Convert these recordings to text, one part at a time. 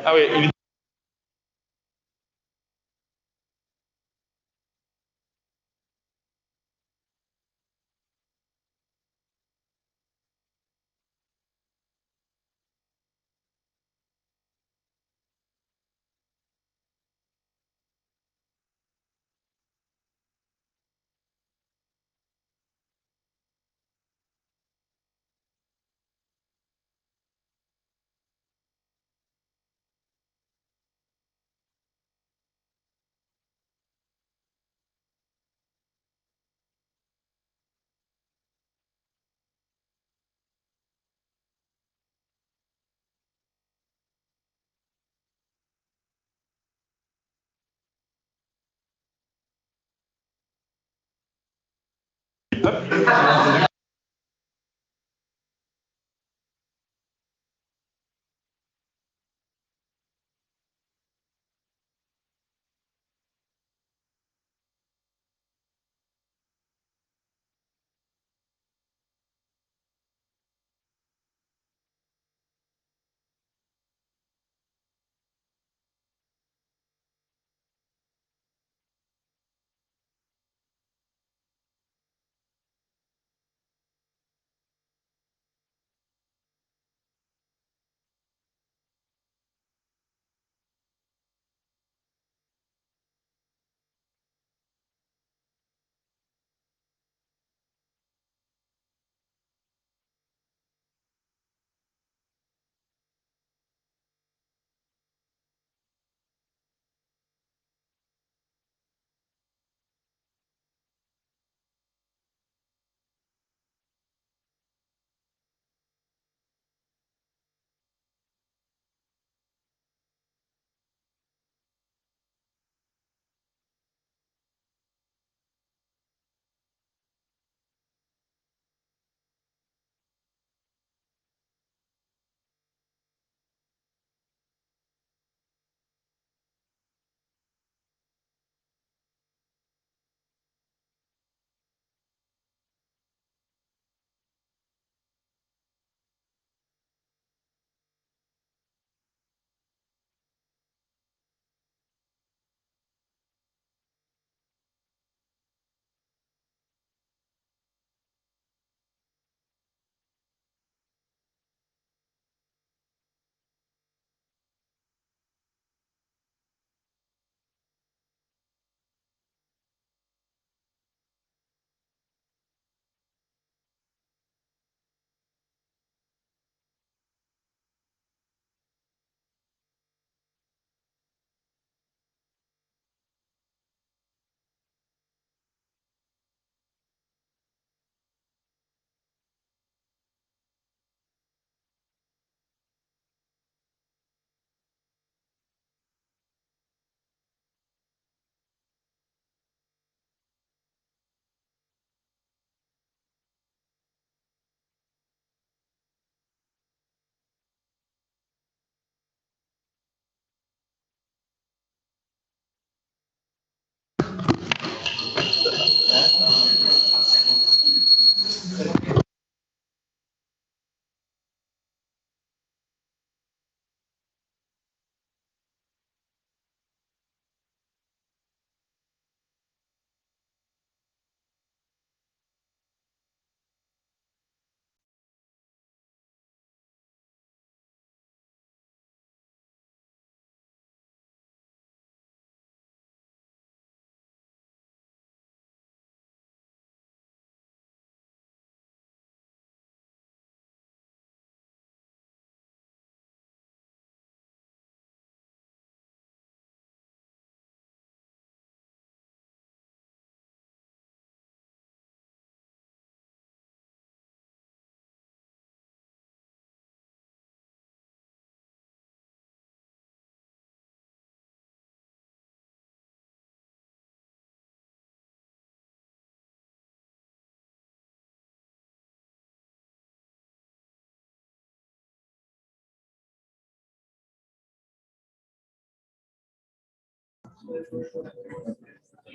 Ah oui,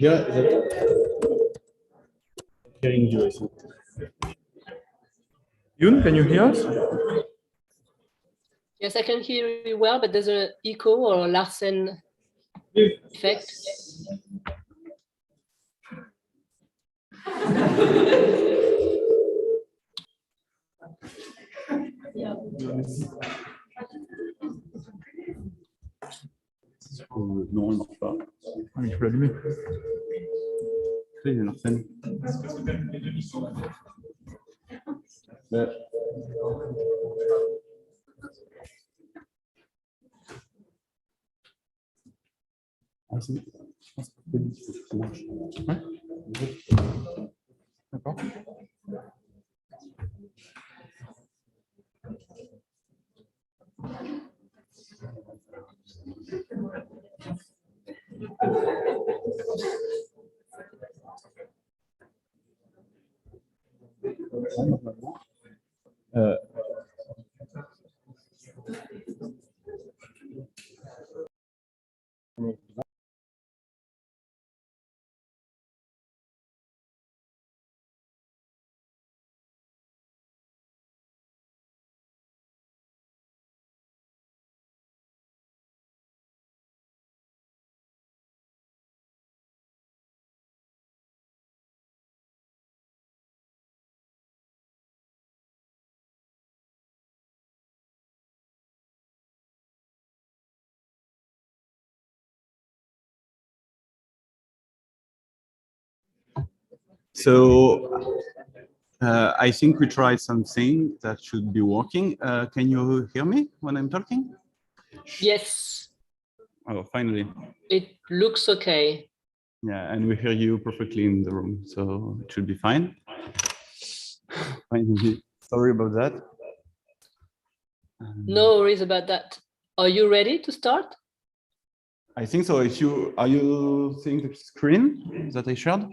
Yeah, is it? Hearing you, I think. Yun, can you hear us? Yes, I can hear you well, but there's an echo or a Larsen effect. Non, il ne marche pas. Ah, il faut l'allumer. Il y a Larsen. Ah, c'est... Je pense que ça marche. Ouais. D'accord. So I think we tried something that should be working. Can you hear me when I'm talking? Yes. Oh, finally. It looks okay. Yeah, and we hear you perfectly in the room, so it should be fine. Finally, sorry about that. No worries about that. Are you ready to start? I think so. If you are you seeing the screen that I shared?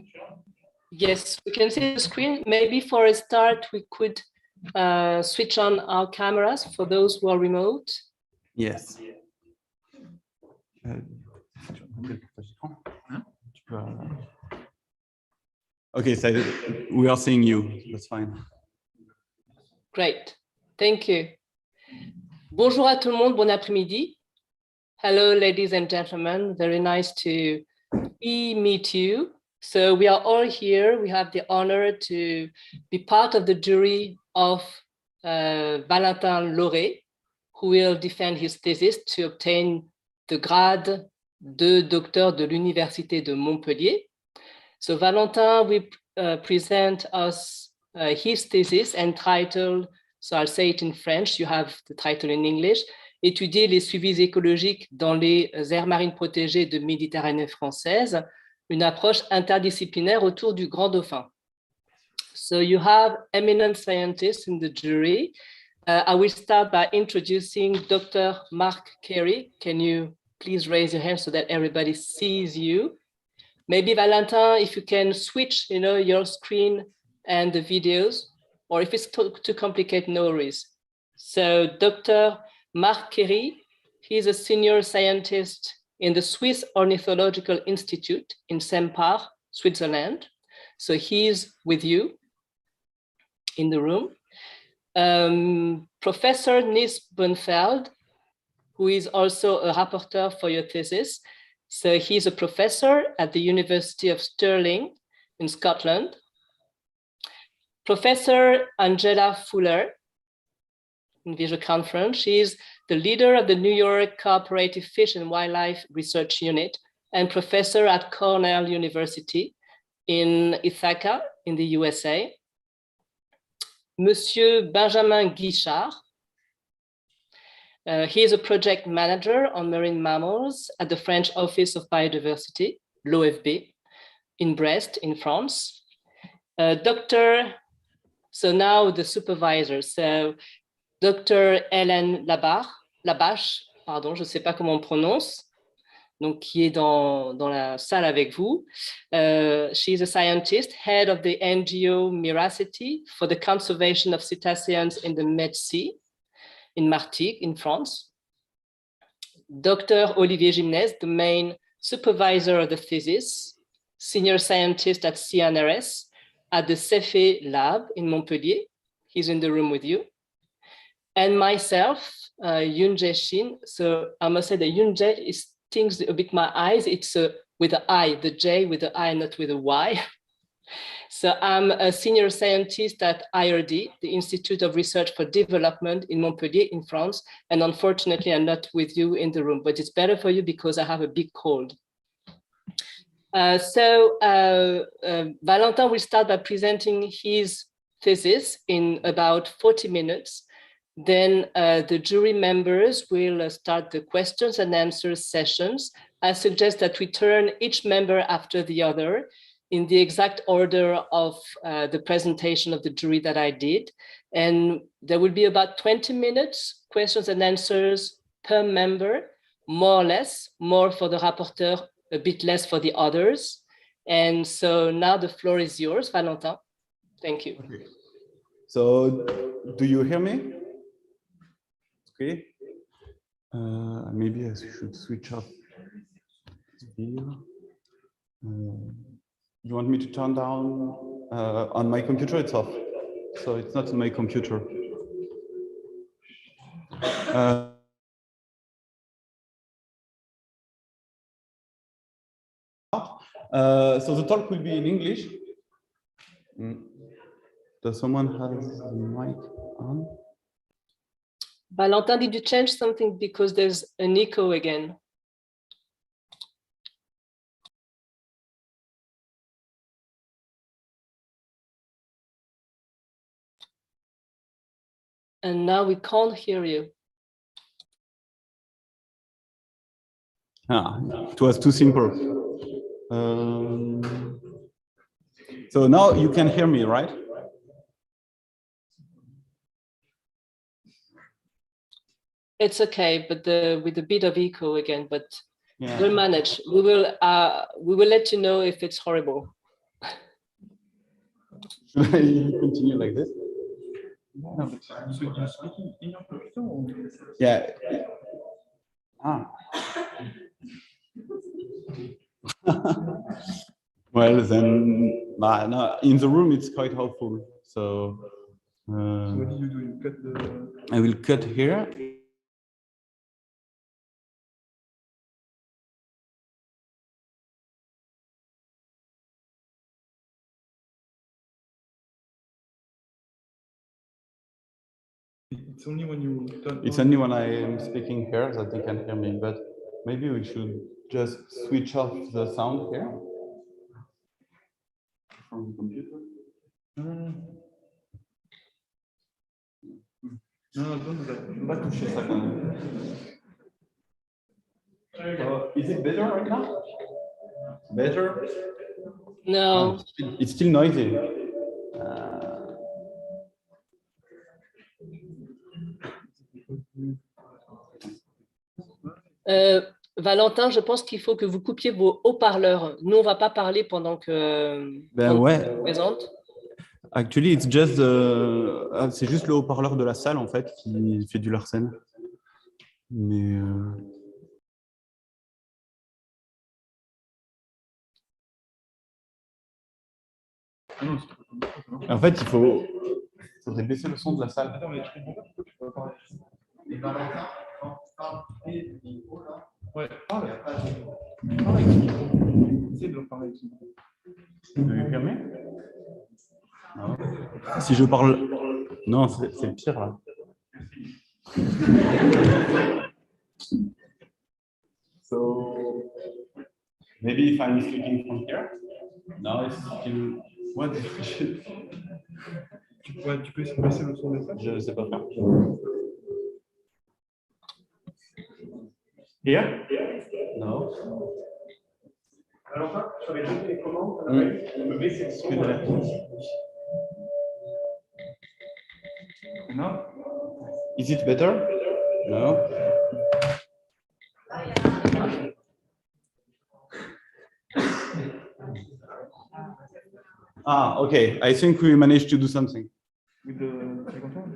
Yes, we can see the screen. Maybe for a start, we could switch on our cameras for those who are remote. Yes. Okay, so we are seeing you. That's fine. Great. Thank you. Bonjour à tout le monde. Bon après-midi. Hello, ladies and gentlemen. Very nice to meet you. So we are all here. We have the honor to be part of the jury of Valentin Lauret, who will defend his thesis to obtain the grade de docteur de l'Université de Montpellier. So Valentin will present us his thesis entitled, so I'll say it in French, you have the title in English, Étudier les suivis écologiques dans les aires marines protégées de Méditerranée française, une approche interdisciplinaire autour du grand dauphin. So you have eminent scientists in the jury. I will start by introducing Dr. Mark Carey. Can you please raise your hand so that everybody sees you? Maybe Valentin, if you can switch, your screen and the videos, or if it's too complicated, no worries. So Dr. Mark Carey, he's a senior scientist in the Swiss Ornithological Institute in Sempach, Switzerland. So he's with you in the room. Professor Nis Bonfeld, who is also a rapporteur for your thesis. So he's a professor at the University of Stirling in Scotland. Professor Angela Fuller, in visual conference, she's the leader of the New York Cooperative Fish and Wildlife Research Unit and professor at Cornell University in Ithaca in the USA. Monsieur Benjamin Guichard, he is a project manager on marine mammals at the French Office of Biodiversity, l'OFB, in Brest, in France. So now the supervisor, so Dr. Hélène Labache, pardon, je ne sais pas comment on prononce, donc qui est dans la salle avec vous. She's a scientist, head of the NGO Miracity for the conservation of cetaceans in the Med Sea in Martigues, in France. Dr. Olivier Gimnez, the main supervisor of the thesis, senior scientist at CNRS at the CEFE lab in Montpellier. He's in the room with you. and myself, Yoonjae Shin. So I must say that Yoonjae stings a bit my eyes. It's with the I, the J with the I, not with a Y. So I'm a senior scientist at IRD, the Institute of Research for Development in Montpellier in France. And unfortunately, I'm not with you in the room, but it's better for you because I have a big cold. Valentin will start by presenting his thesis in about 40 minutes. Then the jury members will start the questions and answers sessions. I suggest that we turn each member after the other in the exact order of the presentation of the jury that I did. And there will be about 20 minutes, questions and answers per member, more or less, more for the rapporteur, a bit less for the others. And so now the floor is yours, Valentin. Thank you. Okay. So do you hear me? Okay. Maybe I should switch off here. You want me to turn down on my computer? It's off, so it's not on my computer. So the talk will be in English. Does someone have the mic on? Valentin, did you change something because there's an echo again? And now we can't hear you. It was too simple. So now you can hear me, right? It's okay, but with a bit of echo again, but yeah. We'll manage. We will let you know if it's horrible. Should I continue like this? Yeah. Well, then, no, in the room it's quite helpful. So, what do you do? You cut the... I will cut here. It's only when you turn. It's only when I am speaking here that they can hear me. But maybe we should just switch off the sound here from the computer. Is it better right now? Better? No. It's still noisy. Valentin, je pense qu'il faut que vous coupiez vos haut-parleurs. Nous, on ne va pas parler pendant que on présente. Actually, it's just c'est juste le haut-parleur de la salle en fait qui fait du larcène. Mais en fait, il faudrait baisser le son de la salle. Attends, mais je comprends pas pourquoi tu peux pas parler. Et Valentin, quand tu parles du micro là. Ouais, parle avec le micro. Essaye de parler avec le micro. Vous pouvez fermer? Non. Si je parle. Non, c'est le pire là. So maybe if I'm speaking from here. No, it's still. What? Tu peux baisser le son de ça? Je ne sais pas faire. Here? No. Alors, sur les jeux et comment on peut baisser le son de la No? Is it better? No. Okay. I think we managed to do something. With the...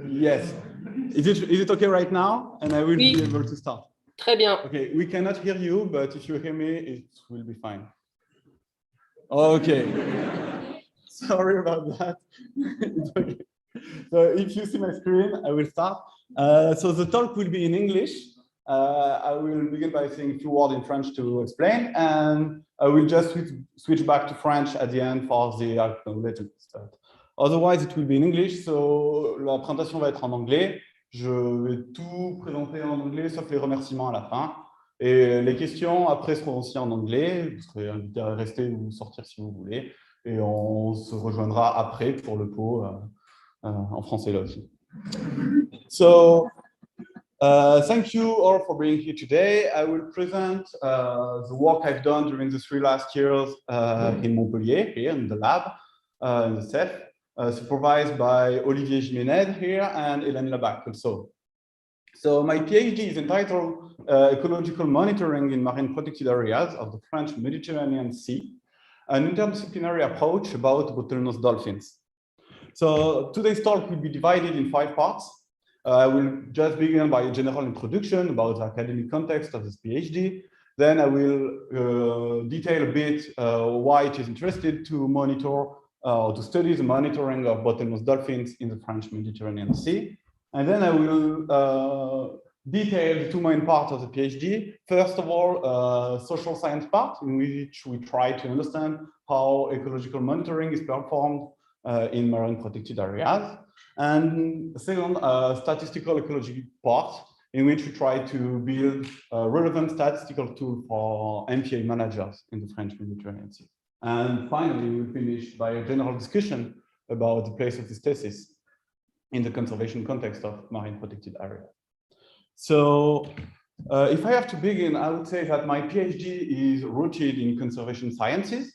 Yes. Is it okay right now? And I will be able to start. Très bien. Okay. We cannot hear you, but if you hear me, it will be fine. Okay. Sorry about that. It's okay. So if you see my screen, I will start. So the talk will be in English. I will begin by saying a few words in French to explain, and I will just switch back to French at the end for the acknowledgement. Otherwise, it will be in English. So la présentation va être en anglais. Je vais tout présenter en anglais, sauf les remerciements à la fin. Et les questions après seront aussi en anglais. Vous serez invité à rester ou sortir si vous voulez. Et on se rejoindra après pour le pot en français là aussi. So, thank you all for being here today. I will present the work I've done during the 3 last years in Montpellier, here in the lab, in the CEF, supervised by Olivier Jiménez here and Hélène Labac also. So my PhD is entitled Ecological Monitoring in Marine Protected Areas of the French Mediterranean Sea, an interdisciplinary approach about bottlenose dolphins. So today's talk will be divided in 5 parts. I will just begin by a general introduction about the academic context of this PhD. Then I will detail a bit why it is interested to monitor to study the monitoring of bottlenose dolphins in the French Mediterranean Sea. And then I will detail the 2 main parts of the PhD. First of all, social science part, in which we try to understand how ecological monitoring is performed in marine protected areas. And second, statistical ecology part, in which we try to build a relevant statistical tool for MPA managers in the French Mediterranean Sea. And finally, we finish by a general discussion about the place of this thesis in the conservation context of marine protected area. So if I have to begin, I would say that my PhD is rooted in conservation sciences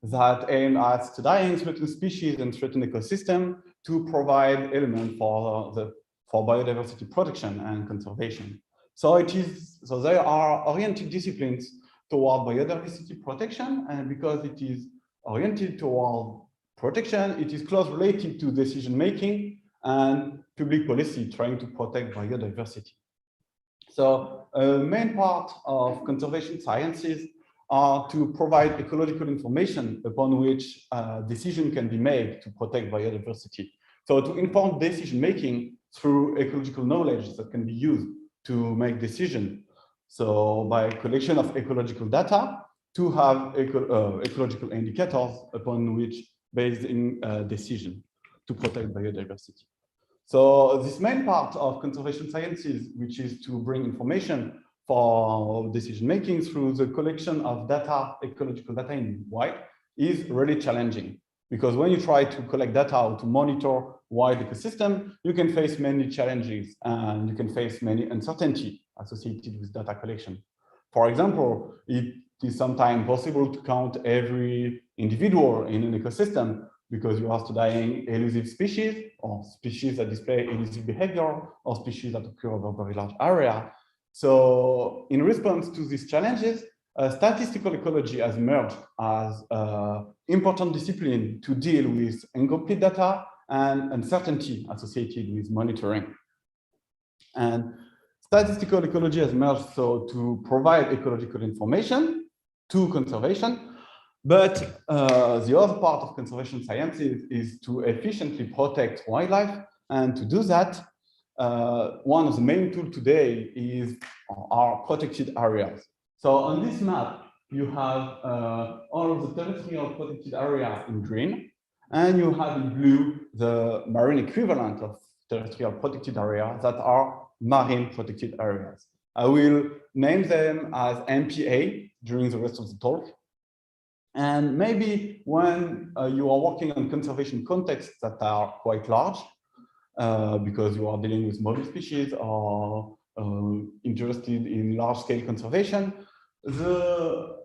that aim at studying certain species and certain ecosystems to provide elements for biodiversity protection and conservation. So there are oriented disciplines toward biodiversity protection, and because it is oriented toward protection, it is closely related to decision making and public policy trying to protect biodiversity. So a main part of conservation sciences are to provide ecological information upon which decision can be made to protect biodiversity. So to inform decision making through ecological knowledge that can be used to make decisions. So by collection of ecological data to have ecological indicators upon which based in decision to protect biodiversity. So this main part of conservation sciences, which is to bring information for decision making through the collection of data, ecological data in wide, is really challenging. Because when you try to collect data or to monitor wide ecosystem, you can face many challenges and you can face many uncertainty associated with data collection. For example, it is sometimes possible to count every individual in an ecosystem because you are studying elusive species or species that display elusive behavior or species that occur over a very large area. So in response to these challenges, statistical ecology has emerged as an important discipline to deal with incomplete data and uncertainty associated with monitoring. And statistical ecology has emerged so to provide ecological information to conservation, but the other part of conservation sciences is to efficiently protect wildlife, and to do that, one of the main tools today is our protected areas. So on this map, you have all of the terrestrial protected area in green, and you have in blue the marine equivalent of terrestrial protected areas that are marine protected areas. I will name them as MPA during the rest of the talk. And maybe when you are working on conservation contexts that are quite large, because you are dealing with mobile species or interested in large-scale conservation, the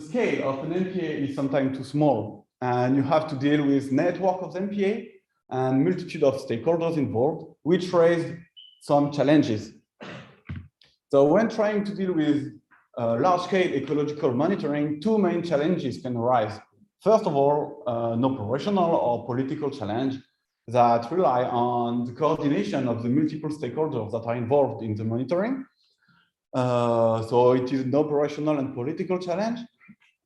scale of an MPA is sometimes too small, and you have to deal with network of MPA and multitude of stakeholders involved, which raise some challenges. So when trying to deal with large-scale ecological monitoring, 2 main challenges can arise. First of all, an operational or political challenge that rely on the coordination of the multiple stakeholders that are involved in the monitoring. So it is an operational and political challenge.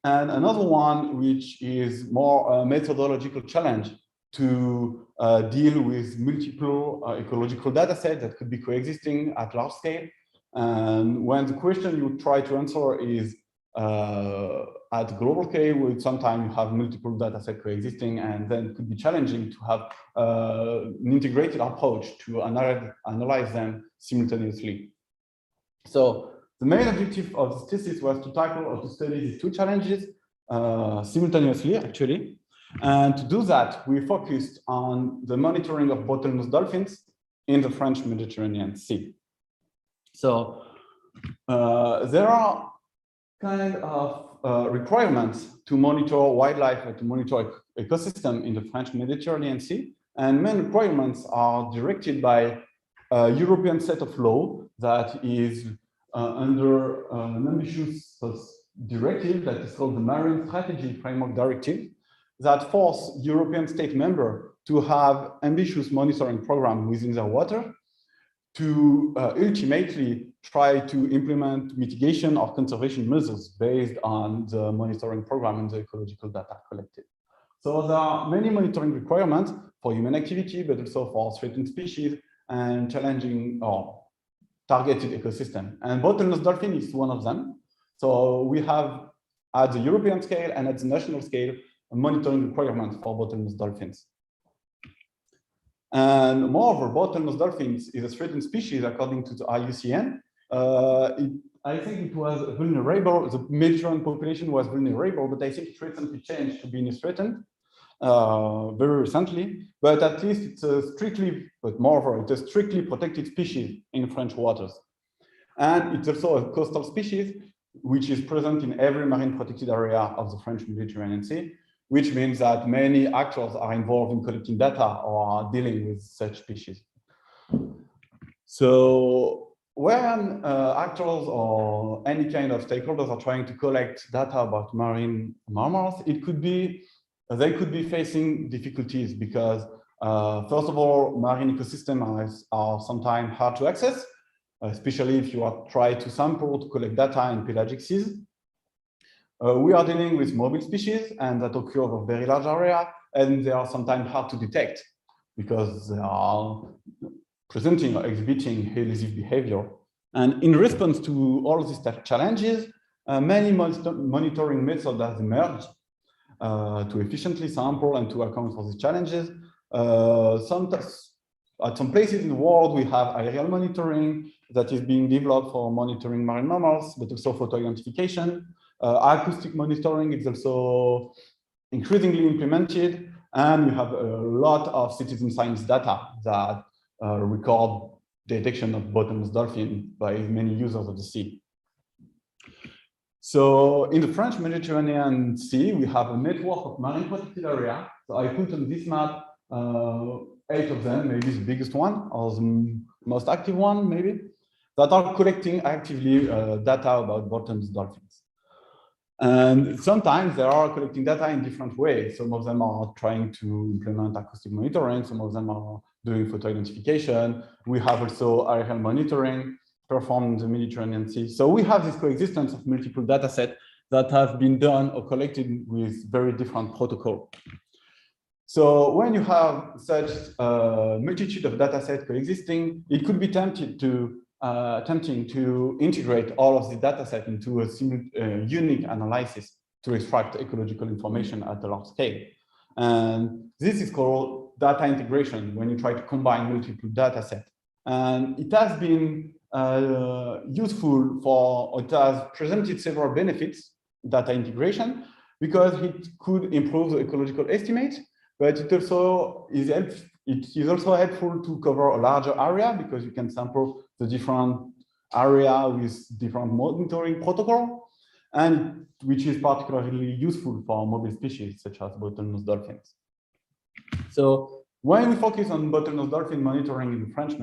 And another one, which is more a methodological challenge to deal with multiple ecological data sets that could be coexisting at large scale. And when the question you try to answer is at global scale, with sometimes you have multiple data sets coexisting, and then it could be challenging to have an integrated approach to analyze them simultaneously. So the main objective of this thesis was to tackle or to study these two challenges simultaneously, actually. And to do that, we focused on the monitoring of bottlenose dolphins in the French Mediterranean Sea. So there are kind of requirements to monitor wildlife or to monitor ecosystem in the French Mediterranean Sea. And main requirements are directed by a European set of law that is under an ambitious directive that is called the Marine Strategy Framework Directive, that force European state members to have ambitious monitoring program within their water to ultimately try to implement mitigation or conservation measures based on the monitoring program and the ecological data collected. So there are many monitoring requirements for human activity, but also for threatened species and challenging or targeted ecosystem. And bottlenose dolphin is one of them. So we have at the European scale and at the national scale a monitoring requirement for bottlenose dolphins. And moreover, bottlenose dolphins is a threatened species according to the IUCN. I think it was vulnerable, the Mediterranean population was vulnerable, but I think it recently changed to being threatened very recently. But at least it's a strictly, but moreover, it's a strictly protected species in French waters. And it's also a coastal species, which is present in every marine protected area of the French Mediterranean Sea, which means that many actors are involved in collecting data or are dealing with such species. So when actors or any kind of stakeholders are trying to collect data about marine mammals, it could be, they could be facing difficulties because first of all, marine ecosystems are sometimes hard to access, especially if you are trying to sample to collect data in pelagic seas. We are dealing with mobile species and that occur over very large area, and they are sometimes hard to detect because they are presenting or exhibiting elusive behavior. And in response to all these challenges, many monitoring methods have emerged to efficiently sample and to account for these challenges. At some places in the world, we have aerial monitoring that is being developed for monitoring marine mammals, but also photo identification. Acoustic monitoring is also increasingly implemented, and we have a lot of citizen science data that record detection of bottlenose dolphin by many users of the sea. So in the French Mediterranean Sea, we have a network of marine protected areas. So I put on this map 8 of them, maybe the biggest one or the most active one, maybe, that are collecting actively data about bottlenose dolphins. And sometimes they are collecting data in different ways. Some of them are trying to implement acoustic monitoring. Some of them are doing photo identification. We have also aerial monitoring performed in the Mediterranean Sea. So we have this coexistence of multiple data sets that have been done or collected with very different protocols. So when you have such a multitude of data sets coexisting, it could be tempting to integrate all of the data set into a unique analysis to extract ecological information at a large scale. And this is called data integration when you try to combine multiple data sets. And it has been useful for, it has presented several benefits, data integration, because it could improve the ecological estimate, but it also is helpful to cover a larger area because you can sample the different area with different monitoring protocol, and which is particularly useful for mobile species such as bottlenose dolphins. So when we focus on bottlenose dolphin monitoring in the French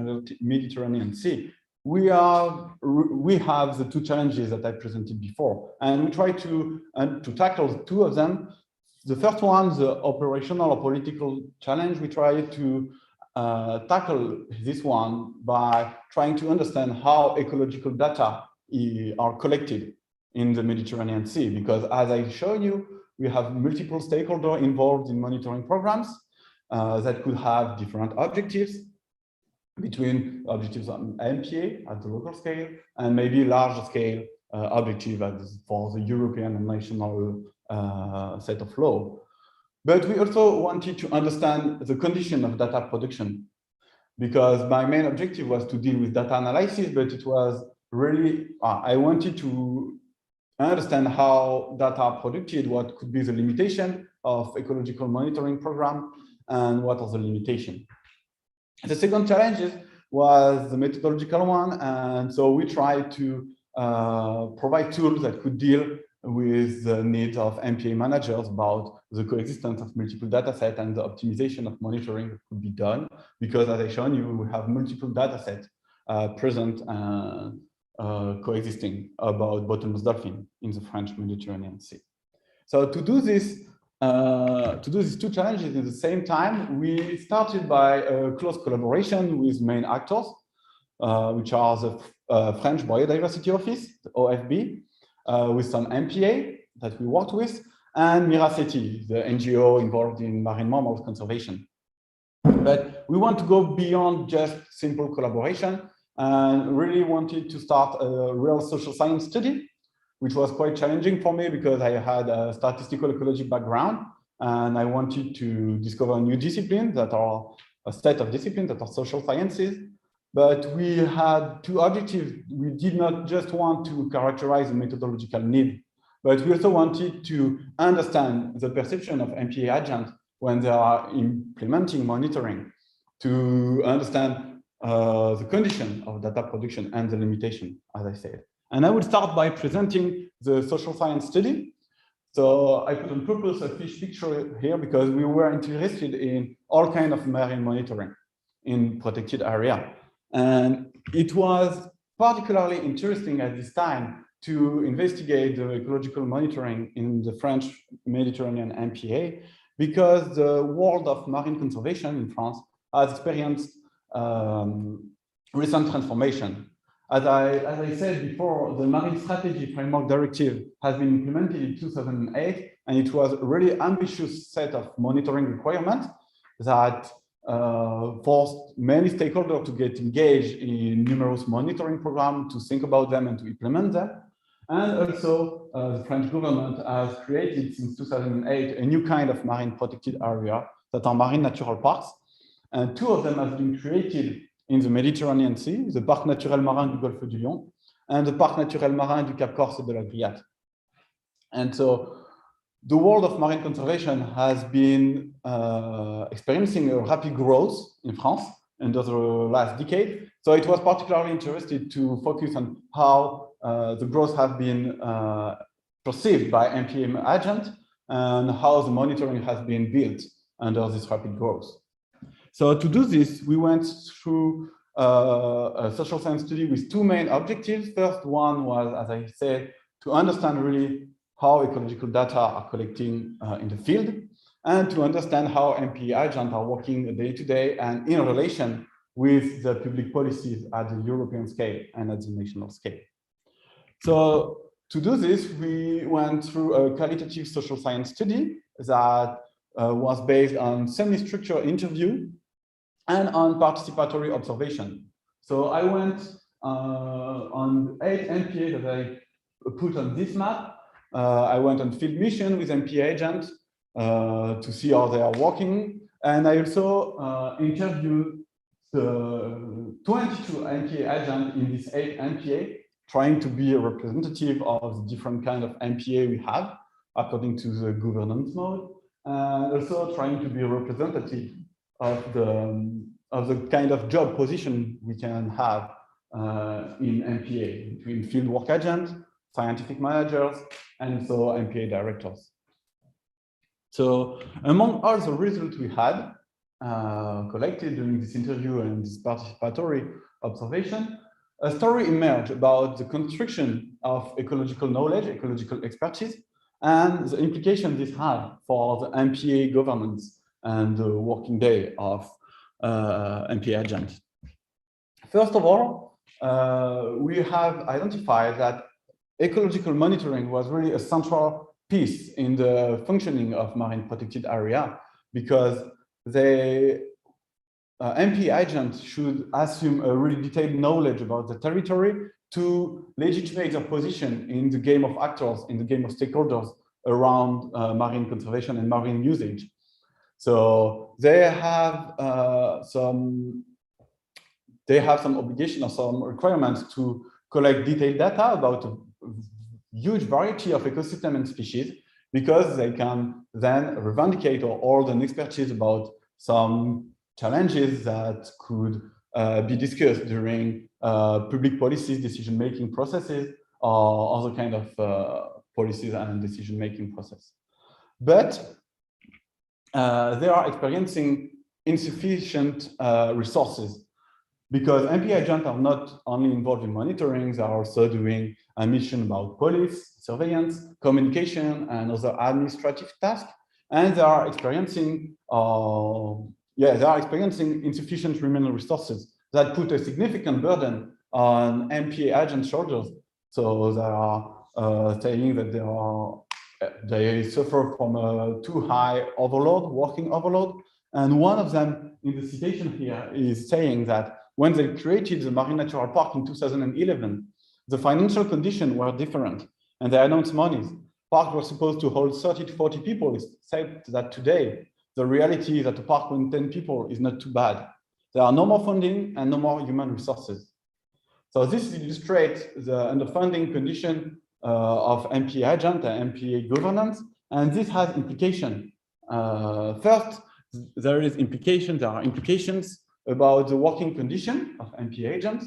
Mediterranean Sea, we have the two challenges that I presented before, and we try to tackle the two of them. The first one, the operational or political challenge, we try to tackle this one by trying to understand how ecological data are collected in the Mediterranean Sea, because as I showed you, we have multiple stakeholders involved in monitoring programs. that could have different objectives, between objectives on MPA at the local scale and maybe larger scale objective for the European and national set of law. But we also wanted to understand the condition of data production, because my main objective was to deal with data analysis, but it was really, I wanted to understand how data are produced, what could be the limitation of ecological monitoring program, and what are the limitations. The second challenge was the methodological one, and so we tried to provide tools that could deal with the needs of MPA managers about the coexistence of multiple data sets and the optimization of monitoring that could be done, because as I shown you, we have multiple data sets present and coexisting about bottlenose dolphin in the French Mediterranean Sea. So to do this, these two challenges at the same time, we started by a close collaboration with main actors, which are the French Biodiversity Office, the OFB, with some MPA that we worked with, and Miraceti, the NGO involved in marine mammals conservation. But we want to go beyond just simple collaboration and really wanted to start a real social science study, which was quite challenging for me because I had a statistical ecology background and I wanted to discover new disciplines that are a set of disciplines that are social sciences. But we had two objectives. We did not just want to characterize the methodological need, but we also wanted to understand the perception of MPA agents when they are implementing monitoring, to understand the condition of data production and the limitation, as I said. And I will start by presenting the social science study. So I put on purpose a fish picture here because we were interested in all kinds of marine monitoring in protected area. And it was particularly interesting at this time to investigate the ecological monitoring in the French Mediterranean MPA, because the world of marine conservation in France has experienced recent transformation. As I said before, the Marine Strategy Framework Directive has been implemented in 2008, and it was a really ambitious set of monitoring requirements that forced many stakeholders to get engaged in numerous monitoring programs, to think about them and to implement them. And also, the French government has created since 2008 a new kind of marine protected area that are marine natural parks. And two of them have been created in the Mediterranean Sea, the Parc Naturel Marin du Golfe du Lion and the Parc Naturel Marin du Cap Corse de la Griate. And so the world of marine conservation has been experiencing a rapid growth in France under the last decade. So it was particularly interested to focus on how the growth has been perceived by MPA agents and how the monitoring has been built under this rapid growth. So to do this, we went through a social science study with two main objectives. First one was, as I said, to understand really how ecological data are collecting in the field, and to understand how MPA agents are working day to day and in relation with the public policies at the European scale and at the national scale. So to do this, we went through a qualitative social science study that was based on semi-structured interview and on participatory observation. So I went on 8 MPA that I put on this map. I went on field mission with MPA agents to see how they are working. And I also interviewed the 22 MPA agents in this 8 MPA, trying to be a representative of the different kind of MPA we have according to the governance mode, and also trying to be a representative of the kind of job position we can have in MPA between fieldwork agents, scientific managers, and so MPA directors. So among all the results we had collected during this interview and this participatory observation, a story emerged about the construction of ecological knowledge, ecological expertise, and the implication this had for the MPA governance and the working day of MPA agents. First of all, we have identified that ecological monitoring was really a central piece in the functioning of marine protected area, because the MP agent should assume a really detailed knowledge about the territory to legitimate their position in the game of actors, in the game of stakeholders around marine conservation and marine usage. So they have some obligation or some requirements to collect detailed data about a huge variety of ecosystem and species, because they can then revendicate or hold an expertise about some challenges that could be discussed during public policies, decision-making processes, or other kind of policies and decision-making process. But they are experiencing insufficient resources, because MP agents are not only involved in monitoring, they are also doing a mission about police, surveillance, communication, and other administrative tasks. And they are experiencing, insufficient human resources that put a significant burden on MP agent shoulders. So they are saying that they suffer from a too high overload, working overload. And one of them in the citation here is saying that when they created the Marine Natural Park in 2011, the financial conditions were different, and they announced monies. Parks were supposed to hold 30 to 40 people, except that today, the reality is that a park with 10 people is not too bad. There are no more funding and no more human resources. So this illustrates the underfunding condition of MP agent and MPA governance, and this has implication. First, there are implications about the working condition of MP agents.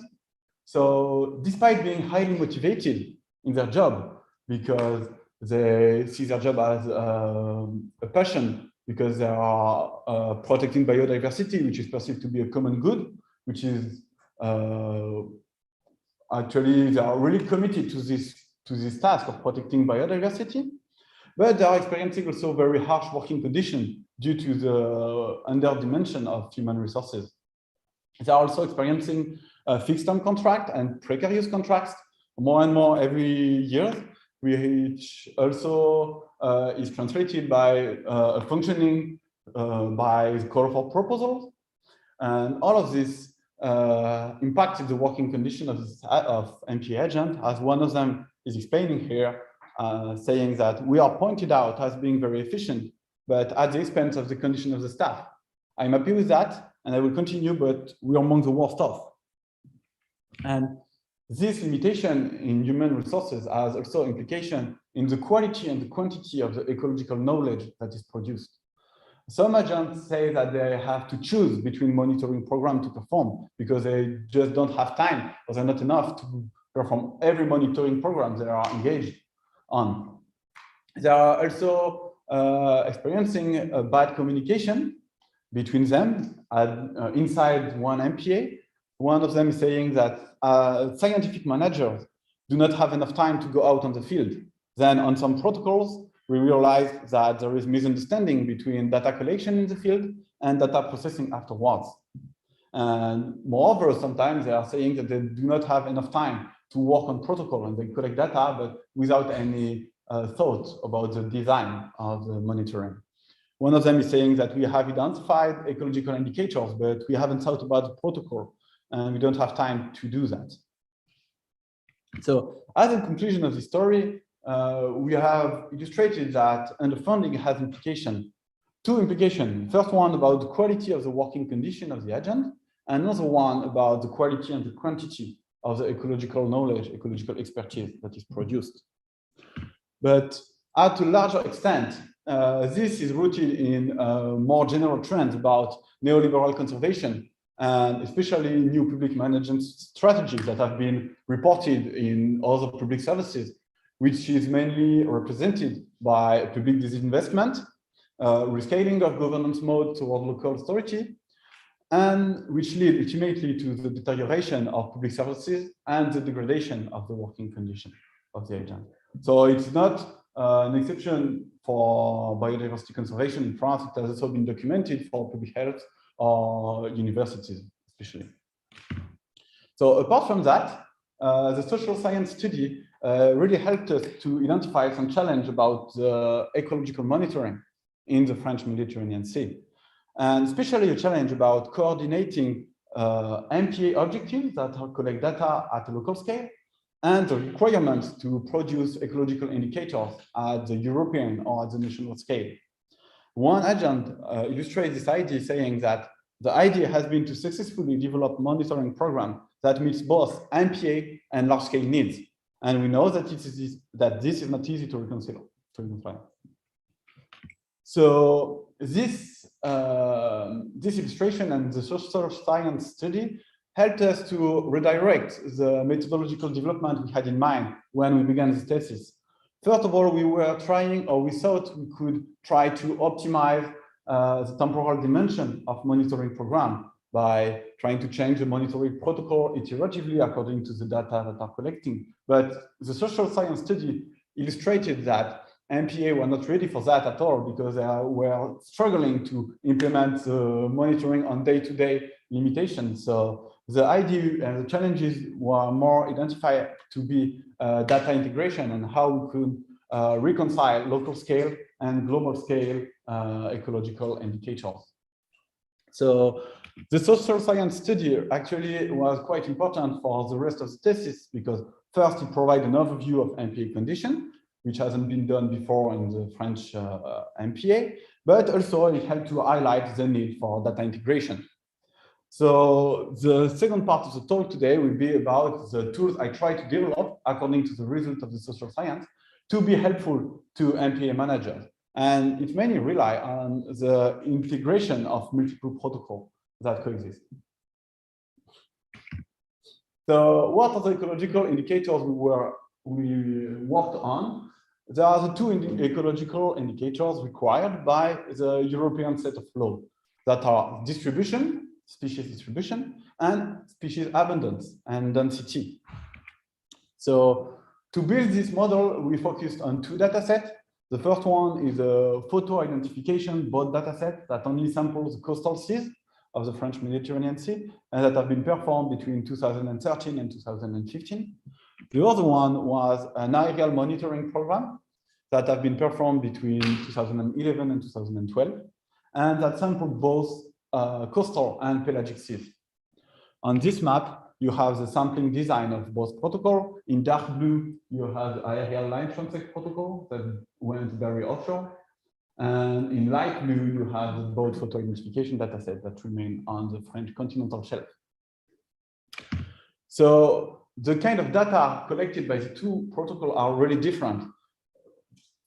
So despite being highly motivated in their job, because they see their job as a passion, because they are protecting biodiversity, which is perceived to be a common good, which is actually, they are really committed to this task of protecting biodiversity, but they are experiencing also very harsh working conditions due to the underdimension of human resources. They are also experiencing fixed-term contract and precarious contracts more and more every year, which also is translated by a functioning by the call for proposals. And all of this impacted the working condition of MP agent, as one of them is explaining here, saying that we are pointed out as being very efficient, but at the expense of the condition of the staff. I'm happy with that, and I will continue, but we are among the worst off. And this limitation in human resources has also implication in the quality and the quantity of the ecological knowledge that is produced. Some agents say that they have to choose between monitoring programs to perform because they just don't have time, or they're not enough to perform every monitoring program they are engaged on. They are also experiencing a bad communication between them inside one MPA. One of them is saying that scientific managers do not have enough time to go out on the field. Then on some protocols, we realize that there is misunderstanding between data collection in the field and data processing afterwards. And moreover, sometimes they are saying that they do not have enough time to work on protocol, and they collect data, but without any thought about the design of the monitoring. One of them is saying that we have identified ecological indicators, but we haven't thought about the protocol, and we don't have time to do that. So as a conclusion of the story, we have illustrated that underfunding has two implications. First one about the quality of the working condition of the agent, and another one about the quality and the quantity of the ecological knowledge, ecological expertise that is produced. But at a larger extent, this is rooted in more general trends about neoliberal conservation, and especially new public management strategies that have been reported in other public services, which is mainly represented by public disinvestment, rescaling of governance mode toward local authority, and which lead ultimately to the deterioration of public services and the degradation of the working condition of the agent. So it's not an exception for biodiversity conservation in France. It has also been documented for public health or universities, especially. So apart from that, the social science study really helped us to identify some challenge about the ecological monitoring in the French Mediterranean Sea. and especially a challenge about coordinating MPA objectives that collect data at a local scale and the requirements to produce ecological indicators at the European or at the national scale. One agent illustrates this idea, saying that the idea has been to successfully develop monitoring program that meets both MPA and large-scale needs. And we know that this is not easy to reconcile. So this illustration and the social science study helped us to redirect the methodological development we had in mind when we began this thesis. First of all, we were trying, or we thought we could try to optimize the temporal dimension of monitoring program by trying to change the monitoring protocol iteratively according to the data that are collecting. But the social science study illustrated that MPA were not ready for that at all because they were struggling to implement the monitoring on day-to-day limitations. So the idea and the challenges were more identified to be data integration and how we could reconcile local scale and global scale ecological indicators. So the social science study actually was quite important for the rest of the thesis because first it provided an overview of MPA condition, which hasn't been done before in the French MPA, but also it helped to highlight the need for data integration. So the second part of the talk today will be about the tools I try to develop according to the result of the social science to be helpful to MPA managers. And it mainly rely on the integration of multiple protocols that coexist. So what are the ecological indicators we worked on? There are the two ecological indicators required by the European set of law that are distribution, species distribution, and species abundance and density. So to build this model, we focused on two data sets. The first one is a photo identification boat data set that only samples the coastal seas of the French Mediterranean Sea and that have been performed between 2013 and 2015. The other one was an aerial monitoring program that have been performed between 2011 and 2012, and that sampled both coastal and pelagic seas. On this map, you have the sampling design of both protocols. In dark blue, you have the aerial line transect protocol that went very offshore. And in light blue, you have the boat photo identification dataset that remain on the French continental shelf. So the kind of data collected by the two protocols are really different.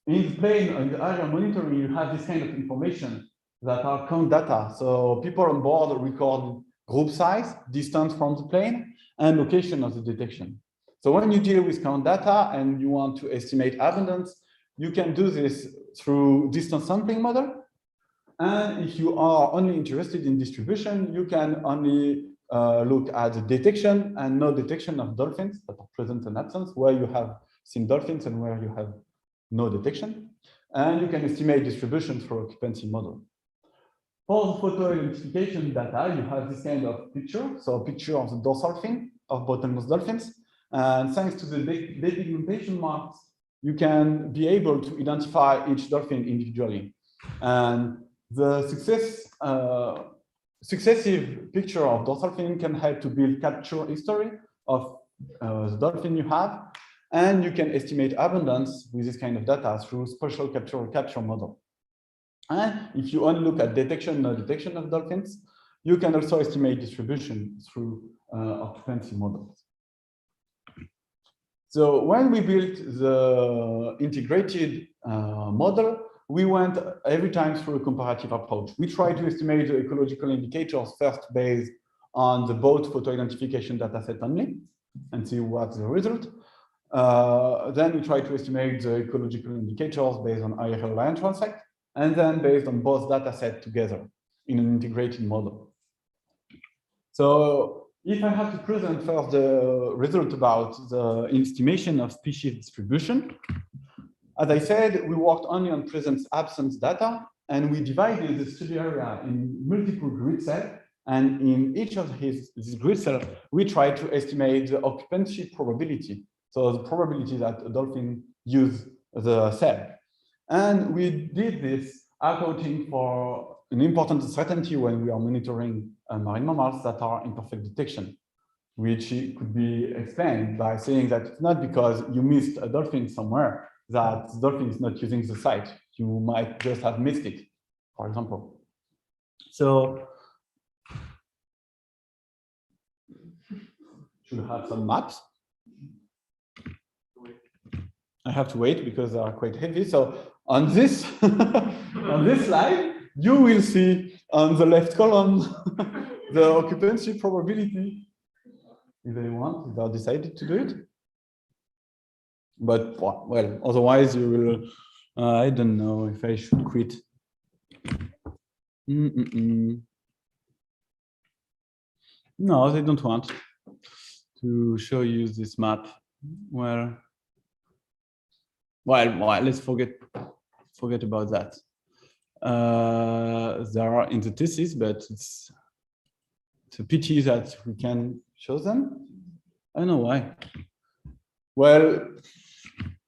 In the plane, on the aerial monitoring, you have this kind of information that are count data. So people on board record group size, distance from the plane, and location of the detection. So when you deal with count data and you want to estimate abundance, you can do this through distance sampling model. And if you are only interested in distribution, you can only look at the detection and no detection of dolphins that are present and absent, where you have seen dolphins and where you have no detection. And you can estimate distribution through occupancy model. For the photo identification data, you have this kind of picture. So a picture of the dorsal fin of bottlenose dolphins. And thanks to the depigmentation marks, you can be able to identify each dolphin individually. And the successive picture of dorsal fin can help to build capture history of the dolphin you have. And you can estimate abundance with this kind of data through spatial capture model. And if you only look at detection, no detection of dolphins, you can also estimate distribution through occupancy models. So when we built the integrated model, we went every time through a comparative approach. We tried to estimate the ecological indicators first based on the boat photo identification dataset only and see what's the result. Then we tried to estimate the ecological indicators based on aerial line transect, and then based on both datasets together in an integrated model. So if I have to present first the result about the estimation of species distribution, as I said, we worked only on presence-absence data, and we divided the study area in multiple grid cells. And in each of these grid cells, we tried to estimate the occupancy probability. So the probability that a dolphin use the cell. And we did this accounting for an important uncertainty when we are monitoring marine mammals that are imperfect detection, which could be explained by saying that it's not because you missed a dolphin somewhere that the dolphin is not using the site. You might just have missed it, for example. So should have some maps. I have to wait because they are quite heavy. So on this on this slide, you will see on the left column the occupancy probability, if they want, if they decided to do it. But well, otherwise you will. I don't know if I should quit. No, they don't want to show you this map. Well, let's forget about that. There are in the thesis, but it's a pity that we can show them. I don't know why. Well,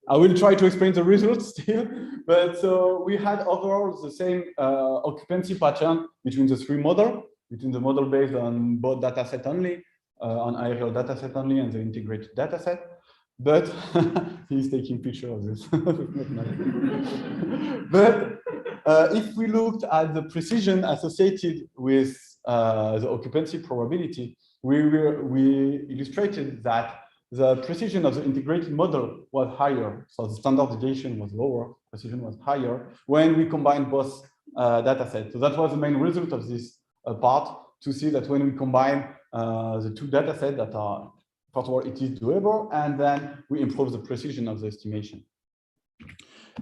I will try to explain the results still, but so we had overall the same occupancy pattern between the three models, between the model based on both dataset only, on aerial dataset only, and the integrated dataset. But he's taking picture of this. But if we looked at the precision associated with the occupancy probability, we illustrated that the precision of the integrated model was higher. So the standard deviation was lower, precision was higher when we combined both data sets. So that was the main result of this part, to see that when we combine the two data sets that are, first of all, it is doable, and then we improve the precision of the estimation.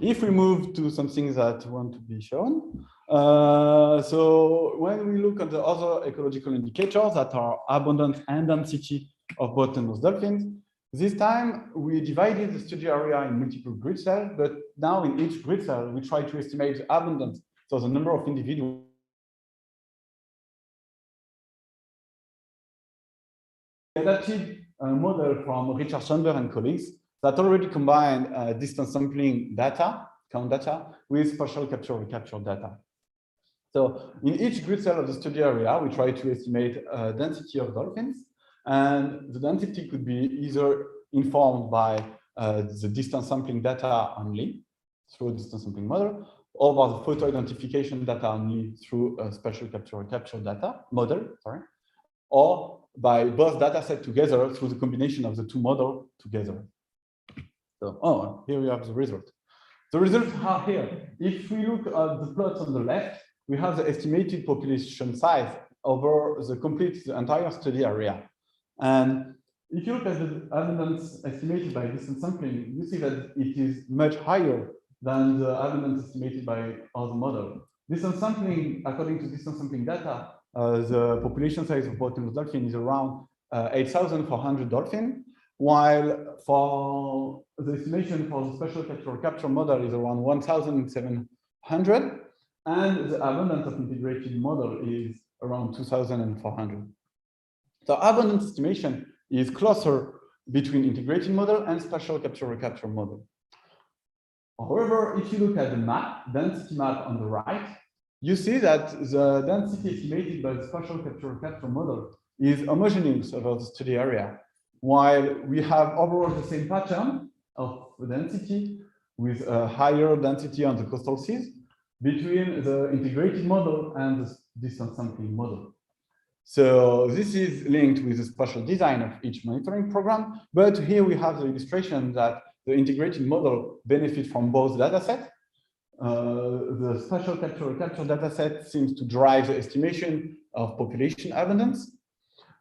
If we move to something that want to be shown, so when we look at the other ecological indicators that are abundance and density of bottlenose dolphins, this time we divided the study area in multiple grid cells, but now in each grid cell we try to estimate the abundance, so the number of individuals. Adapted model from Richard Schoenberg and colleagues that already combine distance sampling data, count data, with spatial capture recapture data. So in each grid cell of the study area, we try to estimate density of dolphins, and the density could be either informed by the distance sampling data only through a distance sampling model, or by the photo identification data only through a spatial capture recapture data model, or by both data set together through the combination of the two models together. So, here we have the result. The results are here. If we look at the plots on the left, we have the estimated population size over the entire study area. And if you look at the abundance estimated by distance sampling, you see that it is much higher than the abundance estimated by other models. Distance sampling, according to distance sampling data, the population size of bottlenose dolphin is around 8,400 dolphins, while for the estimation for the spatial capture model is around 1,700, and the abundance of integrated model is around 2,400. So abundance estimation is closer between integrated model and spatial capture recapture model. However, if you look at the map, density map on the right, you see that the density estimated by the spatial capture recapture model is homogeneous over the study area, while we have overall the same pattern of density with a higher density on the coastal seas between the integrated model and the distance sampling model. So this is linked with the spatial design of each monitoring program, but here we have the illustration that the integrated model benefits from both data sets. The spatial capture recapture data set seems to drive the estimation of population abundance,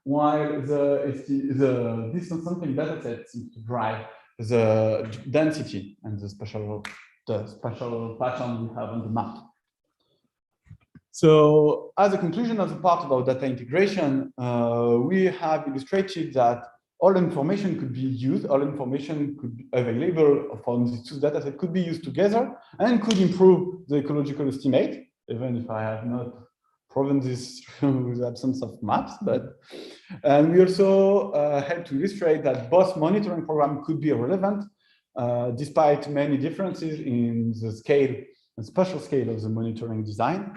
while the distance sampling data set seems to drive the density and the spatial pattern we have on the map. So as a conclusion of the part about data integration, we have illustrated that all information could be used, all information could be available from the two data sets could be used together and could improve the ecological estimate, even if I have not proven this with the absence of maps. And we also help to illustrate that both monitoring programs could be relevant despite many differences in the scale and spatial scale of the monitoring design.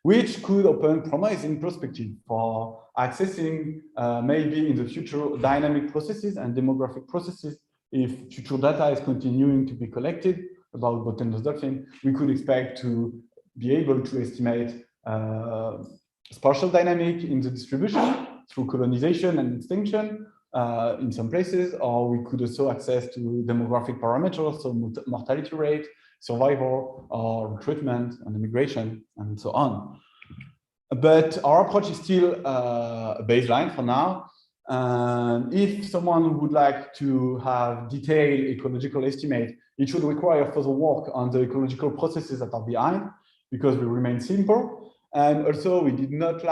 which could open promising perspective for accessing maybe in the future dynamic processes and demographic processes. If future data is continuing to be collected about bottlenose dolphin, we could expect to be able to estimate spatial dynamic in the distribution through colonization and extinction in some places, or we could also access to demographic parameters, so mortality rate, survival, or recruitment and immigration, and so on. But our approach is still a baseline for now. And if someone would like to have detailed ecological estimate, it should require further work on the ecological processes that are behind, because we remain simple. And also, we did not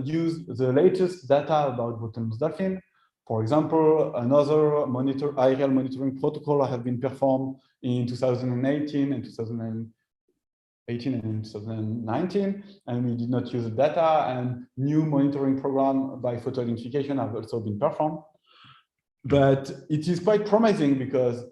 use the latest data about bottlenose dolphin. For example, another aerial monitoring protocol have been performed in 2018 and 2019, and we did not use the data, and new monitoring program by photo identification have also been performed. But it is quite promising because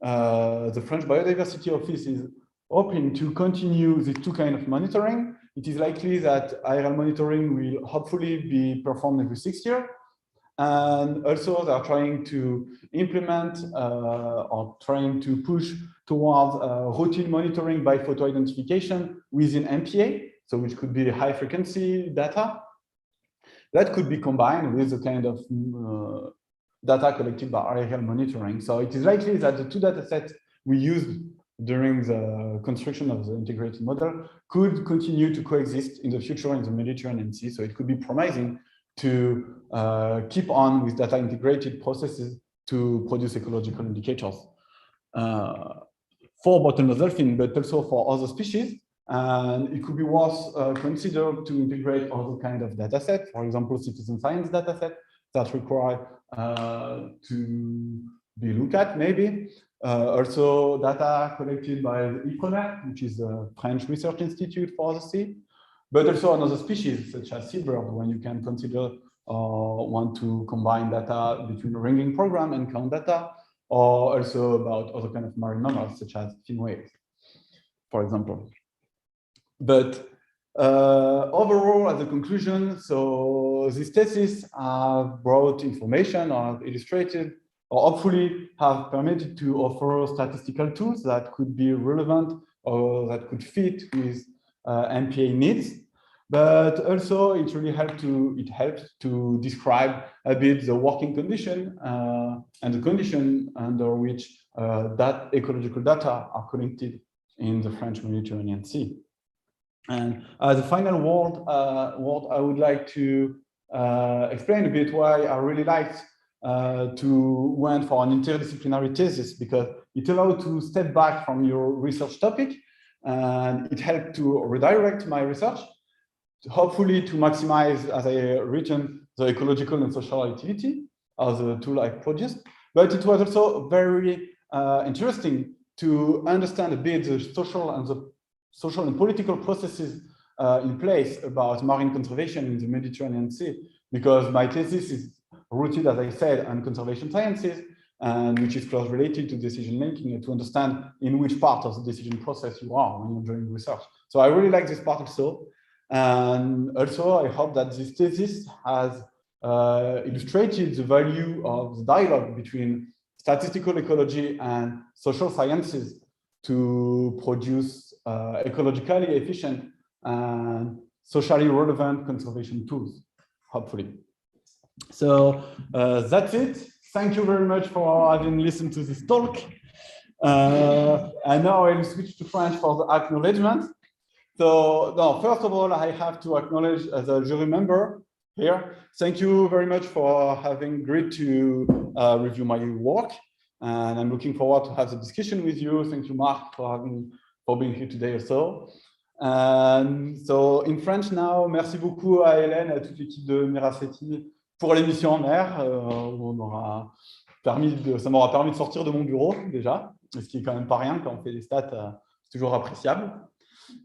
the French Biodiversity Office is hoping to continue these two kinds of monitoring. It is likely that aerial monitoring will hopefully be performed every 6 years. And also they are trying to implement or trying to push towards routine monitoring by photo identification within MPA, so which could be high frequency data. That could be combined with the kind of data collected by aerial monitoring. So it is likely that the two data sets we used during the construction of the integrated model could continue to coexist in the future in the Mediterranean Sea. So it could be promising to keep on with data integrated processes to produce ecological indicators for bottlenose dolphin, but also for other species. And it could be worth consider to integrate other kind of data set, for example, citizen science data set that require to be looked at maybe. Also data collected by the Etudier, which is a French research institute for the sea, but also another species such as seabird, when you can consider want to combine data between a ringing program and count data, or also about other kind of marine mammals such as fin whales, for example. But overall, as a conclusion, so these theses have brought information or have illustrated or hopefully have permitted to offer statistical tools that could be relevant or that could fit with MPA needs. But also it really helped to describe a bit the working condition and the condition under which that ecological data are collected in the French Mediterranean Sea. And as a final word, I would like to explain a bit why I really liked to went for an interdisciplinary thesis, because it allowed to step back from your research topic, and it helped to redirect my research, hopefully to maximize, as I written, the ecological and social activity of the tool I produced. But it was also very interesting to understand a bit the social and political processes in place about marine conservation in the Mediterranean Sea, because my thesis is rooted, as I said, on conservation sciences, and which is close related to decision making, and to understand in which part of the decision process you are when you're doing research. So I really like this part also. And also, I hope that this thesis has illustrated the value of the dialogue between statistical ecology and social sciences to produce ecologically efficient and socially relevant conservation tools, hopefully. So that's it. Thank you very much for having listened to this talk. And now I'll switch to French for the acknowledgement. So, no, first of all, I have to acknowledge as a jury member here. Thank you very much for having agreed to review my work. And I'm looking forward to have the discussion with you. Thank you, Marc, for being here today also. So, in French now, merci beaucoup à Hélène, à toute l'équipe de Miraceti pour l'émission en mer. Ça m'aura permis de sortir de mon bureau déjà, ce qui est quand même pas rien quand on fait des stats, c'est toujours appréciable.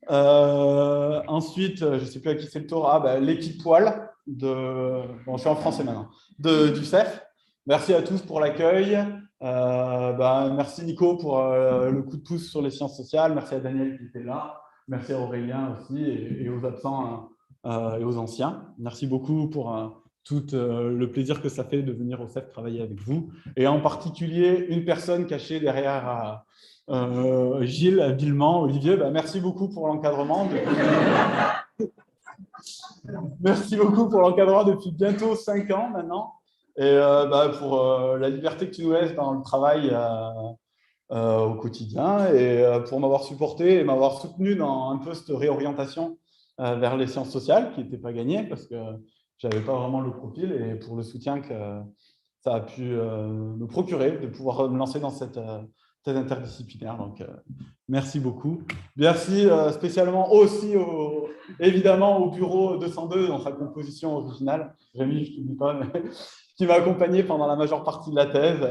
Ensuite, je ne sais plus à qui c'est le tour. L'équipe toile bon, je suis en français maintenant, du CEF. Merci à tous pour l'accueil. Merci Nico pour le coup de pouce sur les sciences sociales. Merci à Daniel qui était là. Merci à Aurélien aussi et aux absents et aux anciens. Merci beaucoup pour tout le plaisir que ça fait de venir au CEF travailler avec vous. Et en particulier, une personne cachée derrière Gilles, habilement, Olivier. Merci beaucoup pour l'encadrement. Merci beaucoup pour l'encadrement depuis bientôt 5 ans maintenant. Et pour la liberté que tu nous laisses dans le travail au quotidien et pour m'avoir supporté et m'avoir soutenu dans un peu cette réorientation vers les sciences sociales qui n'était pas gagnée parce que je n'avais pas vraiment le profil et pour le soutien que ça a pu me procurer de pouvoir me lancer dans cette thèse interdisciplinaire. Donc, merci beaucoup. Merci spécialement aussi, évidemment, au bureau 202 dans sa composition originale. Rémi, je ne te dis pas, mais qui m'a accompagné pendant la majeure partie de la thèse,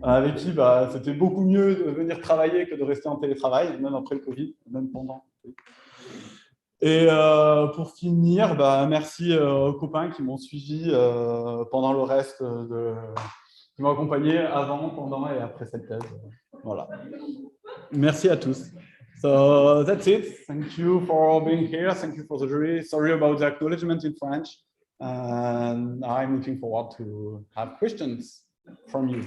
avec qui c'était beaucoup mieux de venir travailler que de rester en télétravail, même après le Covid, même pendant. Et pour finir, merci aux copains qui m'ont suivi pendant le reste qui m'ont accompagné avant, pendant et après cette thèse. Voilà. Merci à tous. So that's it. Thank you for being here. Thank you for the jury. Sorry about the acknowledgement in French. And I'm looking forward to have questions from you.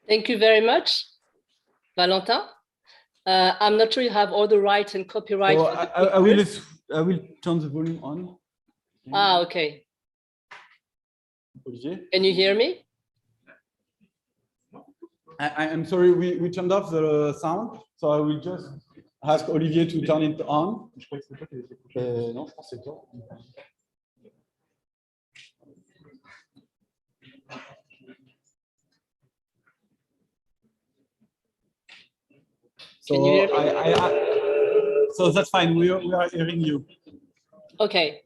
Thank you very much, Valentin. I'm not sure you have all the rights and copyright. So I will turn the volume on. Ah, okay. Olivier? Can you hear me? I'm sorry, we turned off the sound, so I will just ask Olivier to turn it on. Je crois que c'est toi qui avais fait. Non, je pense que c'est toi. So, so that's fine. We are hearing you. Okay.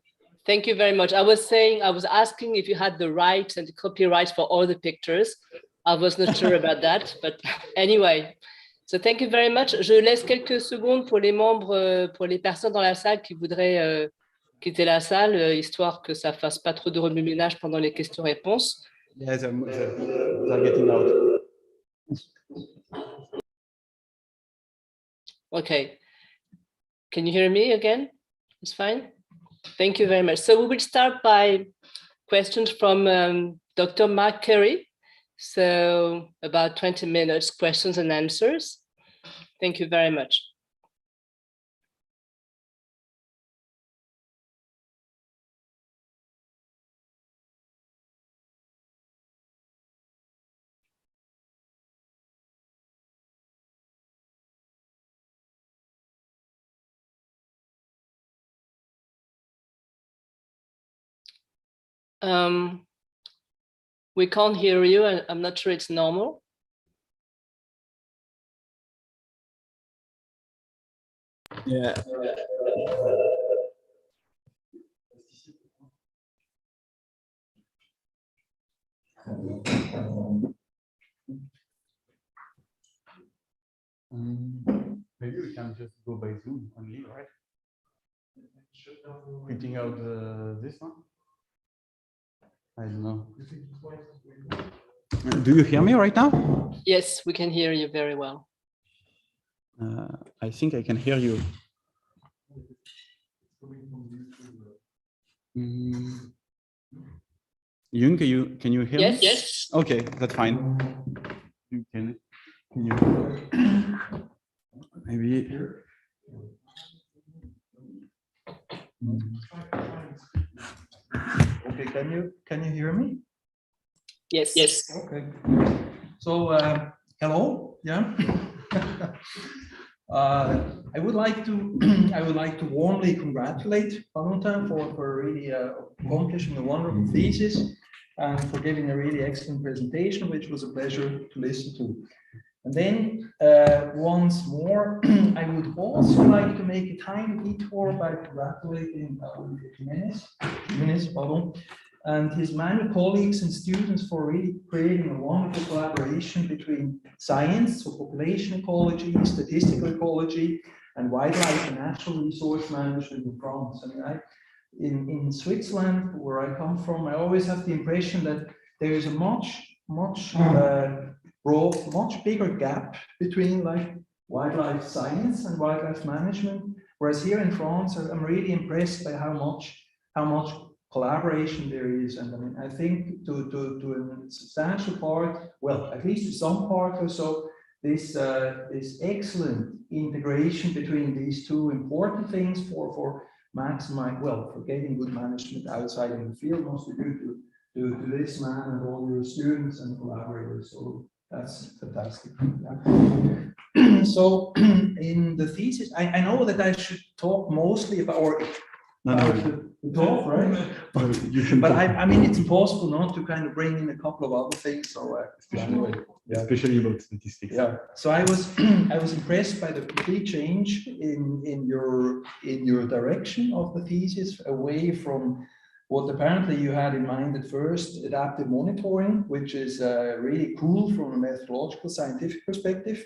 Thank you very much. I was asking if you had the rights and the copyrights for all the pictures. I was not sure about that, but anyway. So thank you very much. Je laisse quelques secondes pour les membres, pour les personnes dans la salle qui voudraient quitter la salle, histoire que ça fasse pas trop de remue-ménage pendant les questions-réponses. Yes, they're getting out. Okay. Can you hear me again? It's fine. Thank you very much. So we will start by questions from Dr. Mark Curry. So about 20 minutes, questions and answers. Thank you very much. We can't hear you, and I'm not sure it's normal. Yeah. Maybe we can just go by Zoom only, right? Printing out this one? I don't know. Do you hear me right now? Yes, we can hear you very well. I think I can hear you. Yun, can you hear me? Yes. Okay, that's fine. Can you maybe? Okay, can you hear me? Yes. Yes. Okay. So hello, yeah. I would like to warmly congratulate Valentin for really accomplishing a wonderful thesis and for giving a really excellent presentation, which was a pleasure to listen to. And then once more, I would also like to make a tiny detour by congratulating Jimenez, and his many colleagues and students for really creating a wonderful collaboration between science, so population ecology, statistical ecology, and wildlife and natural resource management in France. I mean, in Switzerland, where I come from, I always have the impression that there is a much bigger gap between like wildlife science and wildlife management. Whereas here in France, I'm really impressed by how much collaboration there is. And I mean, I think to a substantial part, well, at least to some part or so, this excellent integration between these two important things for maximize, well, for getting good management outside in the field, mostly due to this man and all your students and collaborators. So that's fantastic. Yeah. So in the thesis, I know that I should talk mostly about, the talk, right? But I mean, it's impossible not to kind of bring in a couple of other things. So anyway, yeah. Especially about statistics. Yeah. So I was impressed by the complete change in your direction of the thesis, away from what apparently you had in mind at first, adaptive monitoring, which is really cool from a methodological scientific perspective.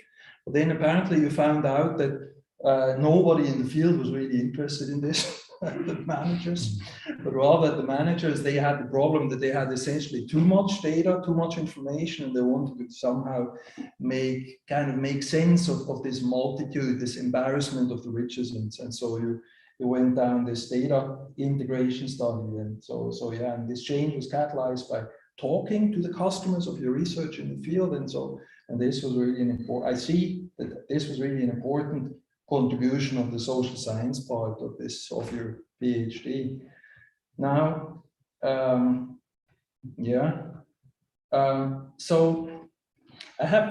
But then apparently you found out that nobody in the field was really interested in this. The managers, but rather the managers, they had the problem that they had essentially too much data, too much information, and they wanted to somehow make sense of this multitude, this embarrassment of the riches, and so you went down this data integration study, and so yeah, and this change was catalyzed by talking to the customers of your research in the field, and this was really an important. I see that this was really an important contribution of the social science part of your PhD. Now, so I have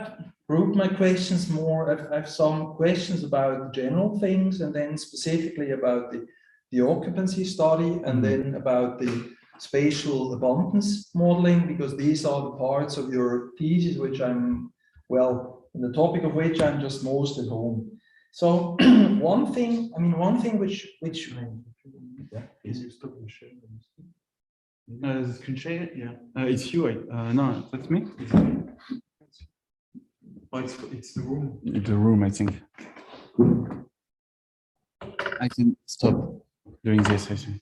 grouped my questions more. I have some questions about general things, and then specifically about the occupancy study, and then about the spatial abundance modeling, because these are the parts of your thesis which I'm, well, in the topic of which I'm just most at home. So one thing which is the screen share, yeah. It's you. No, that's me. Oh, it's the room. It's the room, I think. I can stop doing this, I think.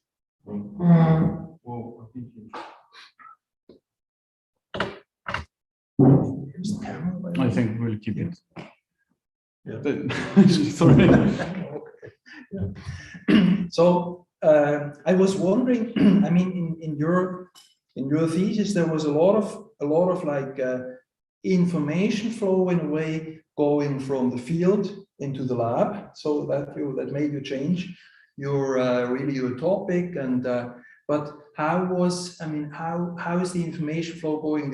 I think we'll keep it. Yeah. Sorry. So I was wondering. I mean, in your thesis, there was a lot of like information flow in a way going from the field into the lab. So that made you change your topic, and but how is the information flow going in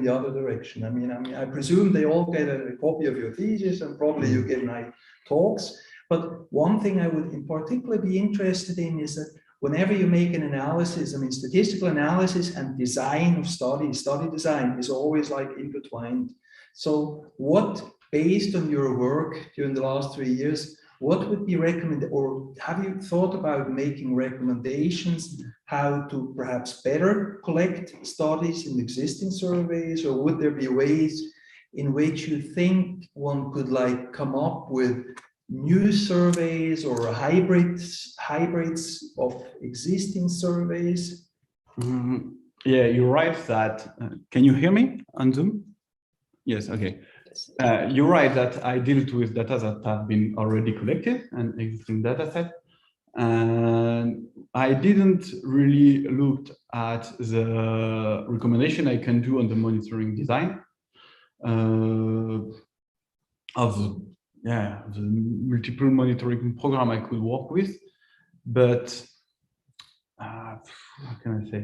the other direction? I mean, I presume they all get a copy of your thesis, and probably you get nice talks. But one thing I would in particular be interested in is that whenever you make an analysis, I mean, statistical analysis and design of study design is always like intertwined. So what, based on your work during the last 3 years, what would be recommended, or have you thought about making recommendations how to perhaps better collect studies in existing surveys, or would there be ways in which you think one could like come up with new surveys or hybrids of existing surveys? Yeah, you're right that, can you hear me on Zoom? Yes, okay. You're right that I dealt with data that have been already collected, and existing data set. And I didn't really look at the recommendation I can do on the monitoring design of the multiple monitoring program I could work with. But how can I say?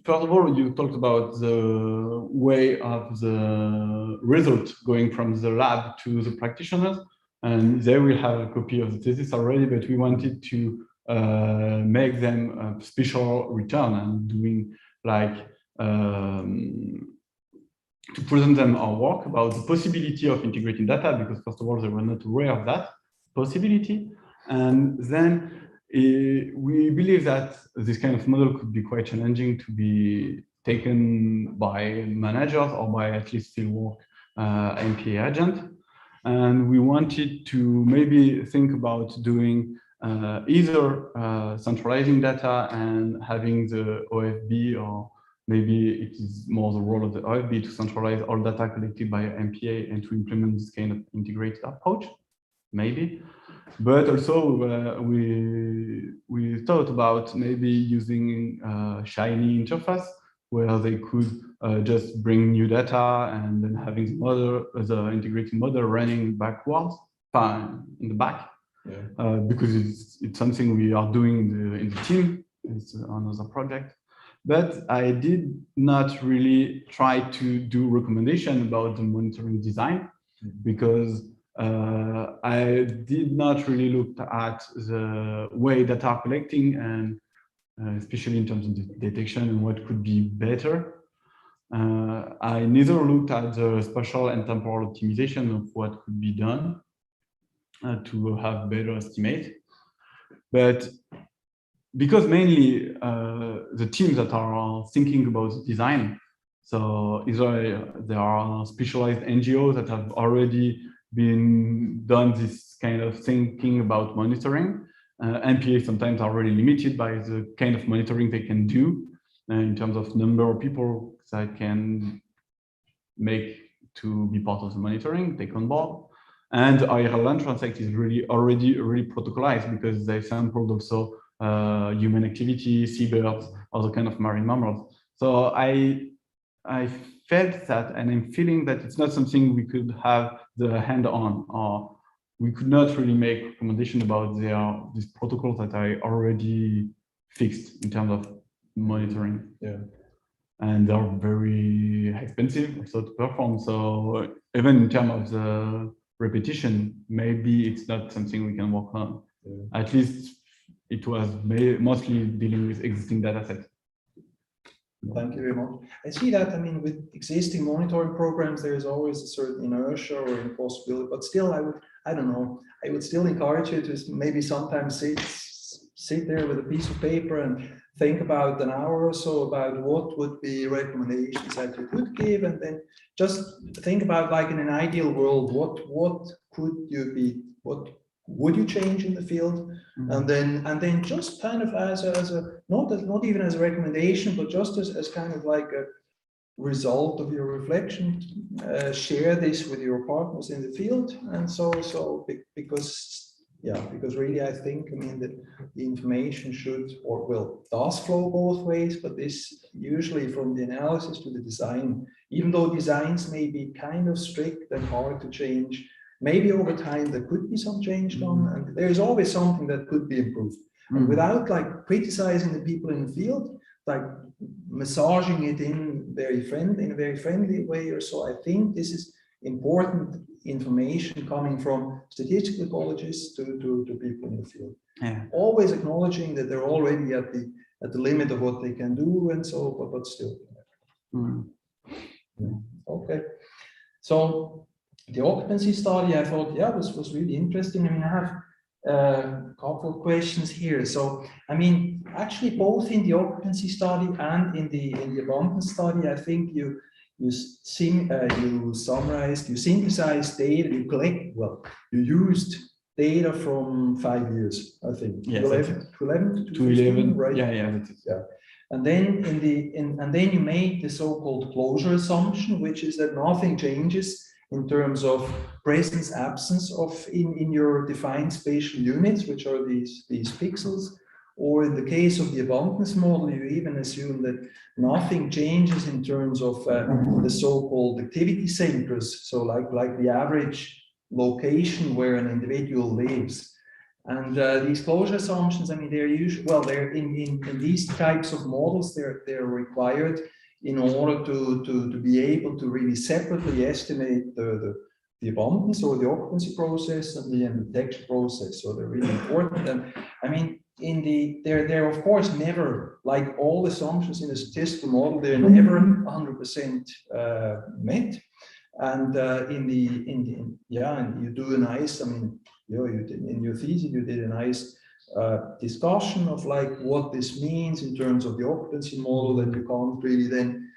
First of all, you talked about the way of the result going from the lab to the practitioners, and they will have a copy of the thesis already, but we wanted to make them a special return and doing like to present them our work about the possibility of integrating data, because first of all, they were not aware of that possibility. And then we believe that this kind of model could be quite challenging to be taken by managers or by at least fieldwork MPA agent. And we wanted to maybe think about doing either centralizing data and having the OFB, or maybe it is more the role of the OFB to centralize all data collected by MPA and to implement this kind of integrated approach, maybe. But also we thought about maybe using Shiny interface, where they could just bring new data and then having the model, the integrated model running backwards, in the back. Yeah. Because it's something we are doing in the team. It's another project. But I did not really try to do recommendation about the monitoring design, because I did not really look at the way data are collecting, and especially in terms of detection and what could be better. I neither looked at the spatial and temporal optimization of what could be done to have better estimate. But because mainly the teams that are thinking about the design, so either there are specialized NGOs that have already been done this kind of thinking about monitoring. MPA sometimes are really limited by the kind of monitoring they can do in terms of number of people that can make to be part of the monitoring, take on board. And Ireland Transect is already protocolized, because they sampled also human activity, seabirds, other kind of marine mammals. So I felt that, and I'm feeling that it's not something we could have the hand on, or we could not really make recommendation about these protocols that are already fixed in terms of monitoring. Yeah. And they're very expensive also to perform. So even in terms of the repetition, maybe it's not something we can work on. Yeah. At least it was mostly dealing with existing data sets. Thank you very much. I see that, I mean, with existing monitoring programs, there is always a certain inertia or impossibility, but still I don't know, I would still encourage you to maybe sometimes sit there with a piece of paper and think about an hour or so about what would be recommendations that you could give, and then just think about, like, in an ideal world, what could you be, what would you change in the field? Mm-hmm. and then just kind of as a not even as a recommendation, but just as kind of like a result of your reflection, share this with your partners in the field. And so because really I think, I mean, that the information should, or will, does flow both ways, but this usually from the analysis to the design, even though designs may be kind of strict and hard to change, maybe over time there could be some change done, and there's always something that could be improved. And without like criticizing the people in the field, like massaging it in a very friendly way or so, I think this is important information coming from statistical ecologists to people in the field. Yeah. Always acknowledging that they're already at the limit of what they can do, and so, but still. Yeah. Okay. So the occupancy study, I thought, yeah, was really interesting. I mean, I have a couple of questions here. So, I mean, actually, both in the occupancy study and in the abundance study, I think you summarized, you synthesized data, you used data from 5 years, I think. Yes, 11 to 15, right? Yeah, that is. Yeah. And then and then you made the so-called closure assumption, which is that nothing changes in terms of presence, absence of in your defined spatial units, which are these pixels. Or in the case of the abundance model, you even assume that nothing changes in terms of the so-called activity centers. So like the average location where an individual lives. And these closure assumptions, I mean, they're usually, well, they're in these types of models, they're required in order to be able to really separately estimate the abundance or the occupancy process and the detection process. So they're really important. And I mean, they're of course never, like all assumptions in a statistical model, they're never 100% met. And and you do a nice, I mean, you did, in your thesis, you did a nice discussion of like what this means in terms of the occupancy model, that you can't really then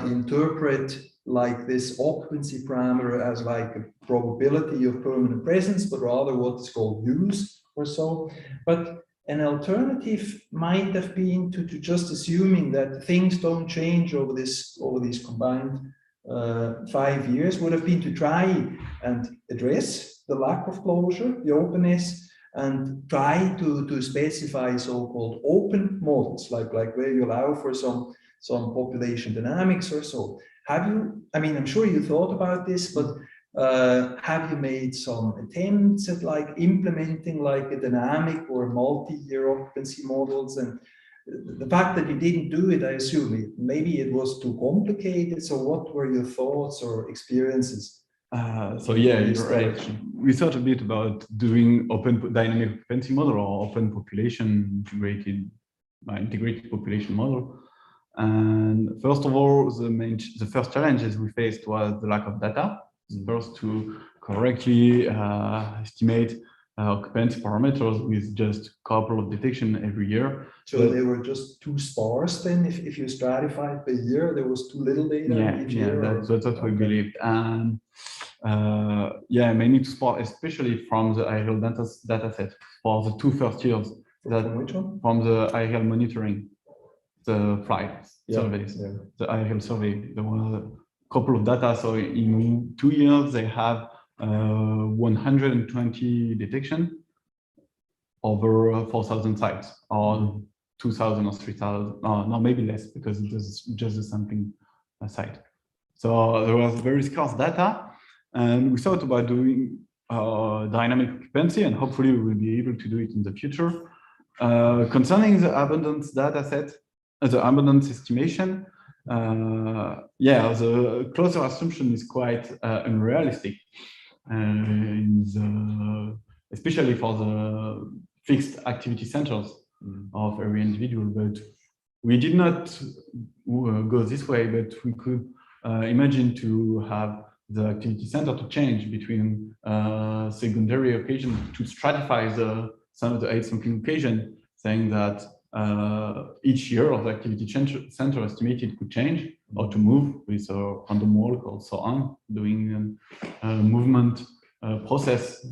interpret like this occupancy parameter as like a probability of permanent presence, but rather what is called use or so. But an alternative might have been to just assuming that things don't change over these combined 5 years, would have been to try and address the lack of closure, the openness, and try to specify so-called open models, like where you allow for some population dynamics or so. Have you, I mean, I'm sure you thought about this, but have you made some attempts at like implementing like a dynamic or multi-year occupancy models? And the fact that you didn't do it, I assume maybe it was too complicated. So what were your thoughts or experiences? So yeah, you're right. We thought a bit about doing open dynamic occupancy model or open population integrated population model. And first of all, the first challenges we faced was the lack of data. First, to correctly estimate occupancy parameters with just a couple of detection every year. So they were just too sparse then? If you stratified per year, there was too little data each year? That's what we believed. And yeah, mainly too sparse, especially from the IRL data set for the 2 first years. From which one? From the IRL monitoring, the flight surveys, the IRL survey. There were a couple of data. So in 2 years, they have 120 detection over 4,000 sites, or 2,000 or 3,000. No, maybe less, because it was just a sampling site. So there was very scarce data, and we thought about doing dynamic occupancy, and hopefully we will be able to do it in the future. Concerning the abundance data set, the abundance estimation, the closer assumption is quite unrealistic, especially for the fixed activity centers of every individual. But we did not go this way, but we could imagine to have the activity center to change between secondary occasion, to stratify some of the 8 sampling occasion, saying that each year of the activity center estimated could change or to move with a random walk or so on, doing a movement process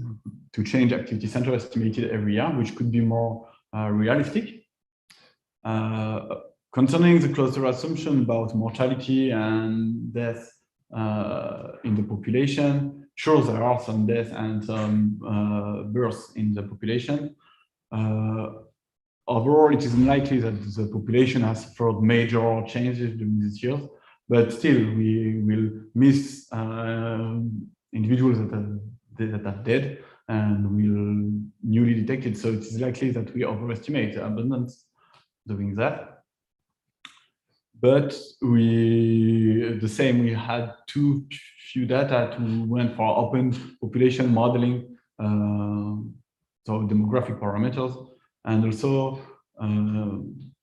to change activity center estimated every year, which could be more realistic. Concerning the closer assumption about mortality and death in the population, sure, there are some deaths and some births in the population. Overall, it is unlikely that the population has suffered major changes during these years, but still, we will miss individuals that are dead and will newly detected. So it is likely that we overestimate the abundance doing that. But we had too few data to went for open population modeling, so demographic parameters. And also,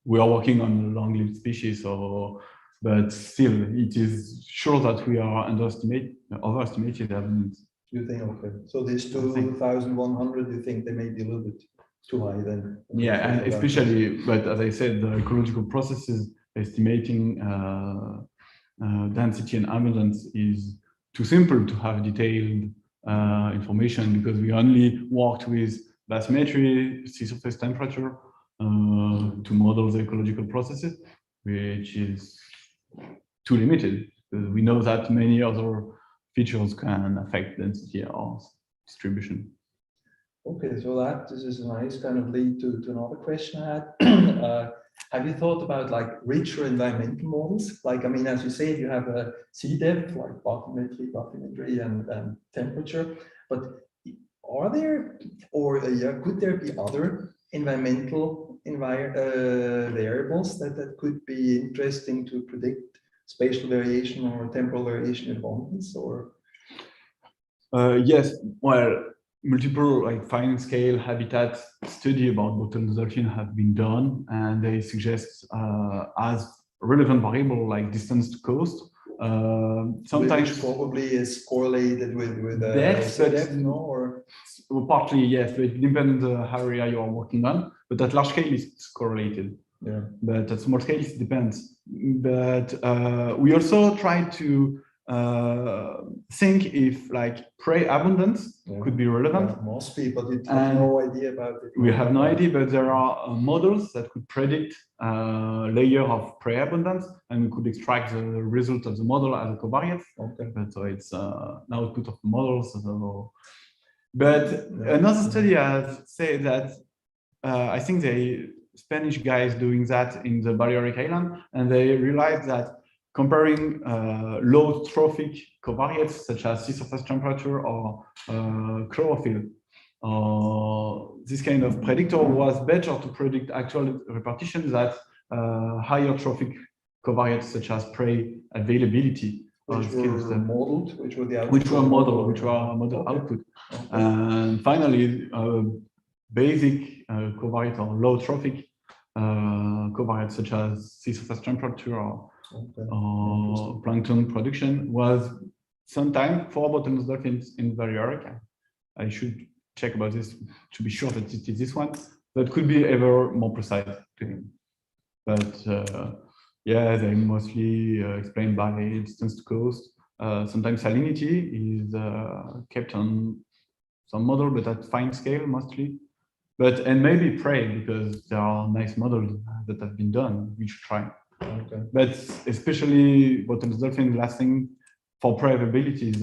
we are working on long-lived species, but still, it is sure that we are overestimated abundance. You think, okay, so these 2,100, you think they may be a little bit too high then? Yeah, and especially, but as I said, the ecological processes estimating density and abundance is too simple to have detailed information, because we only worked with bathymetry, sea surface temperature to model the ecological processes, which is too limited. We know that many other features can affect density or distribution. Okay, so this is a nice kind of lead to another question I had. Have you thought about like richer environmental models? Like, I mean, as you say, you have a sea depth, like bathymetry and temperature, but are there, or could there be other environmental variables that could be interesting to predict spatial variation or temporal variation in abundance? Or yes, well, multiple like fine scale habitat study about bottlenose dolphin have been done, and they suggest as relevant variable like distance to coast. Sometimes which probably is correlated with depth, no, or partly yes, but it depends on the area you are working on. But at large scale, it's correlated. Yeah. But at small scale, it depends. But we also try to think if like prey abundance could be relevant. Yeah, must be, but you have no idea about it. We have no idea, but there are models that could predict layer of prey abundance, and we could extract the result of the model as a covariate. Okay. But so it's an output of models. So. But another study has said that I think the Spanish guys doing that in the Balearic Island, and they realized that comparing low trophic covariates such as sea surface temperature or chlorophyll, this kind of predictor was better to predict actual repartition than higher trophic covariates such as prey availability. Which were modeled, which were the output. Which were model output. Okay. And finally, basic covariate or low trophic covariates such as sea surface temperature or plankton production was sometime for bottlenose dolphins in Balearic. I should check about this to be sure that it is this one, but could be ever more precise to him. But yeah, they mostly explained by distance to coast. Sometimes salinity is kept on some model, but at fine scale mostly. And maybe prey, because there are nice models that have been done. We should try. Okay. But especially bottlenose dolphin, last thing for prey availability is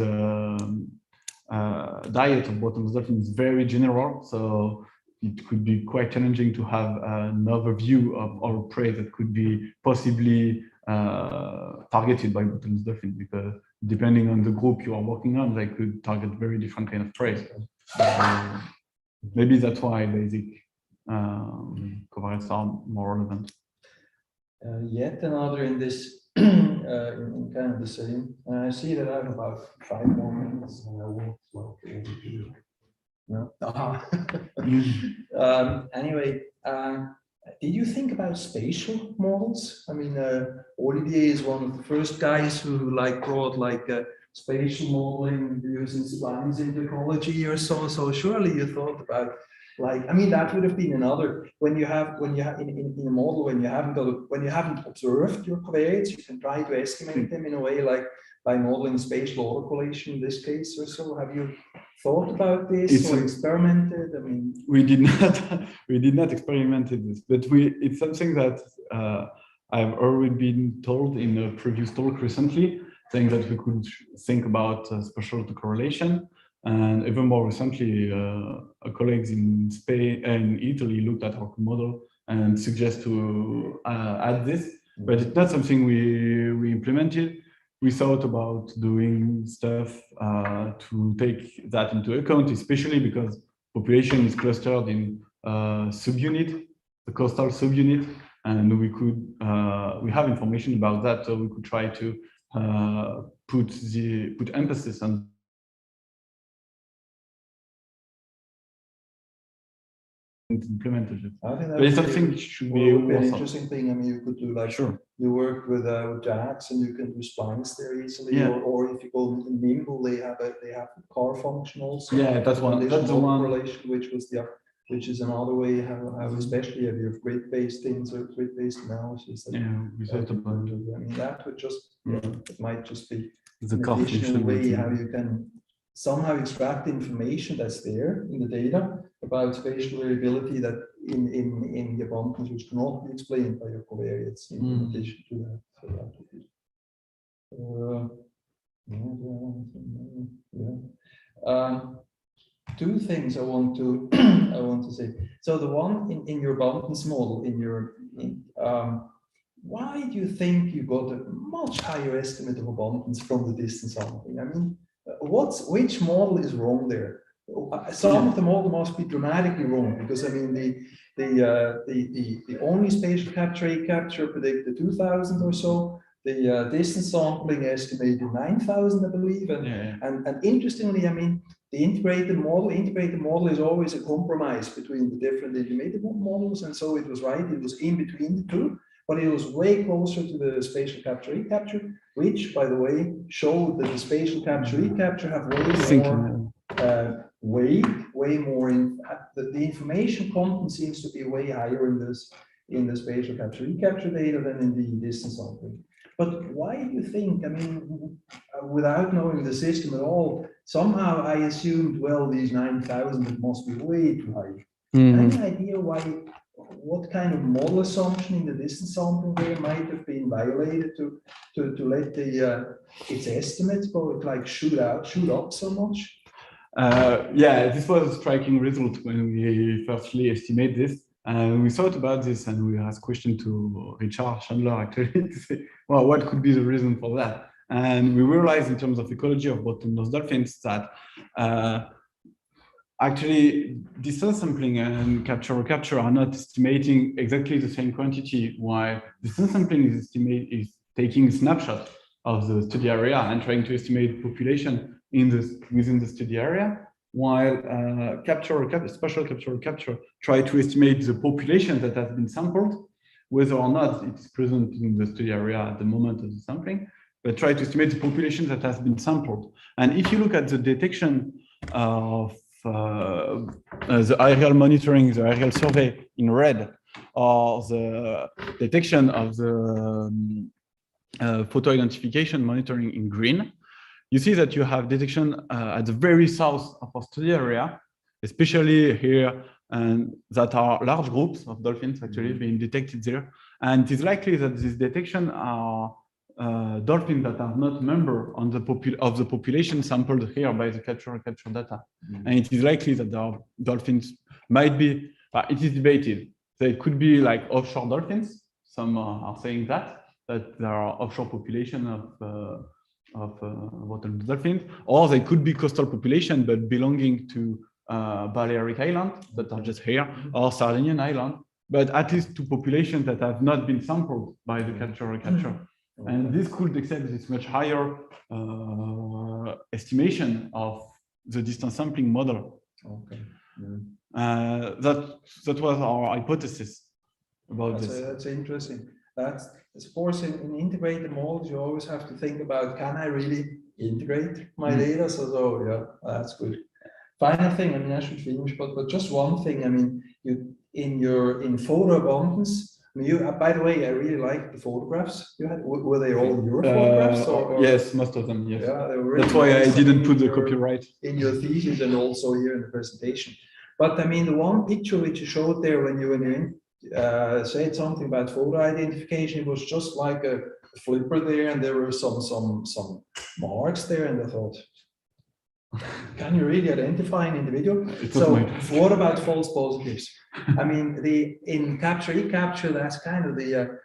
diet of bottlenose dolphin is very general, so it could be quite challenging to have another view of all prey that could be possibly targeted by bottlenose dolphin, because depending on the group you are working on, they could target very different kind of prey. Maybe that's why basic covariates are more relevant. Yet another in this in kind of the same. I see that I have about 5 more minutes. And I won't no. Anyway, did you think about spatial models? I mean, Olivier is one of the first guys who brought spatial modeling using sublime into ecology or so. So surely you thought about that would have been another, when you have in a model, when you haven't observed your covariates, you can try to estimate them in a way like by modeling spatial autocorrelation in this case or so. Have you thought about this or experimented? I mean, we did not experiment this, but it's something that I've already been told in a previous talk recently, saying that we could think about spatial autocorrelation. And even more recently, colleagues in Spain and Italy looked at our model and suggest to add this, but it's not something we implemented. We thought about doing stuff to take that into account, especially because population is clustered in subunit, the coastal subunit, and we have information about that, so we could try to put emphasis on implemented it. I think but it's something that should be an interesting thing. I mean, you could do you work with jacks and you can do splines there easily, or if you go in Nimble, they have a car function also. Yeah, that's one. That's the one. Correlation, which is another way how especially if you have grid-based things or grid-based analysis. We thought about it. I mean, that would just it might just be the an additional way how you can somehow extract information that's there in the data about spatial variability that in the abundance, which cannot be explained by your covariates in addition to that. So two things I want to say. So the one in your abundance model, why do you think you got a much higher estimate of abundance from the distance sampling? I mean, which model is wrong there? Some of the model must be dramatically wrong, because I mean the only spatial capture predicted 2,000 or so. The distance sampling estimated 9,000, I believe, and interestingly, I mean, the integrated model is always a compromise between the different intermediate models, and so it was right. It was in between the two, but it was way closer to the spatial capture-recapture, which, by the way, showed that the spatial capture-recapture have way more the information content seems to be way higher in the spatial capture-recapture data than in the distance sampling. But why do you think? I mean, without knowing the system at all, somehow I assumed, well, these 9,000, it must be way too high. Any idea why, what kind of model assumption in the distance sampling there might have been violated to let the its estimates like shoot up so much? Yeah, this was a striking result when we firstly estimate this. We thought about this and we asked question to Richard Chandler actually to say, well, what could be the reason for that? And we realized in terms of ecology of bottlenose dolphins that actually distance sampling and capture are not estimating exactly the same quantity, while distance sampling is taking snapshot of the study area and trying to estimate population within the study area, while spatial capture try to estimate the population that has been sampled, whether or not it's present in the study area at the moment of the sampling, but try to estimate the population that has been sampled. And if you look at the detection of the aerial monitoring, the aerial survey in red, or the detection of the photo identification monitoring in green, you see that you have detection at the very south of our study area, especially here, and that are large groups of dolphins actually being detected there. And it is likely that this detection are dolphins that are not member on the of the population sampled here by the capture data. And it is likely that the dolphins might be, it is debated. They could be like offshore dolphins. Some are saying that there are offshore population of bottlenose dolphins, or they could be coastal population but belonging to Balearic Islands that are just here, or Sardinian Island, but at least two populations that have not been sampled by the capture. And this could accept this much higher estimation of the distance sampling model. Okay. That was our hypothesis about this. That's interesting. That's of course in integrated models, you always have to think about, can I really integrate my data? So yeah, that's good. Final thing, I mean, I should finish, but just one thing. I mean, you in photo abundance. I mean, by the way, I really like the photographs you had. Were they all your photographs? Or yes, most of them. Yes. Yeah, they were really that's why I didn't put the copyright in your thesis and also here in the presentation. But I mean, the one picture which you showed there when you said something about photo identification, it was just like a flipper there, and there were some marks there, and I thought, can you really identify an individual? So what about false positives? I mean, in capture, that's kind of the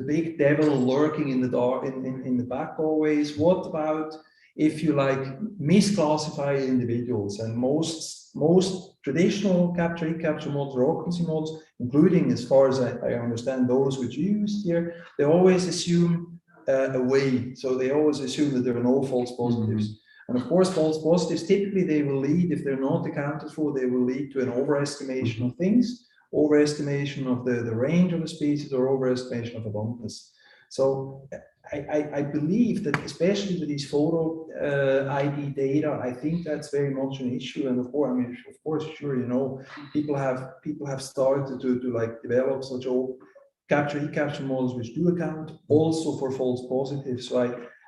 big devil lurking in the dark, in the back always. What about if you like misclassify individuals? And most traditional capture models or occupancy models, including, as far as I understand, those which you used here, they always assume a way. So they always assume that there are no false positives. And of course, false positives, typically they will lead, if they're not accounted for, they will lead to an overestimation of things, overestimation of the range of the species, or overestimation of abundance. So I believe that, especially with these photo ID data, I think that's very much an issue. And of course, I mean, of course, sure, you know, people have started to like develop such old capture models which do account also for false positives. So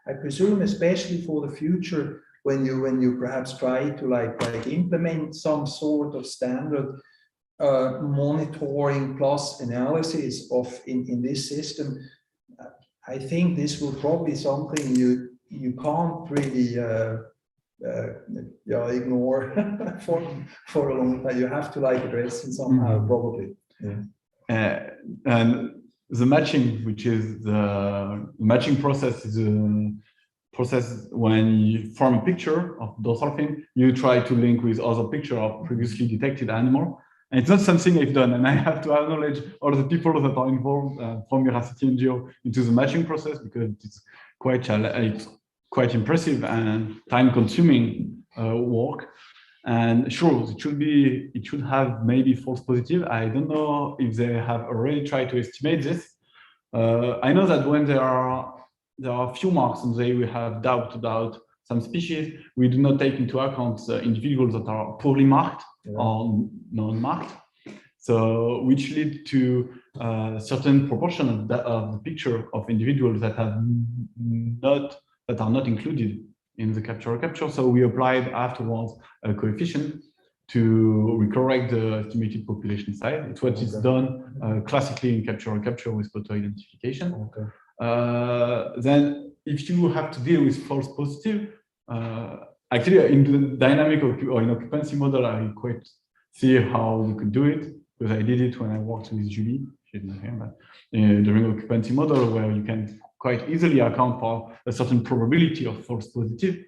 I presume, especially for the future, when you perhaps try to like implement some sort of standard monitoring plus analysis of in this system, I think this will probably something you can't really ignore for a long time. You have to like address it somehow, probably. Yeah. And the matching, which is the matching process, is a process when you form a picture of dolphin, you try to link with other picture of previously detected animal. And it's not something I've done, and I have to acknowledge all the people that are involved from Veracity NGO into the matching process, because it's quite impressive and time-consuming work. And sure, it should have maybe false positive. I don't know if they have already tried to estimate this. I know that when there are few marks and we have doubt about some species, we do not take into account the individuals that are poorly marked or non-marked. So which lead to a certain proportion of the picture of individuals that are not included in the capture. So we applied afterwards a coefficient to correct the estimated population size. It's what is done classically in capture with photo identification. Then if you have to deal with false positive, actually in the dynamic or in occupancy model, I quite see how you could do it, because I did it when I worked with Julie. She didn't hear that. During occupancy model, where you can quite easily account for a certain probability of false positive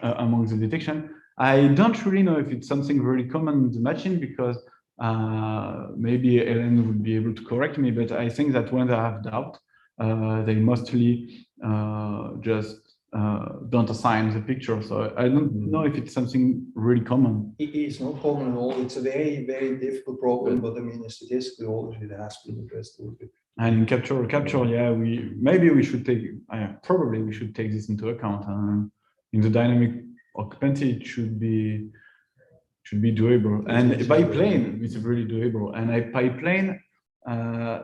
among the detection. I don't really know if it's something very common in the machine, because maybe Ellen would be able to correct me, but I think that when they have doubt, they mostly just don't assign the picture. So I don't know if it's something really common. It is not common at all. It's a very, very difficult problem, but I mean, statistically, always it has been addressed a little bit. And in capture, yeah, we should take, probably we should take this into account. In the dynamic occupancy, it should be doable. And by plane, it's really doable. And by plane,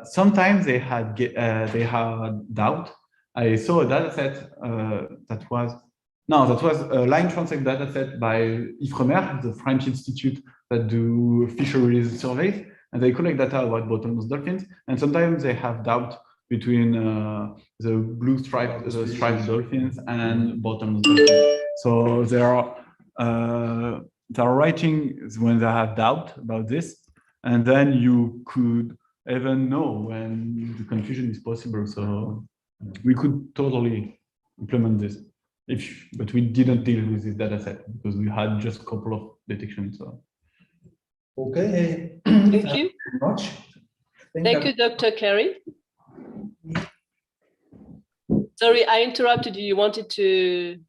sometimes they had doubt. I saw a data set that was a line transect data set by Ifremer, the French institute that do fisheries surveys, and they collect data about bottlenose dolphins. And sometimes they have doubt between the blue striped dolphins and bottlenose dolphins. So there are writings when they have doubt about this, and then you could even know when the confusion is possible. So we could totally implement this, but we didn't deal with this data set because we had just a couple of detections. So. Okay. Thank you very much. Thank you, Dr. Carey. Sorry, I interrupted you. You wanted to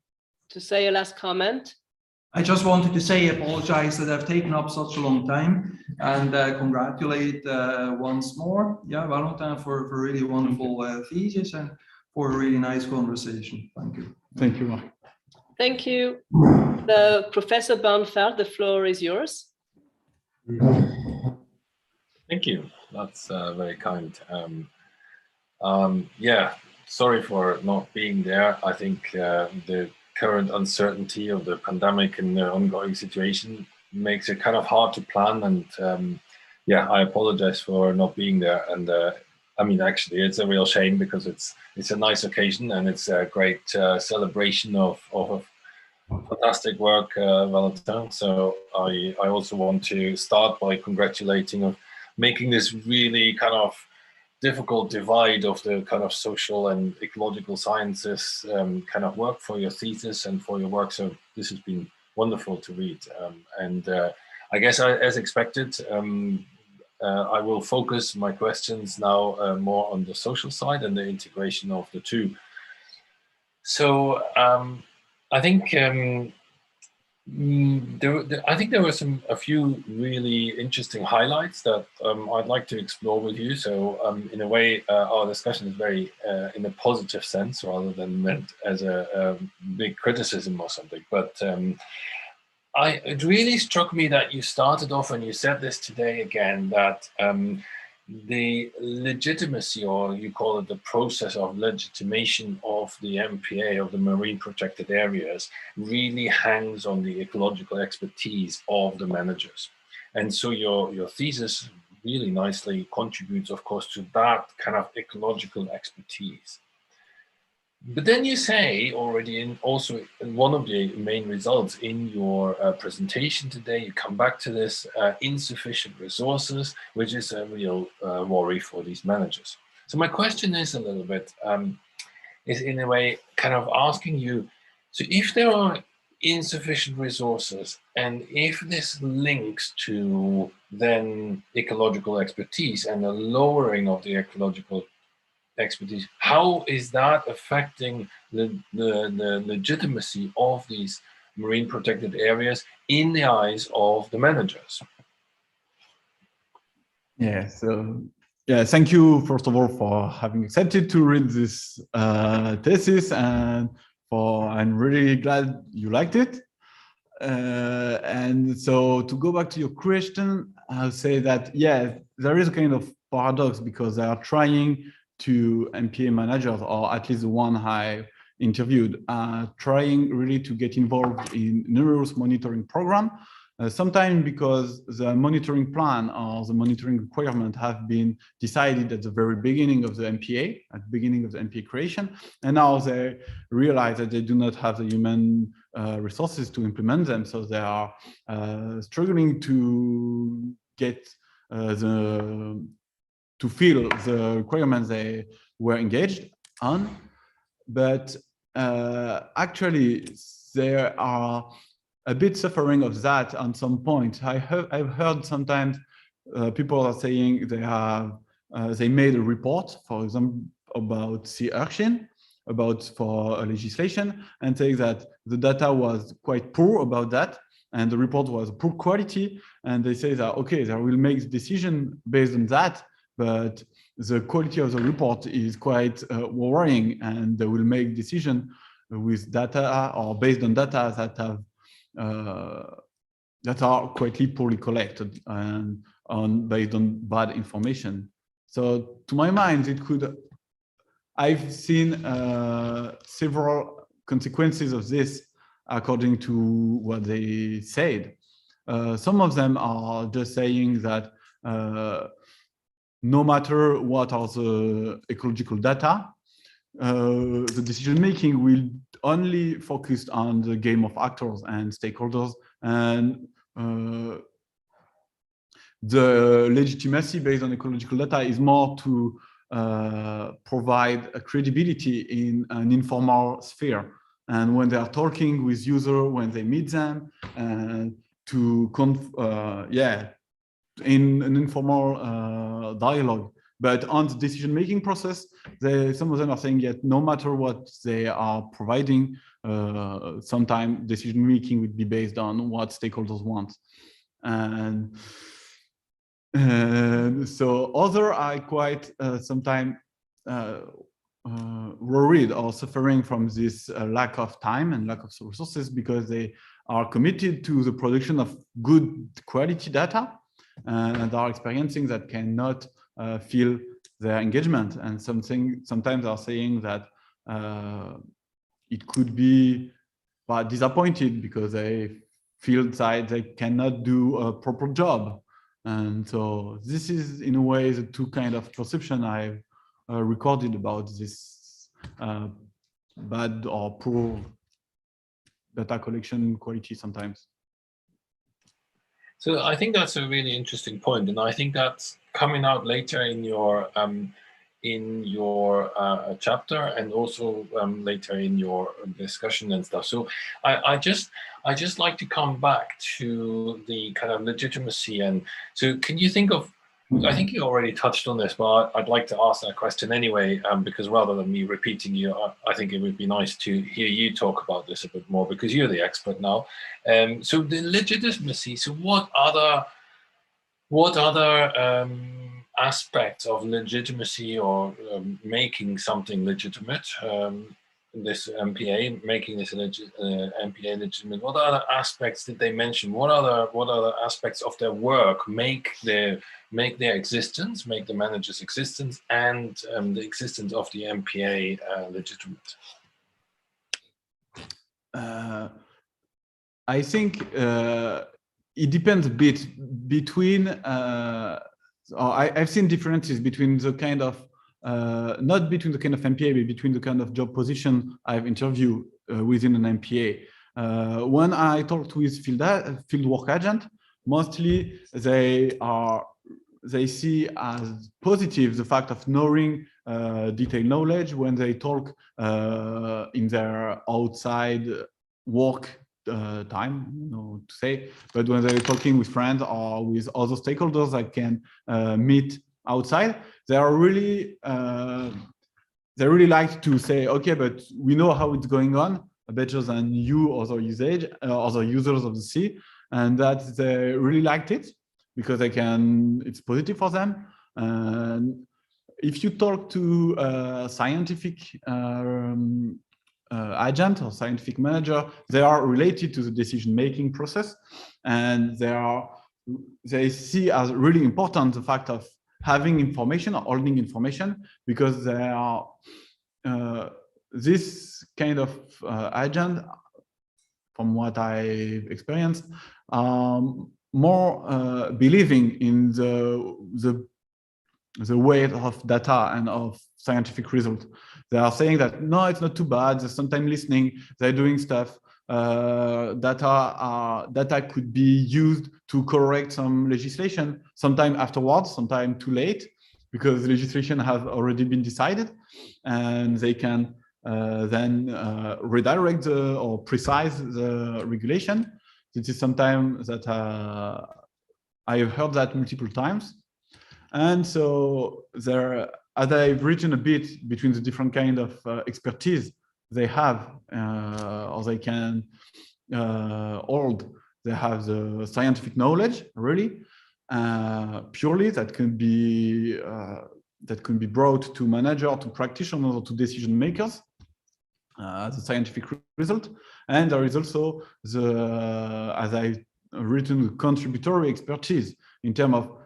say a last comment? I just wanted to say, apologize that I've taken up such a long time, and congratulate once more, Valentin, for a really wonderful thesis and for a really nice conversation. Thank you. Thank you, Mark. Thank you. Professor Bernfeld, the floor is yours. Thank you. That's very kind. Yeah, sorry for not being there. I think the current uncertainty of the pandemic and the ongoing situation makes it kind of hard to plan. And yeah, I apologize for not being there. And I mean, actually, it's a real shame because it's a nice occasion and it's a great celebration of fantastic work, Valentin. So I also want to start by congratulating on making this really kind of difficult divide of the kind of social and ecological sciences kind of work for your thesis and for your work. So this has been wonderful to read. And I guess as expected, I will focus my questions now more on the social side and the integration of the two. So I think there were a few really interesting highlights that I'd like to explore with you. So in a way, our discussion is very in a positive sense rather than meant as a big criticism or something. But it really struck me that you started off, and you said this today again, that the legitimacy, or you call it the process of legitimation of the MPA, of the marine protected areas, really hangs on the ecological expertise of the managers. And so your thesis really nicely contributes, of course, to that kind of ecological expertise. But then you say already also in one of the main results in your presentation today, you come back to this insufficient resources, which is a real worry for these managers. So my question is a little bit, is in a way kind of asking you, so if there are insufficient resources, and if this links to then ecological expertise and the lowering of the ecological expertise, how is that affecting the legitimacy of these marine protected areas in the eyes of the managers? Yeah, so yeah, thank you first of all for having accepted to read this thesis, and I'm really glad you liked it. And so to go back to your question, I'll say that yeah, there is a kind of paradox because they are trying to MPA managers, or at least the one I interviewed are trying really to get involved in numerous monitoring programs. Sometimes because the monitoring plan or the monitoring requirement have been decided at the very beginning of the MPA, at the beginning of the MPA creation, and now they realize that they do not have the human resources to implement them, so they are struggling to get to fill the requirements they were engaged on. But actually, there are a bit suffering of that on some point. I've heard sometimes people are saying they have they made a report, for example, about sea urchin, for legislation, and saying that the data was quite poor about that, and the report was poor quality, and they say that okay, they will make the decision based on that, but the quality of the report is quite worrying, and they will make decision with data or based on data that have that are quite poorly collected and based on bad information. So to my mind, it could, I've seen several consequences of this according to what they said. Some of them are just saying that no matter what are the ecological data, the decision-making will only focus on the game of actors and stakeholders, and the legitimacy based on ecological data is more to provide a credibility in an informal sphere. And when they are talking with users, when they meet them, in an informal dialogue. But on the decision-making process, some of them are saying that no matter what they are providing, sometimes decision-making would be based on what stakeholders want. And so others are quite sometimes worried or suffering from this lack of time and lack of resources, because they are committed to the production of good quality data and are experiencing that cannot feel their engagement, and sometimes are saying that it could be disappointed because they feel that they cannot do a proper job. And so this is in a way the two kind of perception I've recorded about this bad or poor data collection quality sometimes. So I think that's a really interesting point, and I think that's coming out later in your chapter, and also later in your discussion and stuff. So I just like to come back to the kind of legitimacy. And so can you think of, I think you already touched on this, but I'd like to ask that question anyway, because rather than me repeating you, I think it would be nice to hear you talk about this a bit more, because you're the expert now. So the legitimacy, so what other aspects of legitimacy or making something legitimate, this MPA, making this MPA legitimate, what other aspects did they mention? What other aspects of their work make their existence, make the manager's existence and the existence of the MPA legitimate? I think it depends a bit between, I've seen differences between the kind of, not between the kind of MPA, but between the kind of job position I've interviewed within an MPA. When I talked with field work agent, mostly they see as positive the fact of knowing detailed knowledge when they talk in their outside work time, to say, but when they're talking with friends or with other stakeholders that can meet outside, they really like to say, okay, but we know how it's going on better than you other users of the sea, and that they really liked it because it's positive for them. And if you talk to a scientific agent or scientific manager, they are related to the decision-making process, and they see as really important the fact of having information or holding information, because they are this kind of agent, from what I've experienced, more believing in the weight of data and of scientific results. They are saying that no, it's not too bad. They're sometimes listening. They're doing stuff. Data could be used to correct some legislation sometime afterwards, sometime too late, because legislation has already been decided, and they can then redirect or precise the regulation. This is sometimes that I have heard that multiple times. And so there, as I've written a bit between the different kind of expertise they have, or they can hold, they have the scientific knowledge, really, purely that can be brought to manager, to practitioners, or to decision makers, the scientific result. And there is also the, as I've written, the contributory expertise in terms of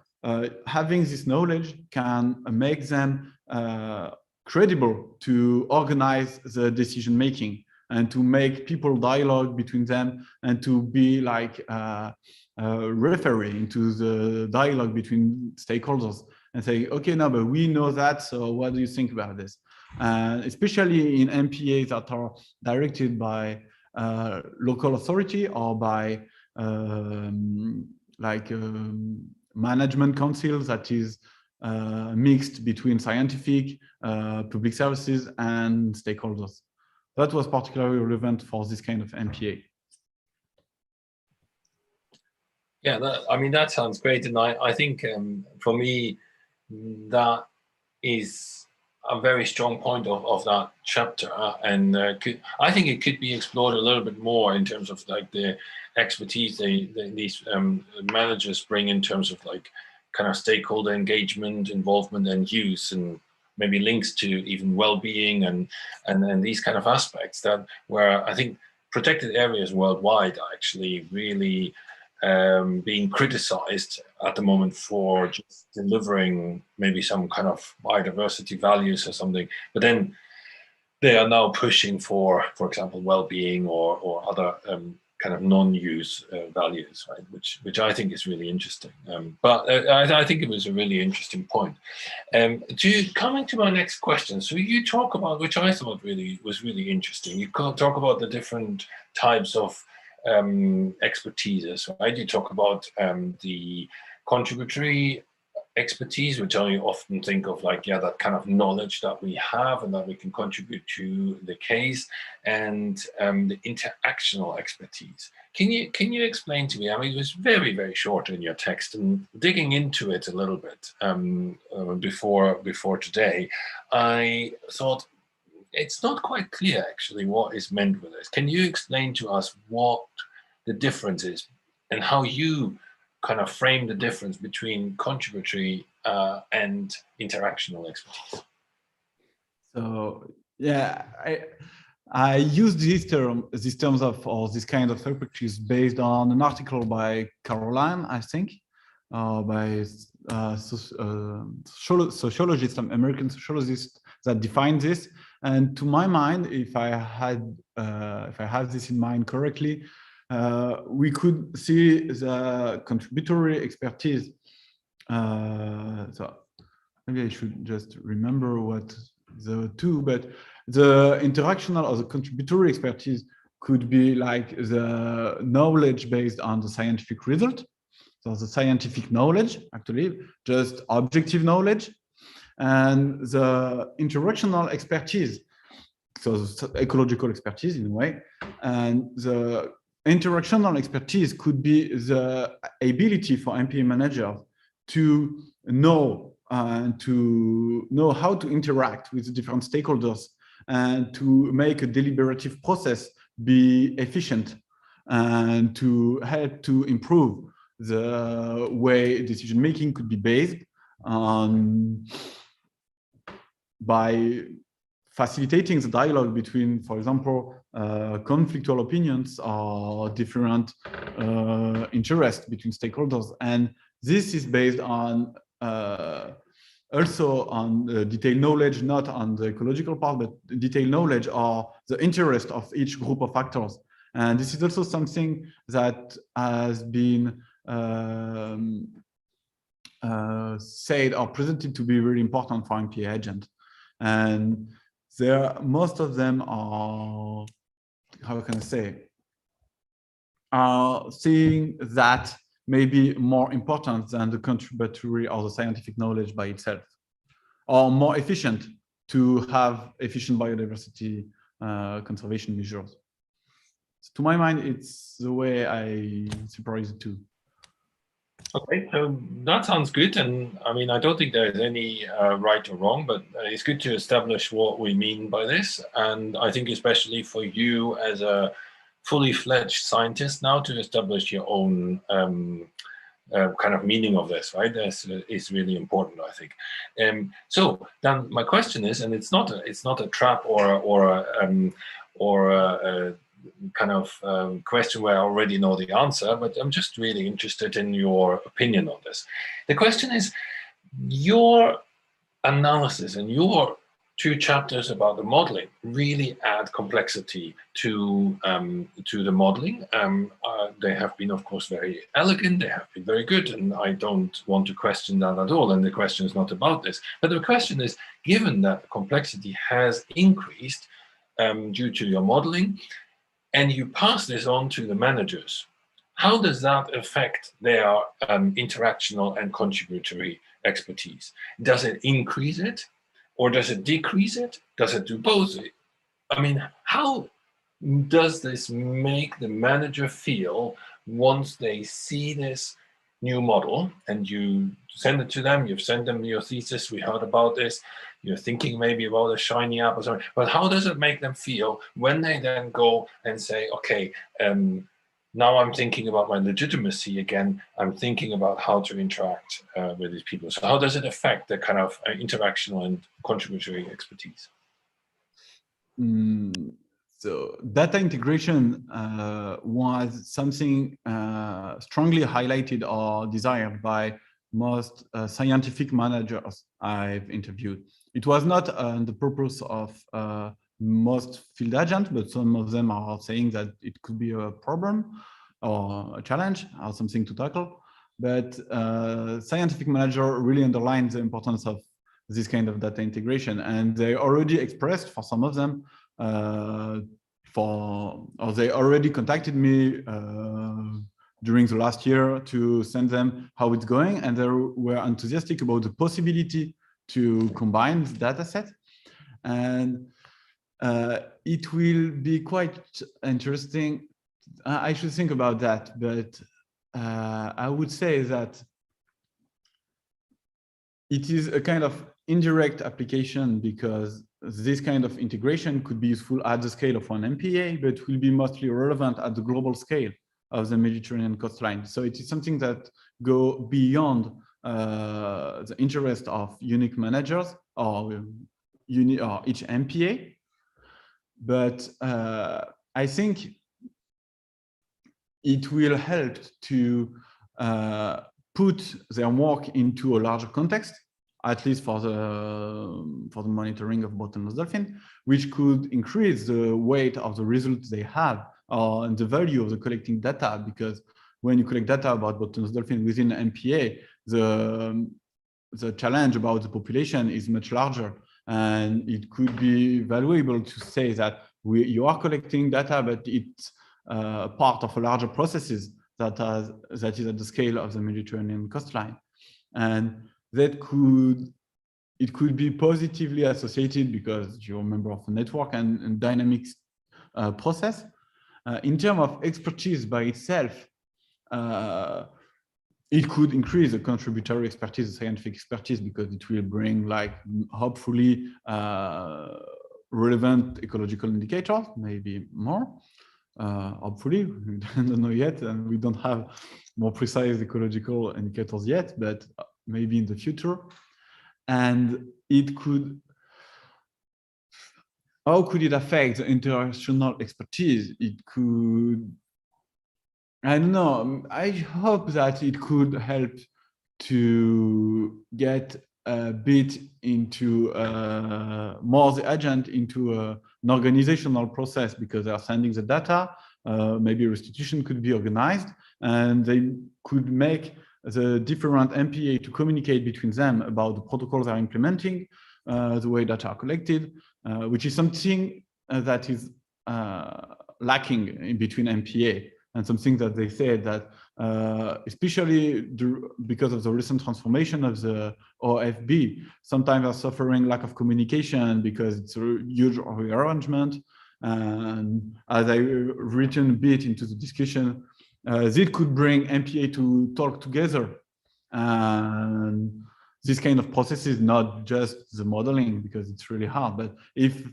having this knowledge can make them credible to organize the decision making and to make people dialogue between them and to be like referring to the dialogue between stakeholders and say, okay, no, but we know that, so what do you think about this? Especially in MPAs that are directed by local authority or by management councils that is mixed between scientific, public services, and stakeholders. That was particularly relevant for this kind of MPA. Yeah, I mean, that sounds great. And I think for me, that is a very strong point of that chapter. And I think it could be explored a little bit more in terms of like the expertise these managers bring in terms of like kind of stakeholder engagement, involvement, and use, and maybe links to even well-being and these kind of aspects that where I think protected areas worldwide are actually really being criticized at the moment for just delivering maybe some kind of biodiversity values or something, but then they are now pushing for example, well-being or other kind of non-use values, right? Which I think is really interesting. But I think it was a really interesting point. Coming to my next question, so you talk about, which I thought was really interesting. You talk about the different types of expertises, right? You talk about the contributory expertise, which I often think of like, yeah, that kind of knowledge that we have and that we can contribute to the case, and the interactional expertise. Can you explain to me? I mean, it was very, very short in your text, and digging into it a little bit before today, I thought it's not quite clear actually what is meant with this. Can you explain to us what the difference is and how you kind of frame the difference between contributory and interactional expertise? So yeah, I use these terms of, or this kind of expertise based on an article by Caroline, I think, by sociologist, some American sociologist that defined this. And to my mind, if I have this in mind correctly, we could see the contributory expertise. So maybe I should just remember what the two, but the interactional or the contributory expertise could be like the knowledge based on the scientific result. So the scientific knowledge, actually, just objective knowledge. And the interactional expertise, so the ecological expertise in a way, and the interactional expertise could be the ability for MPA managers to know how to interact with the different stakeholders and to make a deliberative process be efficient and to help to improve the way decision making could be based on by facilitating the dialogue between, for example, conflictual opinions or different interests between stakeholders. And this is based on a also on detailed knowledge, not on the ecological part, but detailed knowledge or the interest of each group of actors. And this is also something that has been said or presented to be really important for MPA agent. And most of them are, how can I say, are seeing that maybe more important than the contributory or the scientific knowledge by itself, or more efficient to have efficient biodiversity conservation measures. So to my mind, it's the way I separate the two. Okay, that sounds good. And I mean, I don't think there's any right or wrong, but it's good to establish what we mean by this. And I think especially for you as a fully fledged scientist now to establish your own kind of meaning of this, right? This is really important, I think. So then my question is, and it's not a trap or a kind of question where I already know the answer, but I'm just really interested in your opinion on this. The question is, your analysis and your 2 chapters about the modeling really add complexity to the modeling. They have been, of course, very elegant. They have been very good, and I don't want to question that at all. And the question is not about this. But the question is, given that the complexity has increased due to your modeling, and you pass this on to the managers, how does that affect their interactional and contributory expertise? Does it increase it? Or does it decrease it? Does it do both? I mean, how does this make the manager feel once they see this new model and you send it to them, you've sent them your thesis, we heard about this, you're thinking maybe about a shiny app or something, but how does it make them feel when they then go and say, okay, now I'm thinking about my legitimacy again. I'm thinking about how to interact with these people. So how does it affect the kind of interactional and contributory expertise? So data integration was something strongly highlighted or desired by most scientific managers I've interviewed. It was not the purpose of most field agents, but some of them are saying that it could be a problem or a challenge or something to tackle. But scientific manager really underlined the importance of this kind of data integration, and they already expressed for some of them, or they already contacted me during the last year to send them how it's going, and they were enthusiastic about the possibility to combine the data set. And it will be quite interesting. I should think about that, but I would say that it is a kind of indirect application, because this kind of integration could be useful at the scale of one MPA, but will be mostly relevant at the global scale of the Mediterranean coastline. So it is something that go beyond the interest of unique managers or each MPA. But I think it will help to put their work into a larger context, at least for the monitoring of bottlenose dolphin, which could increase the weight of the results they have and the value of the collecting data. Because when you collect data about bottlenose dolphin within MPA, the challenge about the population is much larger, and it could be valuable to say that you are collecting data, but it's part of a larger processes that is at the scale of the Mediterranean coastline, and it could be positively associated because you're a member of a network and dynamics process. In terms of expertise by itself, it could increase the contributory expertise, the scientific expertise, because it will bring, like, hopefully relevant ecological indicators, maybe more. Hopefully, we don't know yet, and we don't have more precise ecological indicators yet, but maybe in the future. And it could, how could it affect the international expertise? It could, I don't know, I hope that it could help to get bit into more the agent into an organizational process, because they are sending the data. Maybe restitution could be organized, and they could make the different MPA to communicate between them about the protocols they're implementing, the way data are collected, which is something that is lacking in between MPA, and something that they said that especially because of the recent transformation of the OFB, sometimes are suffering lack of communication because it's a huge rearrangement. And as I written a bit into the discussion, this could bring MPA to talk together. And this kind of process is not just the modeling, because it's really hard, but if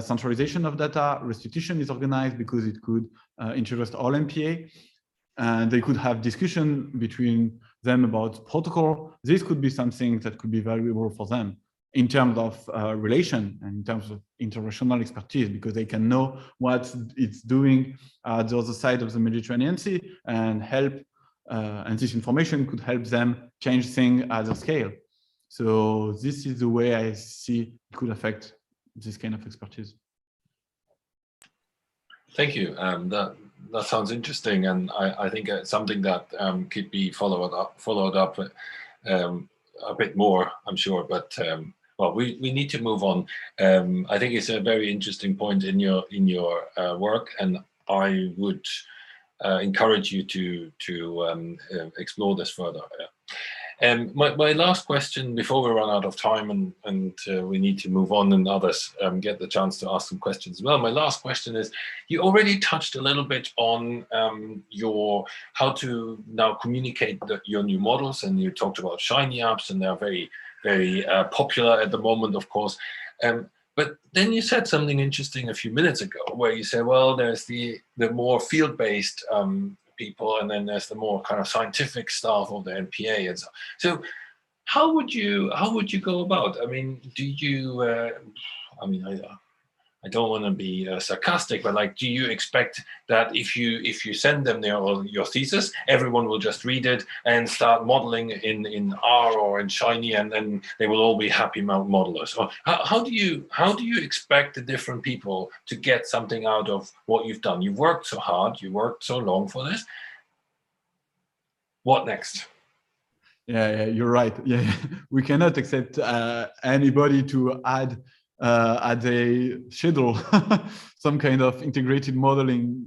centralization of data, restitution is organized, because it could interest all MPA, and they could have discussion between them about protocol. This could be something that could be valuable for them in terms of relation and in terms of international expertise, because they can know what it's doing at the other side of the Mediterranean Sea and help, and this information could help them change things at the scale. So this is the way I see it could affect this kind of expertise. Thank you. That sounds interesting, and I think it's something that could be followed up a bit more, I'm sure. But well, we need to move on. I think it's a very interesting point in your work, and I would encourage you to explore this further. My last question before we run out of time and we need to move on and others get the chance to ask some questions as well. My last question is, you already touched a little bit on how to now communicate your new models, and you talked about Shiny apps, and they're very, very popular at the moment, of course. But then you said something interesting a few minutes ago, where you said, well, there's the more field-based people, and then there's the more kind of scientific staff of the MPA and so how would you go about? I mean, do you I mean, I don't want to be sarcastic, but like, do you expect that if you send them your thesis, everyone will just read it and start modeling in R or in Shiny, and then they will all be happy modelers? Or how do you expect the different people to get something out of what you've done? You've worked so hard, you worked so long for this. What next? Yeah, you're right. Yeah, we cannot accept anybody to add at the schedule some kind of integrated modeling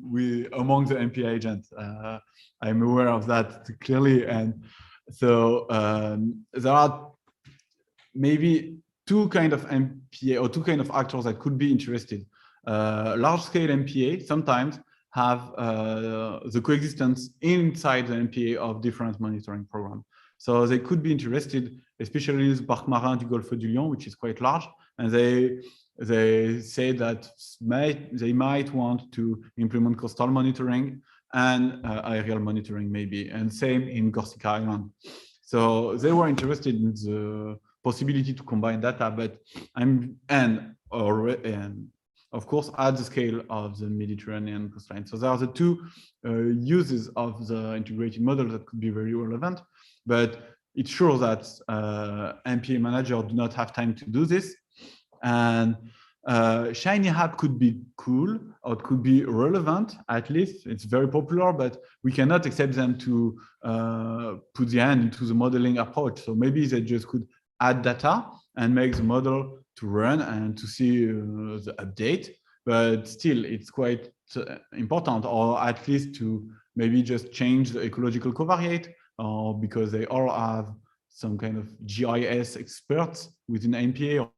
among the MPA agents. I'm aware of that clearly, and so there are maybe two kind of MPA or two kind of actors that could be interested. Large-scale MPA sometimes have the coexistence inside the MPA of different monitoring programs. So they could be interested, especially the Parc Marin du Golfe du Lion, which is quite large, and they say that they might want to implement coastal monitoring and aerial monitoring maybe, and same in Corsica Island. So they were interested in the possibility to combine data, but of course at the scale of the Mediterranean coastline. So there are the two uses of the integrated model that could be very relevant, but it's sure that MPA managers do not have time to do this. And Shiny app could be cool, or it could be relevant, at least. It's very popular, but we cannot accept them to put the hand into the modeling approach. So maybe they just could add data and make the model to run and to see the update. But still, it's quite important, or at least to maybe just change the ecological covariate, or because they all have some kind of GIS experts within MPA.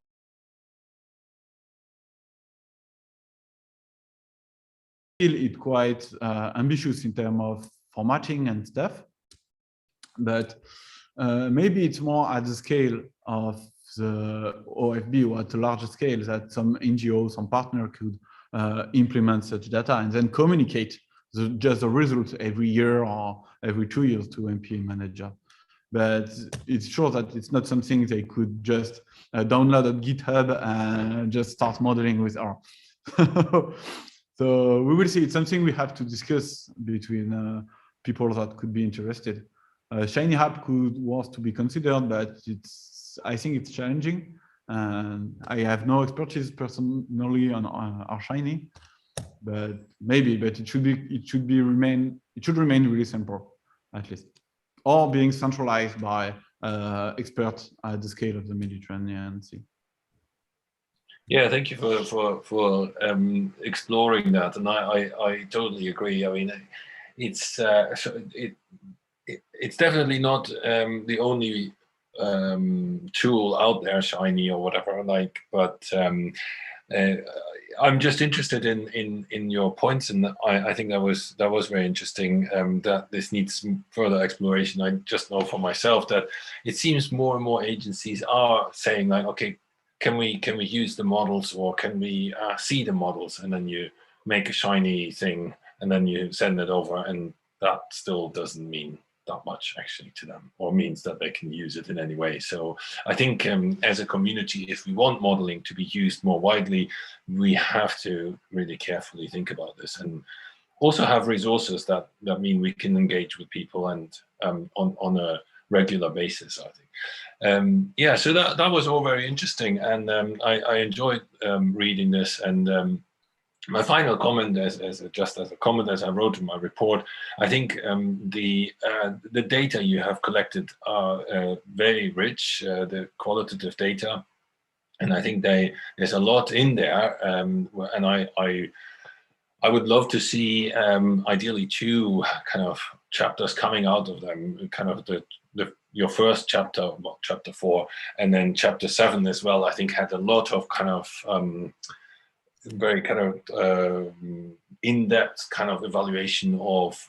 Still, it's quite ambitious in terms of formatting and stuff, but maybe it's more at the scale of the OFB, or at a larger scale, that some NGO, some partner could implement such data and then communicate just the results every year or every 2 years to MPA manager. But it's sure that it's not something they could just download on GitHub and just start modeling with R. So we will see. It's something we have to discuss between people that could be interested. Shiny app was to be considered, but it's I think it's challenging. I have no expertise personally on our Shiny, but it should remain really simple, at least, or being centralized by experts at the scale of the Mediterranean Sea. Yeah, thank you for exploring that, and I totally agree. I mean, it's definitely not the only tool out there, Shiny or whatever, like, but I'm just interested in your points, and I think that was very interesting, that this needs further exploration. I just know for myself that it seems more and more agencies are saying, like, okay, can we use the models, or can we see the models, and then you make a Shiny thing and then you send it over, and that still doesn't mean that much actually to them, or means that they can use it in any way. So I think as a community, if we want modeling to be used more widely, we have to really carefully think about this, and also have resources that mean we can engage with people, and on a regular basis, I think. Yeah, so that was all very interesting, and I enjoyed reading this. And my final comment, just as a comment, as I wrote in my report, I think the data you have collected are very rich, the qualitative data, and I think there's a lot in there, and I would love to see ideally 2 kind of chapters coming out of them, kind of your first chapter, well, chapter 4, and then chapter 7 as well. I think had a lot of kind of very kind of in-depth kind of evaluation of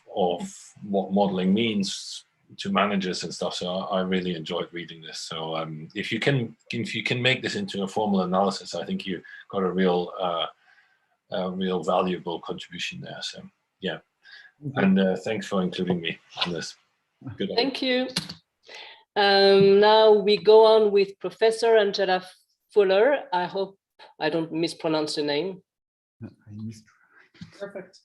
what modeling means to managers and stuff. So I really enjoyed reading this. So if you can make this into a formal analysis, I think you got a real valuable contribution there. So yeah, and thanks for including me in this. Good. Thank you. Now we go on with Professor Angela Fuller. I hope I don't mispronounce your name. Perfect.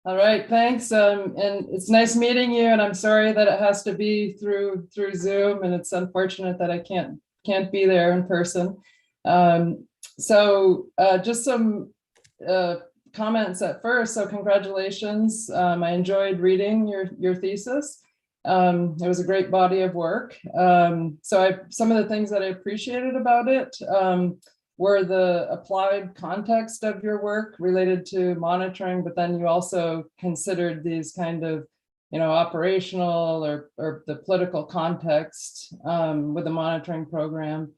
All right, thanks. And it's nice meeting you. And I'm sorry that it has to be through Zoom, and it's unfortunate that I can't be there in person. So just some comments at first. So congratulations. I enjoyed reading your thesis. It was a great body of work. So some of the things that I appreciated about it were the applied context of your work related to monitoring, but then you also considered these kind of, operational or the political context with the monitoring program.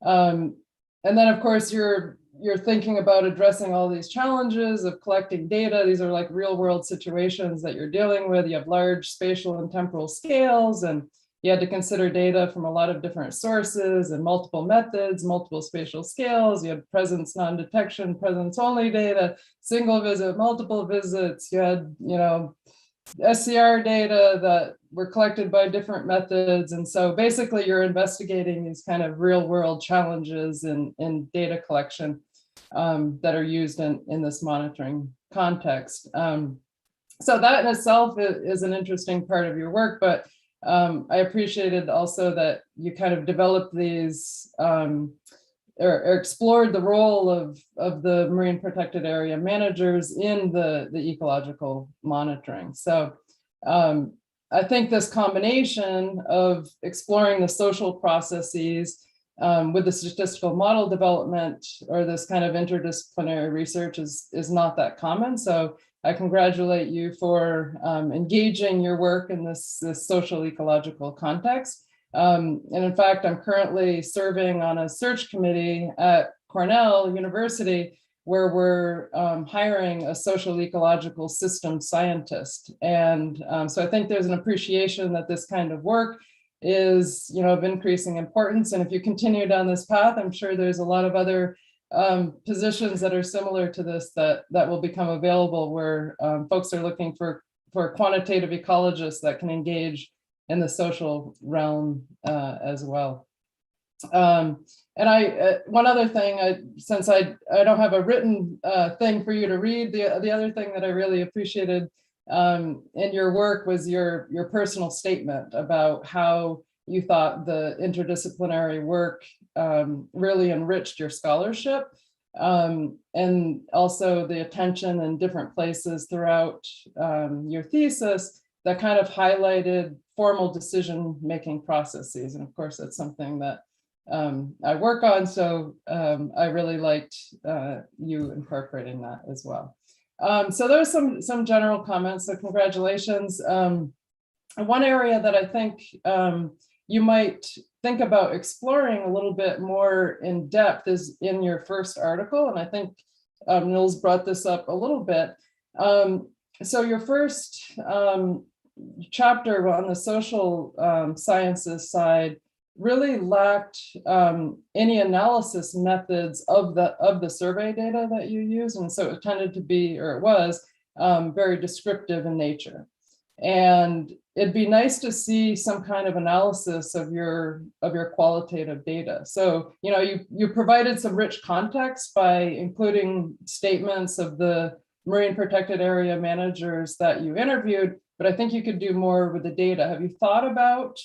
And then of course you're thinking about addressing all these challenges of collecting data. These are like real world situations that you're dealing with. You have large spatial and temporal scales, and you had to consider data from a lot of different sources and multiple methods, multiple spatial scales. You had presence, non-detection, presence only data, single visit, multiple visits. You had, SCR data that were collected by different methods. And so basically you're investigating these kind of real world challenges in data collection that are used in this monitoring context. So that in itself is an interesting part of your work, but I appreciated also that you kind of developed these or explored the role of the marine protected area managers in the ecological monitoring. So I think this combination of exploring the social processes with the statistical model development, or this kind of interdisciplinary research is not that common. So I congratulate you for engaging your work in this social ecological context. And in fact, I'm currently serving on a search committee at Cornell University where we're hiring a social ecological system scientist. And so I think there's an appreciation that this kind of work is, of increasing importance. And if you continue down this path, I'm sure there's a lot of other positions that are similar to this that will become available, where folks are looking for quantitative ecologists that can engage in the social realm as well. And one other thing, since I don't have a written thing for you to read, the other thing that I really appreciated in your work was your personal statement about how you thought the interdisciplinary work really enriched your scholarship, and also the attention in different places throughout your thesis that kind of highlighted formal decision-making processes. And of course, that's something that I work on, so I really liked you incorporating that as well. So there's some general comments, so congratulations. One area that I think you might think about exploring a little bit more in depth is in your first article, and I think Nils brought this up a little bit. So your first chapter on the social sciences side really lacked any analysis methods of the survey data that you use, and so it tended to be, or it was, very descriptive in nature. And it'd be nice to see some kind of analysis of your qualitative data. So, you know, you provided some rich context by including statements of the marine protected area managers that you interviewed, but I think you could do more with the data. Have you thought about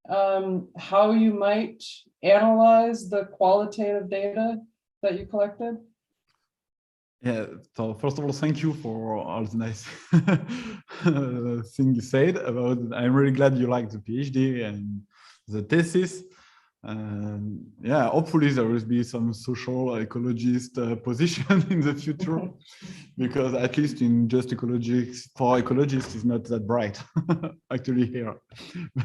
how you might analyze the qualitative data that you collected? Yeah, so first of all, thank you for all the nice thing you said about it. I'm really glad you like the PhD and the thesis. Yeah, hopefully there will be some social ecologist position in the future, because at least in just ecologics, for ecologists, it's not that bright actually here.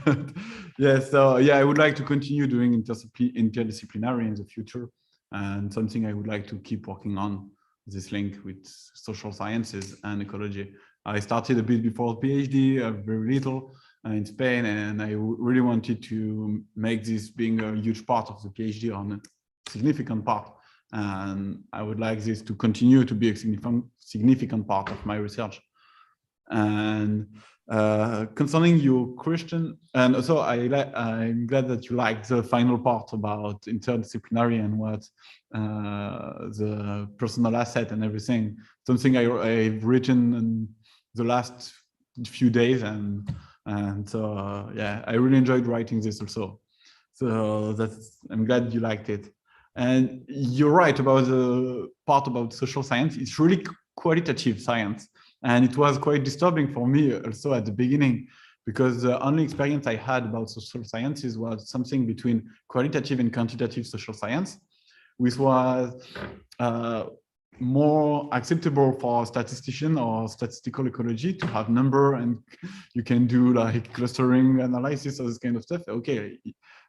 But yeah, so yeah, I would like to continue doing interdisciplinary in the future, and something I would like to keep working on, this link with social sciences and ecology. I started a bit before PhD, very little in Spain, and I really wanted to make this being a huge part of the PhD, on a significant part. And I would like this to continue to be a significant part of my research. And concerning your question, and also I'm glad that you liked the final part about interdisciplinary and what the personal asset and everything. Something I've written in the last few days, and so yeah, I really enjoyed writing this also. So I'm glad you liked it. And you're right about the part about social science. It's really qualitative science. And it was quite disturbing for me also at the beginning, because the only experience I had about social sciences was something between qualitative and quantitative social science, which was more acceptable for a statistician or statistical ecology to have number, and you can do like clustering analysis or this kind of stuff. Okay,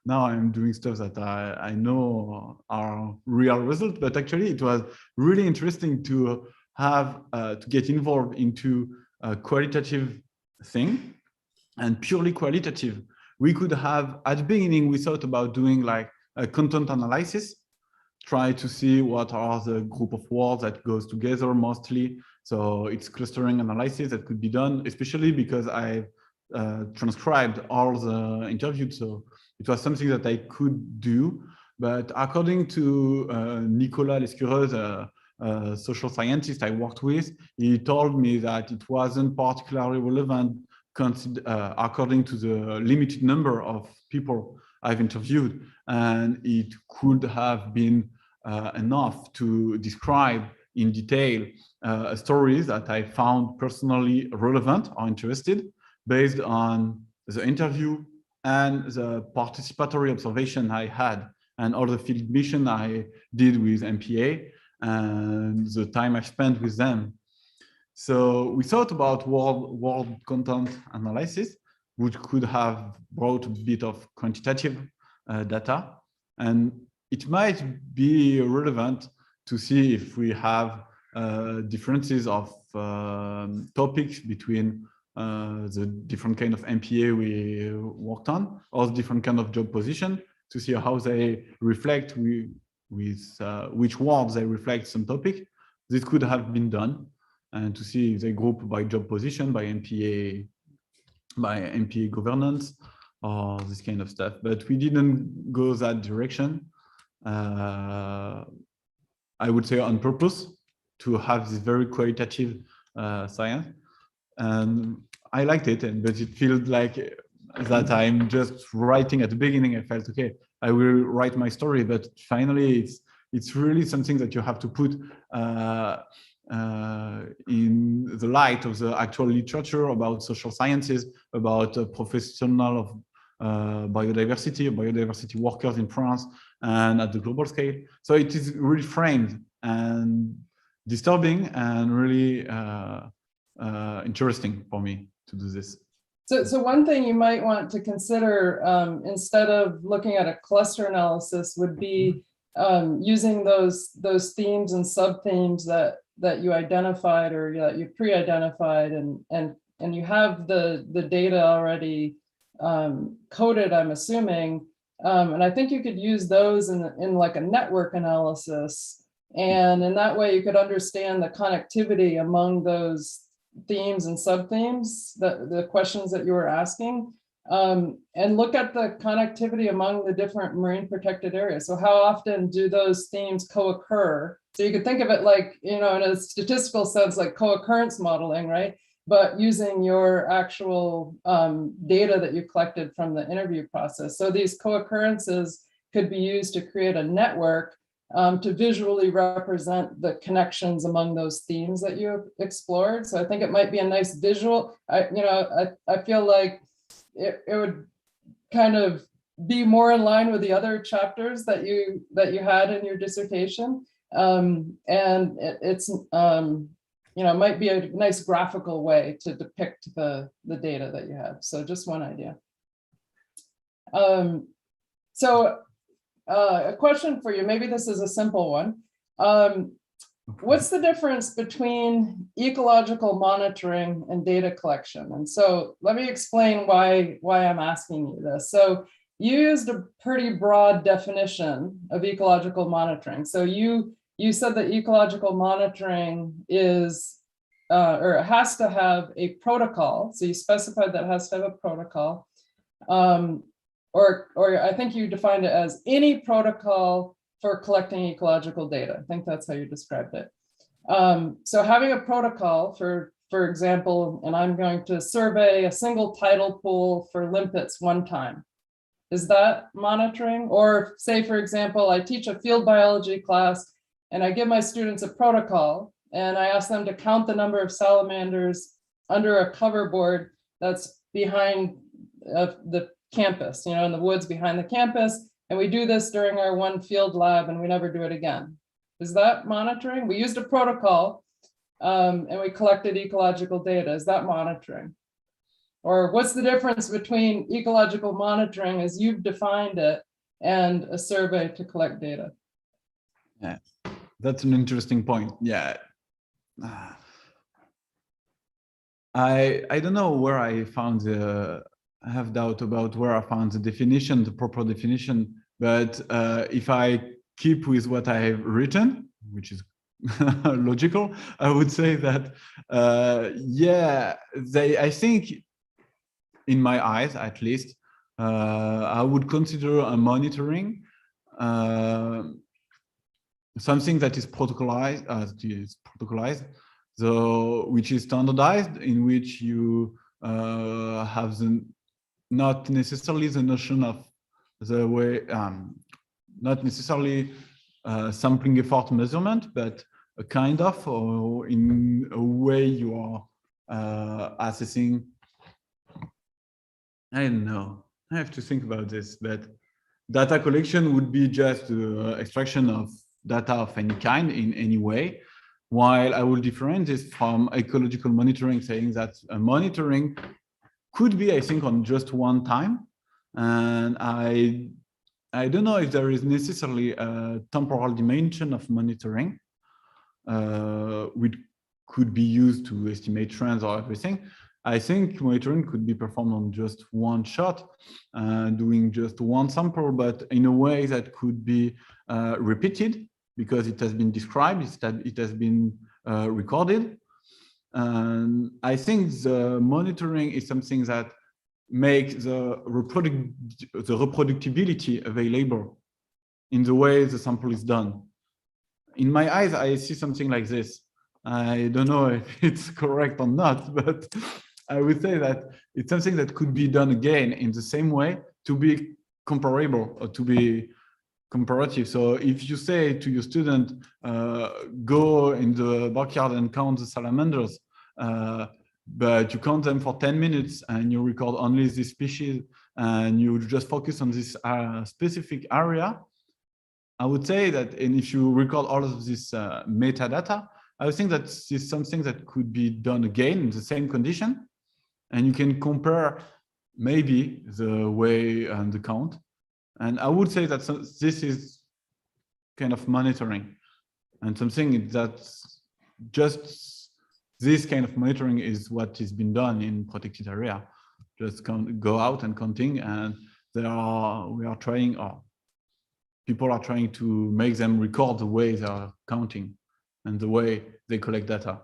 now I'm doing stuff that I know are real results, but actually it was really interesting to have to get involved into a qualitative thing, and purely qualitative. We could have, at the beginning, we thought about doing like a content analysis, try to see what are the group of words that goes together mostly. So it's clustering analysis that could be done, especially because I transcribed all the interviews. So it was something that I could do. But according to Nicolas Lescureuse, social scientist I worked with, he told me that it wasn't particularly relevant according to the limited number of people I've interviewed, and it could have been enough to describe in detail stories that I found personally relevant or interested based on the interview and the participatory observation I had and all the field mission I did with MPA and the time I spent with them. So we thought about world content analysis, which could have brought a bit of quantitative data, and it might be relevant to see if we have differences of topics between the different kind of MPA we worked on, or different kind of job position, to see how they reflect with which words they reflect some topic. This could have been done, and to see if they group by job position, by MPA governance, or this kind of stuff. But we didn't go that direction. I would say on purpose, to have this very qualitative science, and I liked it. But it feels like that I'm just writing at the beginning. I felt, okay, I will write my story, but finally it's really something that you have to put in the light of the actual literature about social sciences, about professional of biodiversity workers in France and at the global scale. So it is really framed and disturbing and really interesting for me to do this. So one thing you might want to consider instead of looking at a cluster analysis would be using those themes and sub-themes that you identified or that you pre-identified and you have the data already coded, I'm assuming, and I think you could use those in like a network analysis, and in that way you could understand the connectivity among those themes and sub-themes, the questions that you were asking, and look at the connectivity among the different marine protected areas. So how often do those themes co-occur? So you could think of it like, in a statistical sense, like co-occurrence modeling, right? But using your actual data that you collected from the interview process. So these co-occurrences could be used to create a network to visually represent the connections among those themes that you have explored. So I think it might be a nice visual. I feel like it would kind of be more in line with the other chapters that you had in your dissertation, and it's might be a nice graphical way to depict the data that you have. So just one idea. A question for you, maybe this is a simple one. What's the difference between ecological monitoring and data collection? And so let me explain why I'm asking you this. So you used a pretty broad definition of ecological monitoring. So you said that ecological monitoring is, or it has to have a protocol. So you specified that it has to have a protocol. Or I think you defined it as any protocol for collecting ecological data. I think that's how you described it. So having a protocol for example, and I'm going to survey a single tidal pool for limpets one time. Is that monitoring? Or say, for example, I teach a field biology class and I give my students a protocol and I ask them to count the number of salamanders under a cover board that's behind the campus, in the woods behind the campus. And we do this during our one field lab and we never do it again. Is that monitoring? We used a protocol and we collected ecological data. Is that monitoring? Or what's the difference between ecological monitoring as you've defined it and a survey to collect data? Yeah, that's an interesting point. Yeah. I don't know where I found I have doubt about where I found the definition, the proper definition, but if I keep with what I have written, which is logical, I would say that, yeah, I think, in my eyes at least, I would consider a monitoring something that is protocolized, which is standardized, in which you have not necessarily the notion of the way, not necessarily sampling effort measurement, but a kind of, or in a way you are assessing. I don't know, I have to think about this, but data collection would be just extraction of data of any kind in any way, while I will differentiate this from ecological monitoring, saying that monitoring could be, I think, on just one time. And I don't know if there is necessarily a temporal dimension of monitoring, which could be used to estimate trends or everything. I think monitoring could be performed on just one shot, doing just one sample, but in a way that could be repeated because it has been described, it has been recorded. And I think the monitoring is something that makes the reproducibility available in the way the sample is done. In my eyes, I see something like this. I don't know if it's correct or not, but I would say that it's something that could be done again in the same way to be comparable or to be comparative. So if you say to your student, go in the backyard and count the salamanders, but you count them for 10 minutes and you record only this species and you just focus on this specific area, I would say that, and if you record all of this metadata, I would think that this is something that could be done again in the same condition, and you can compare maybe the way and the count. And I would say that this is kind of monitoring, and something that's just this kind of monitoring is what has been done in protected area. Just go out and counting, and we are trying, or people are trying to make them record the way they are counting and the way they collect data.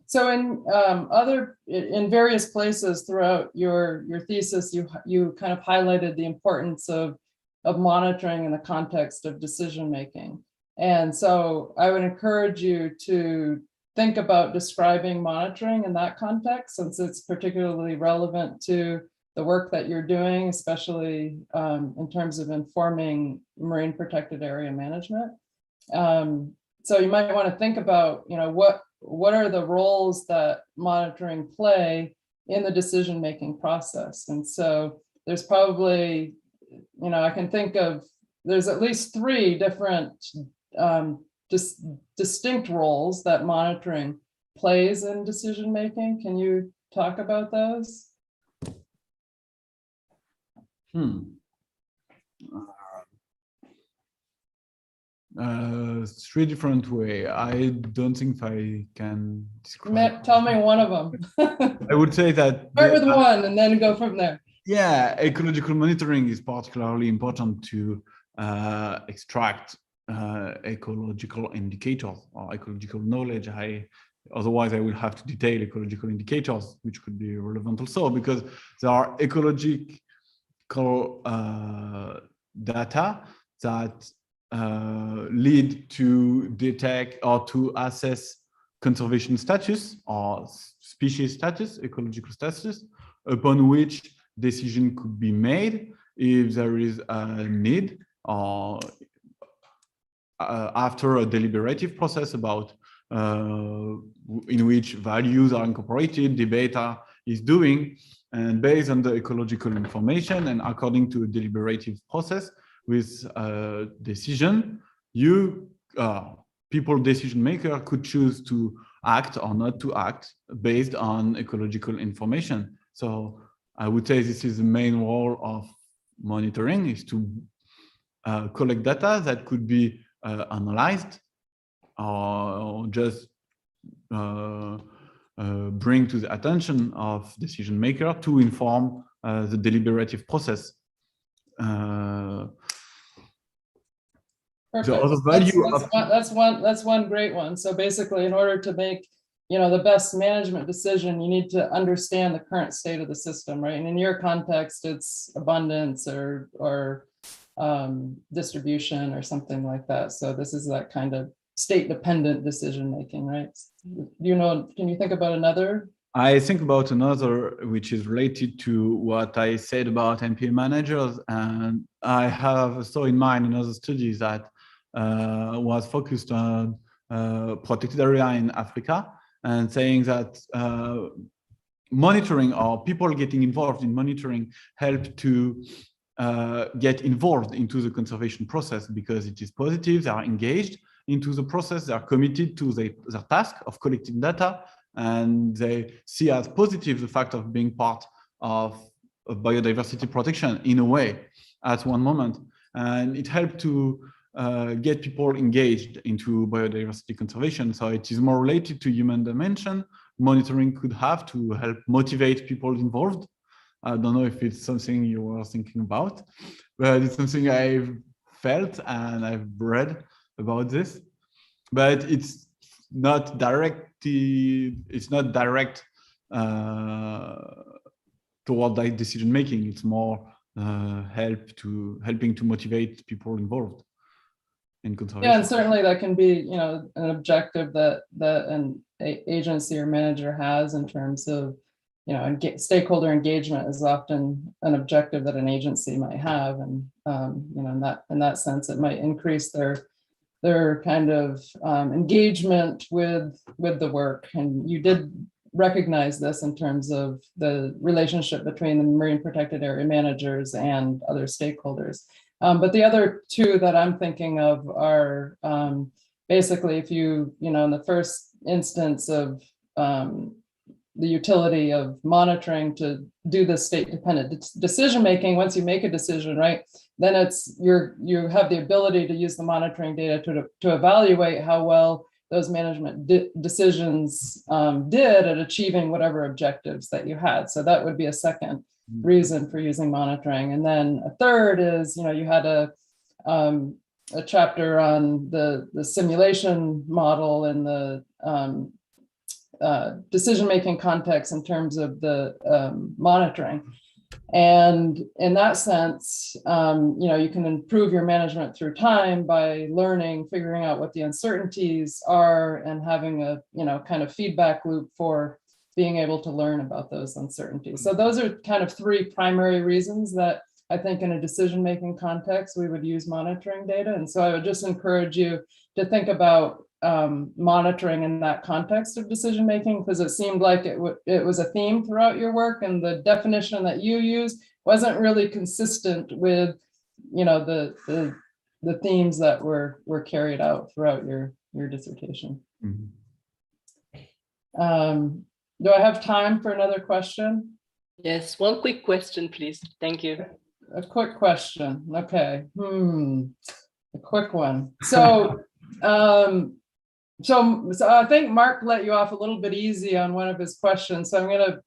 So in various places throughout your thesis, you kind of highlighted the importance of monitoring in the context of decision making. And so I would encourage you to think about describing monitoring in that context, since it's particularly relevant to the work that you're doing, especially in terms of informing marine protected area management. So you might want to think about, what are the roles that monitoring play in the decision-making process? And so there's probably, I can think of, there's at least 3 different distinct roles that monitoring plays in decision-making. Can you talk about those? 3 different ways. I don't think I can describe. Tell me one of them. I would say that start with one and then go from there. Yeah, ecological monitoring is particularly important to extract ecological indicators or ecological knowledge. Otherwise, I will have to detail ecological indicators, which could be relevant also, because there are ecological data that lead to detect or to assess conservation status or species status, ecological status, upon which decision could be made if there is a need, or after a deliberative process about in which values are incorporated, debate is doing, and based on the ecological information and according to a deliberative process with a decision, decision maker could choose to act or not to act based on ecological information. So I would say this is the main role of monitoring, is to collect data that could be analyzed or just bring to the attention of decision maker to inform the deliberative process. Perfect. The other value that's one great one. So basically, in order to make the best management decision, you need to understand the current state of the system, right? And in your context, it's abundance or distribution or something like that. So this is that kind of state-dependent decision making, right? Can you think about another? I think about another, which is related to what I said about MPA managers, and I have also in mind another study that was focused on protected area in Africa, and saying that monitoring or people getting involved in monitoring help to get involved into the conservation process, because it is positive, they are engaged into the process, they are committed to their task of collecting data, and they see as positive the fact of being part of biodiversity protection in a way at one moment. And it helped to get people engaged into biodiversity conservation. So it is more related to human dimension. Monitoring could have to help motivate people involved. I don't know if it's something you were thinking about, but it's something I've felt and I've read about this. But it's not direct toward that decision making. It's more helping to motivate people involved in conservation. Yeah, and certainly that can be an objective that an agency or manager has in terms of stakeholder engagement is often an objective that an agency might have, and in that sense, it might increase their kind of engagement with the work. And you did recognize this in terms of the relationship between the marine protected area managers and other stakeholders. But the other two that I'm thinking of are basically if in the first instance of the utility of monitoring to do the state dependent decision making. Once you make a decision, right, then you have the ability to use the monitoring data to evaluate how well those management decisions did at achieving whatever objectives that you had. So that would be a second reason for using monitoring. And then a third is, you had a chapter on the simulation model and the decision-making context in terms of the monitoring. And in that sense, you can improve your management through time by learning, figuring out what the uncertainties are, and having a kind of feedback loop for being able to learn about those uncertainties. So those are kind of three primary reasons that I think in a decision-making context, we would use monitoring data. And so I would just encourage you to think about monitoring in that context of decision-making, because it seemed like it was a theme throughout your work, and the definition that you used wasn't really consistent with, the themes that were carried out throughout your dissertation. Mm-hmm. Do I have time for another question? Yes, one quick question, please. Thank you. A quick question. Okay. A quick one. So, so I think Mark let you off a little bit easy on one of his questions. So I'm going to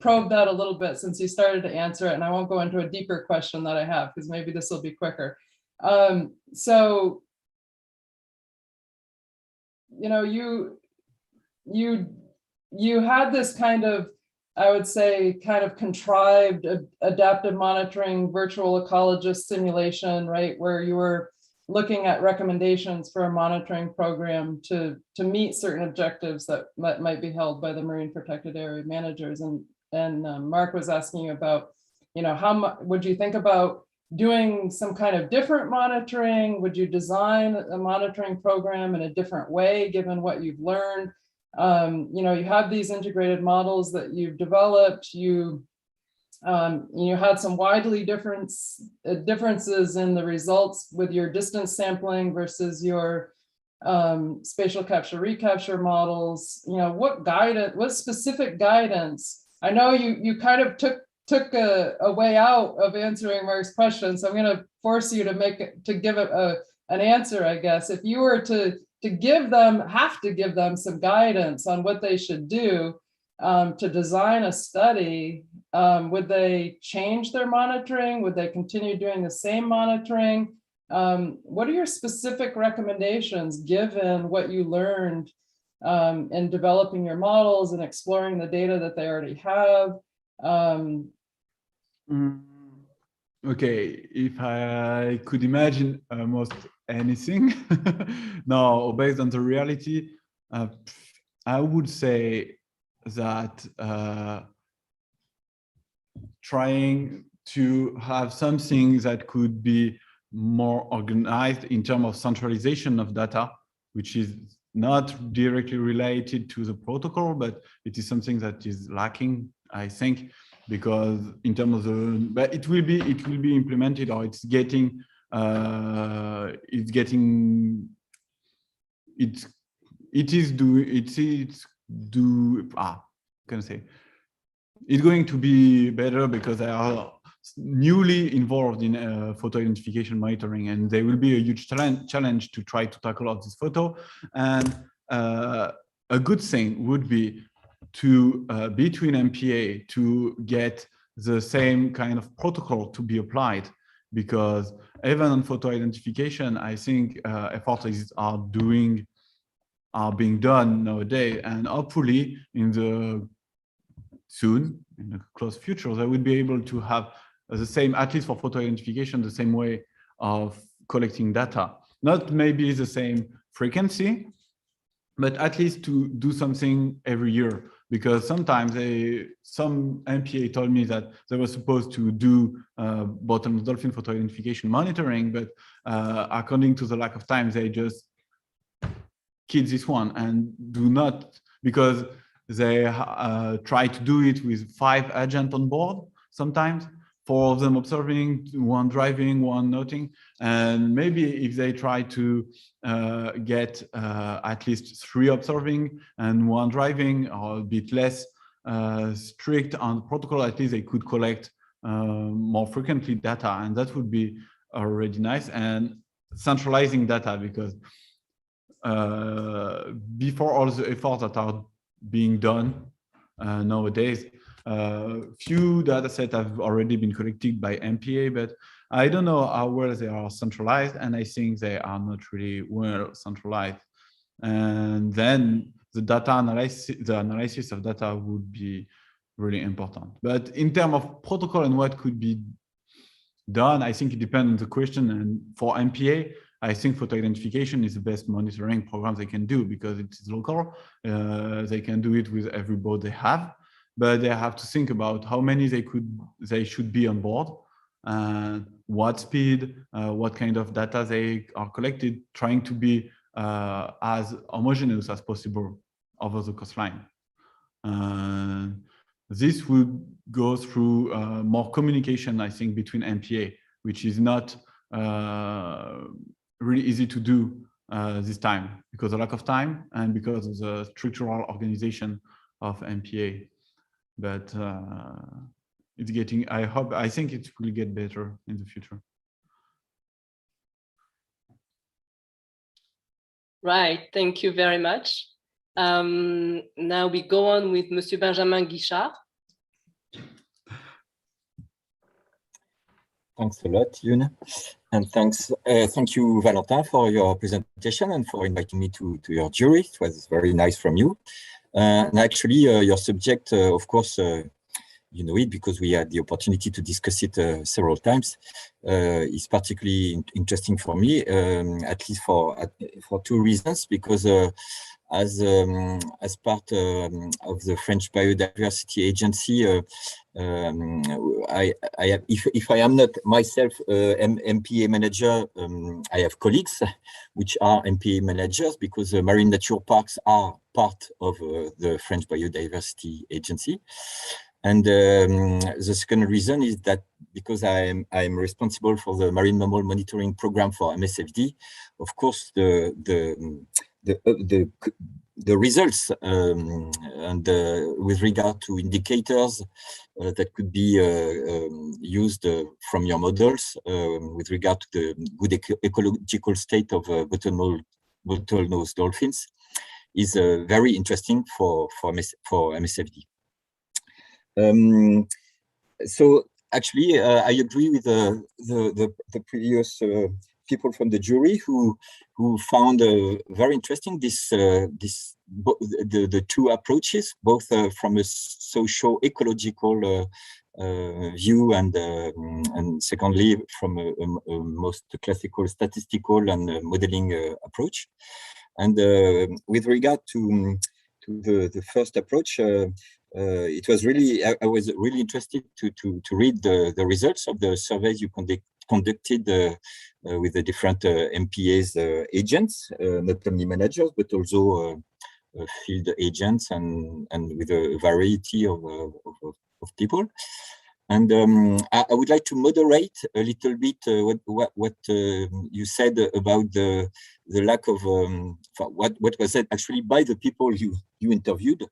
probe that a little bit since you started to answer it, and I won't go into a deeper question that I have because maybe this will be quicker. So, you had this kind of, I would say, kind of contrived adaptive monitoring virtual ecologist simulation, right, where you were looking at recommendations for a monitoring program to meet certain objectives that might be held by the marine protected area managers. And Mark was asking you about, how much would you think about doing some kind of different monitoring? Would you design a monitoring program in a different way, given what you've learned? You have these integrated models that you've developed. You had some widely differences in the results with your distance sampling versus your spatial capture recapture models. What specific guidance? I know you kind of took a way out of answering Mark's question, so I'm going to force you to give it an answer, I guess. If you were to have to give them some guidance on what they should do to design a study, would they change their monitoring? Would they continue doing the same monitoring? What are your specific recommendations given what you learned in developing your models and exploring the data that they already have? Okay, if I could imagine almost anything now based on the reality, I would say that trying to have something that could be more organized in terms of centralization of data, which is not directly related to the protocol, but it is something that is lacking, I think, because in terms of but it will be implemented, or it's going to be better because they are newly involved in photo identification monitoring, and there will be a huge challenge to try to tackle all this photo. And a good thing would be to between MPA to get the same kind of protocol to be applied, because even on photo identification, I think efforts are being done nowadays, and hopefully in the close future, they will be able to have the same, at least for photo identification, the same way of collecting data. Not maybe the same frequency, but at least to do something every year because sometimes some MPA told me that they were supposed to do bottlenose dolphin photo identification monitoring, but according to the lack of time, they just kid this one and do not, because they try to do it with 5 agents on board sometimes, 4 of them observing, 1 driving, 1 noting, and maybe if they try to get at least 3 observing and 1 driving, or a bit less strict on the protocol, at least they could collect more frequently data, and that would be already nice. And centralizing data, because before all the efforts that are being done nowadays, few data sets have already been collected by MPA, but I don't know how well they are centralized, and I think they are not really well centralized. And then the data analysis, the analysis of data would be really important. But in terms of protocol and what could be done, I think it depends on the question. And for MPA, I think photo identification is the best monitoring program they can do, because it is local. They can do it with every boat they have, but they have to think about how many they should be on board, what speed, what kind of data they are collected, trying to be as homogeneous as possible over the coastline. This would go through more communication, I think, between MPA, which is not really easy to do this time, because of lack of time and because of the structural organization of MPA. But it's getting, I think it will get better in the future. Right, thank you very much. Now we go on with Monsieur Benjamin Guichard. Thanks a lot, Yun. And thank you, Valentin, for your presentation and for inviting me to your jury. It was very nice from you. And actually, your subject, of course, you know it because we had the opportunity to discuss it several times, is particularly interesting for me, at least for 2 reasons. Because as part of the French Biodiversity Agency, if I am not myself MPA manager, I have colleagues which are MPA managers, because marine nature parks are part of the French Biodiversity Agency. And the second reason is that because I'm responsible for the marine mammal monitoring program for MSFD, of course the results and with regard to indicators that could be used from your models with regard to the good ecological state of bottlenose dolphins is very interesting for MSFD. So actually, I agree with the previous people from the jury who found very interesting the 2 approaches, both from a socio-ecological view and secondly from a most classical statistical and modeling approach. And with regard to the first approach, it was really, I was really interested to read the results of the surveys you conducted with the different MPA's agents, not only managers, but also field agents and with a variety of people. And I would like to moderate a little bit what you said about the lack of what was said actually by the people you interviewed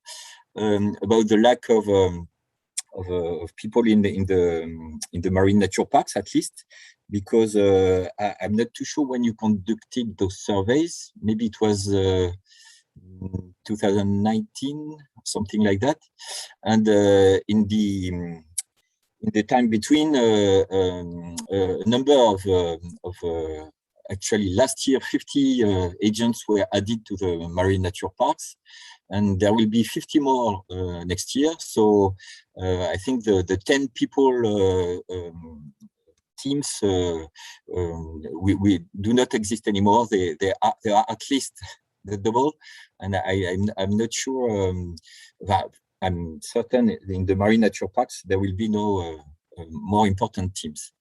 about the lack of people in the marine nature parks, at least, because I'm not too sure when you conducted those surveys. Maybe it was 2019, something like that. And in the time between, a number of actually last year, 50 agents were added to the marine nature parks, and there will be 50 more next year. So I think the 10 people teams we do not exist anymore. They are at least the double, and I'm not sure that I'm certain in the marine nature parks, there will be no more important teams.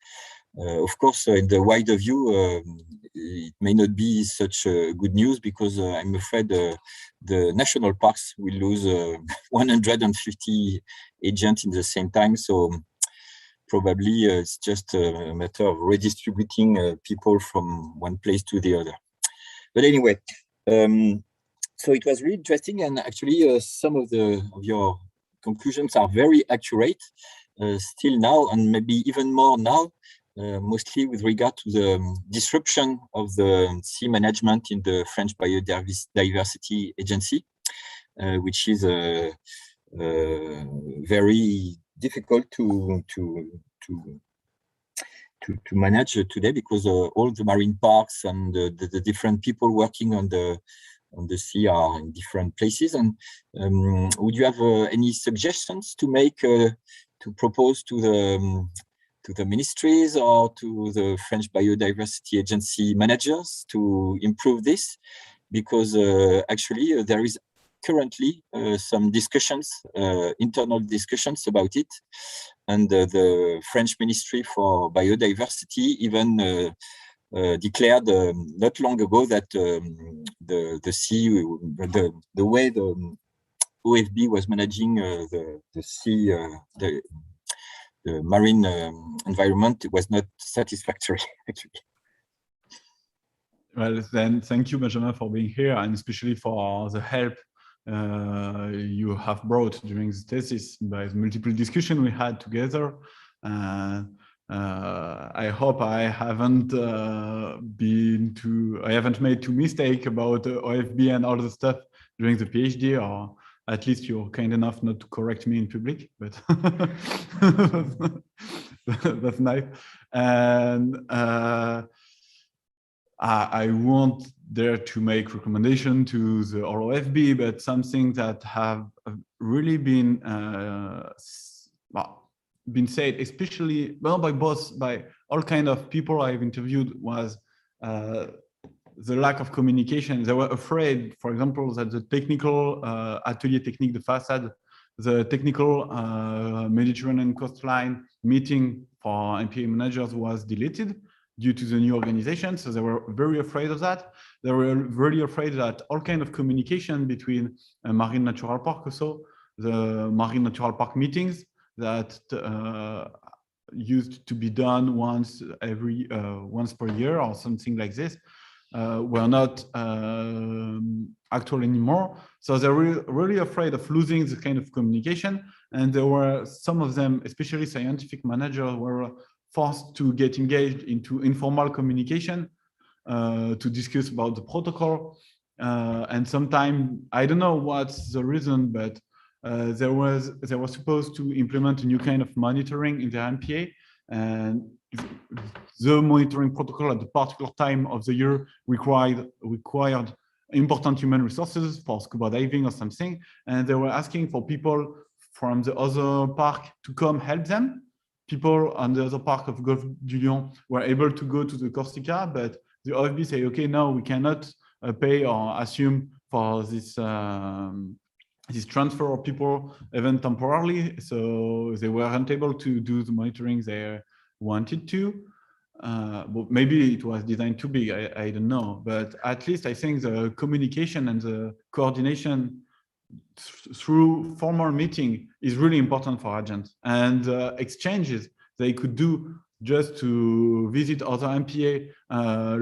Of course, in the wider view, it may not be such good news because I'm afraid the national parks will lose 150 agents in the same time. So probably it's just a matter of redistributing people from one place to the other. But anyway, so it was really interesting, and actually some of your conclusions are very accurate still now, and maybe even more now. Mostly with regard to the disruption of the sea management in the French Biodiversity Agency, which is very difficult to manage today because all the marine parks and the different people working on the sea are in different places. And would you have any suggestions to make to propose to the ministries or to the French Biodiversity Agency managers to improve this? Because actually there is currently some discussions, internal discussions about it. And the French Ministry for Biodiversity even declared not long ago that the sea, the way the OFB was managing the sea, the marine environment was not satisfactory, actually. Well, then thank you, Benjamin, for being here, and especially for the help you have brought during the thesis by the multiple discussion we had together. I hope I haven't made too mistake about OFB and all the stuff during the PhD, or at least you're kind enough not to correct me in public, but that's nice. And I won't dare to make recommendation to the OFB, but something that have really been said, especially by all kind of people I've interviewed, was the lack of communication. They were afraid, for example, that the technical Atelier Technique de Façade, the technical Mediterranean coastline meeting for MPA managers was deleted due to the new organization. So they were very afraid of that. They were really afraid that all kind of communication between a marine natural park, also the marine natural park meetings that used to be done once per year or something like this, were not actual anymore. So they were really afraid of losing the kind of communication. And there were some of them, especially scientific managers, were forced to get engaged into informal communication to discuss about the protocol. And sometimes, I don't know what's the reason, but they were supposed to implement a new kind of monitoring in the MPA, and the monitoring protocol at the particular time of the year required important human resources for scuba diving or something, and they were asking for people from the other park to come help them. People on the other park of Golfe du Lion were able to go to the Corsica, but the OFB say, okay, no, we cannot pay or assume for this this transfer of people even temporarily. So they weren't able to do the monitoring they wanted to. But maybe it was designed too big, I don't know. But at least I think the communication and the coordination through formal meeting is really important for agents, and exchanges they could do just to visit other MPA,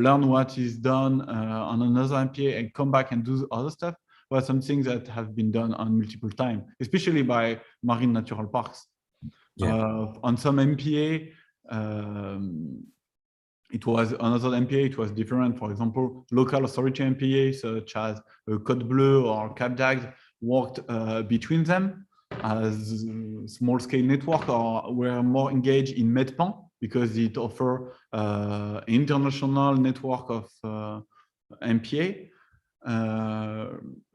learn what is done on another MPA, and come back and do other stuff, was something that have been done on multiple times, especially by marine natural parks. Yeah. On some MPA, it was another MPA, it was different. For example, local authority MPA, such as Côte Bleue or Cap d'Agde, worked between them as small scale network, or were more engaged in MEDPAN because it offers international network of MPA.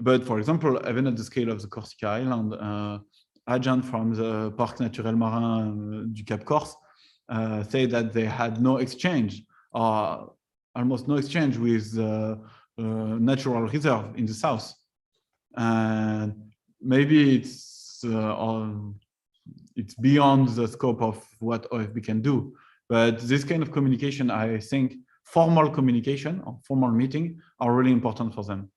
But for example, even at the scale of the Corsica Island, agents from the Parc Naturel Marin du Cap Corse say that they had no exchange, or almost no exchange, with natural reserve in the south. And maybe it's it's beyond the scope of what OFB can do. But this kind of communication, I think, formal communication or formal meeting are really important for them.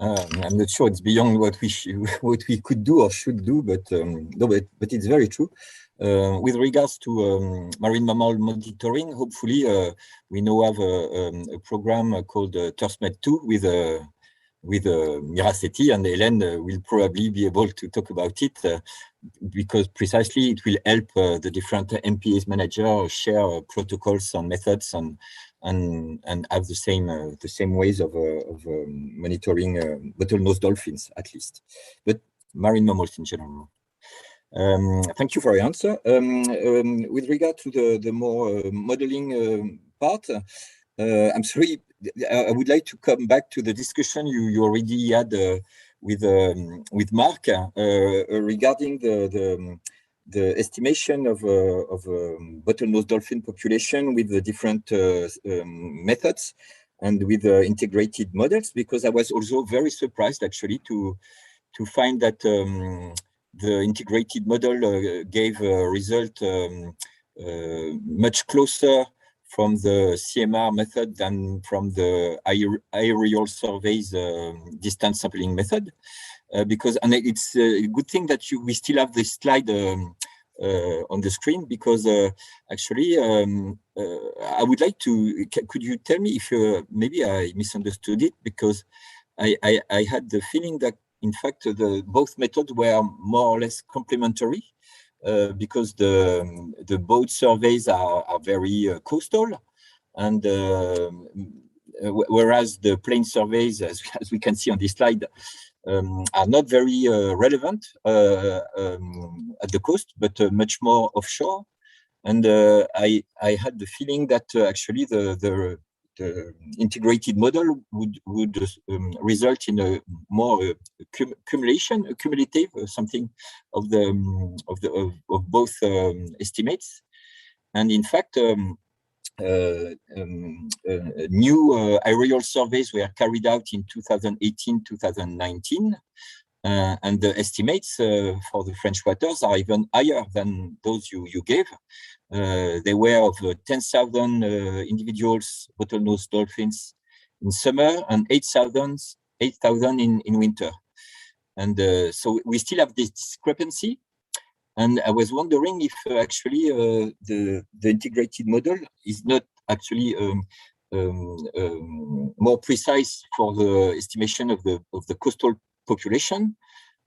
I'm not sure it's beyond what we could do or should do, but no, but it's very true. With regards to marine mammal monitoring, hopefully we now have a program called TurfMed2 with Miracetti, and Hélène will probably be able to talk about it because precisely it will help the different MPAs manager share protocols and methods and have the same ways of monitoring bottlenose dolphins, at least, but marine mammals in general. Thank you for your answer. With regard to the more modeling part, I'm sorry, I would like to come back to the discussion you already had with Mark regarding the estimation of bottlenose dolphin population with the different methods and with integrated models, because I was also very surprised actually to find that the integrated model gave a result much closer from the CMR method than from the aerial surveys distance sampling method. Because, and it's a good thing that we still have this slide on the screen, because actually I would like to, could you tell me if maybe I misunderstood it, because I had the feeling that in fact both methods were more or less complementary, because the boat surveys are very coastal, and whereas the plane surveys, as we can see on this slide, are not very relevant at the coast, but much more offshore. And I had the feeling that actually the integrated model would result in a more cumulative something of both estimates. And in fact, new aerial surveys were carried out in 2018-2019, and the estimates for the French waters are even higher than those you gave. They were of 10,000 individuals bottlenose dolphins in summer and 8,000 in winter. And so we still have this discrepancy. And I was wondering if actually the integrated model is not actually more precise for the estimation of the coastal population,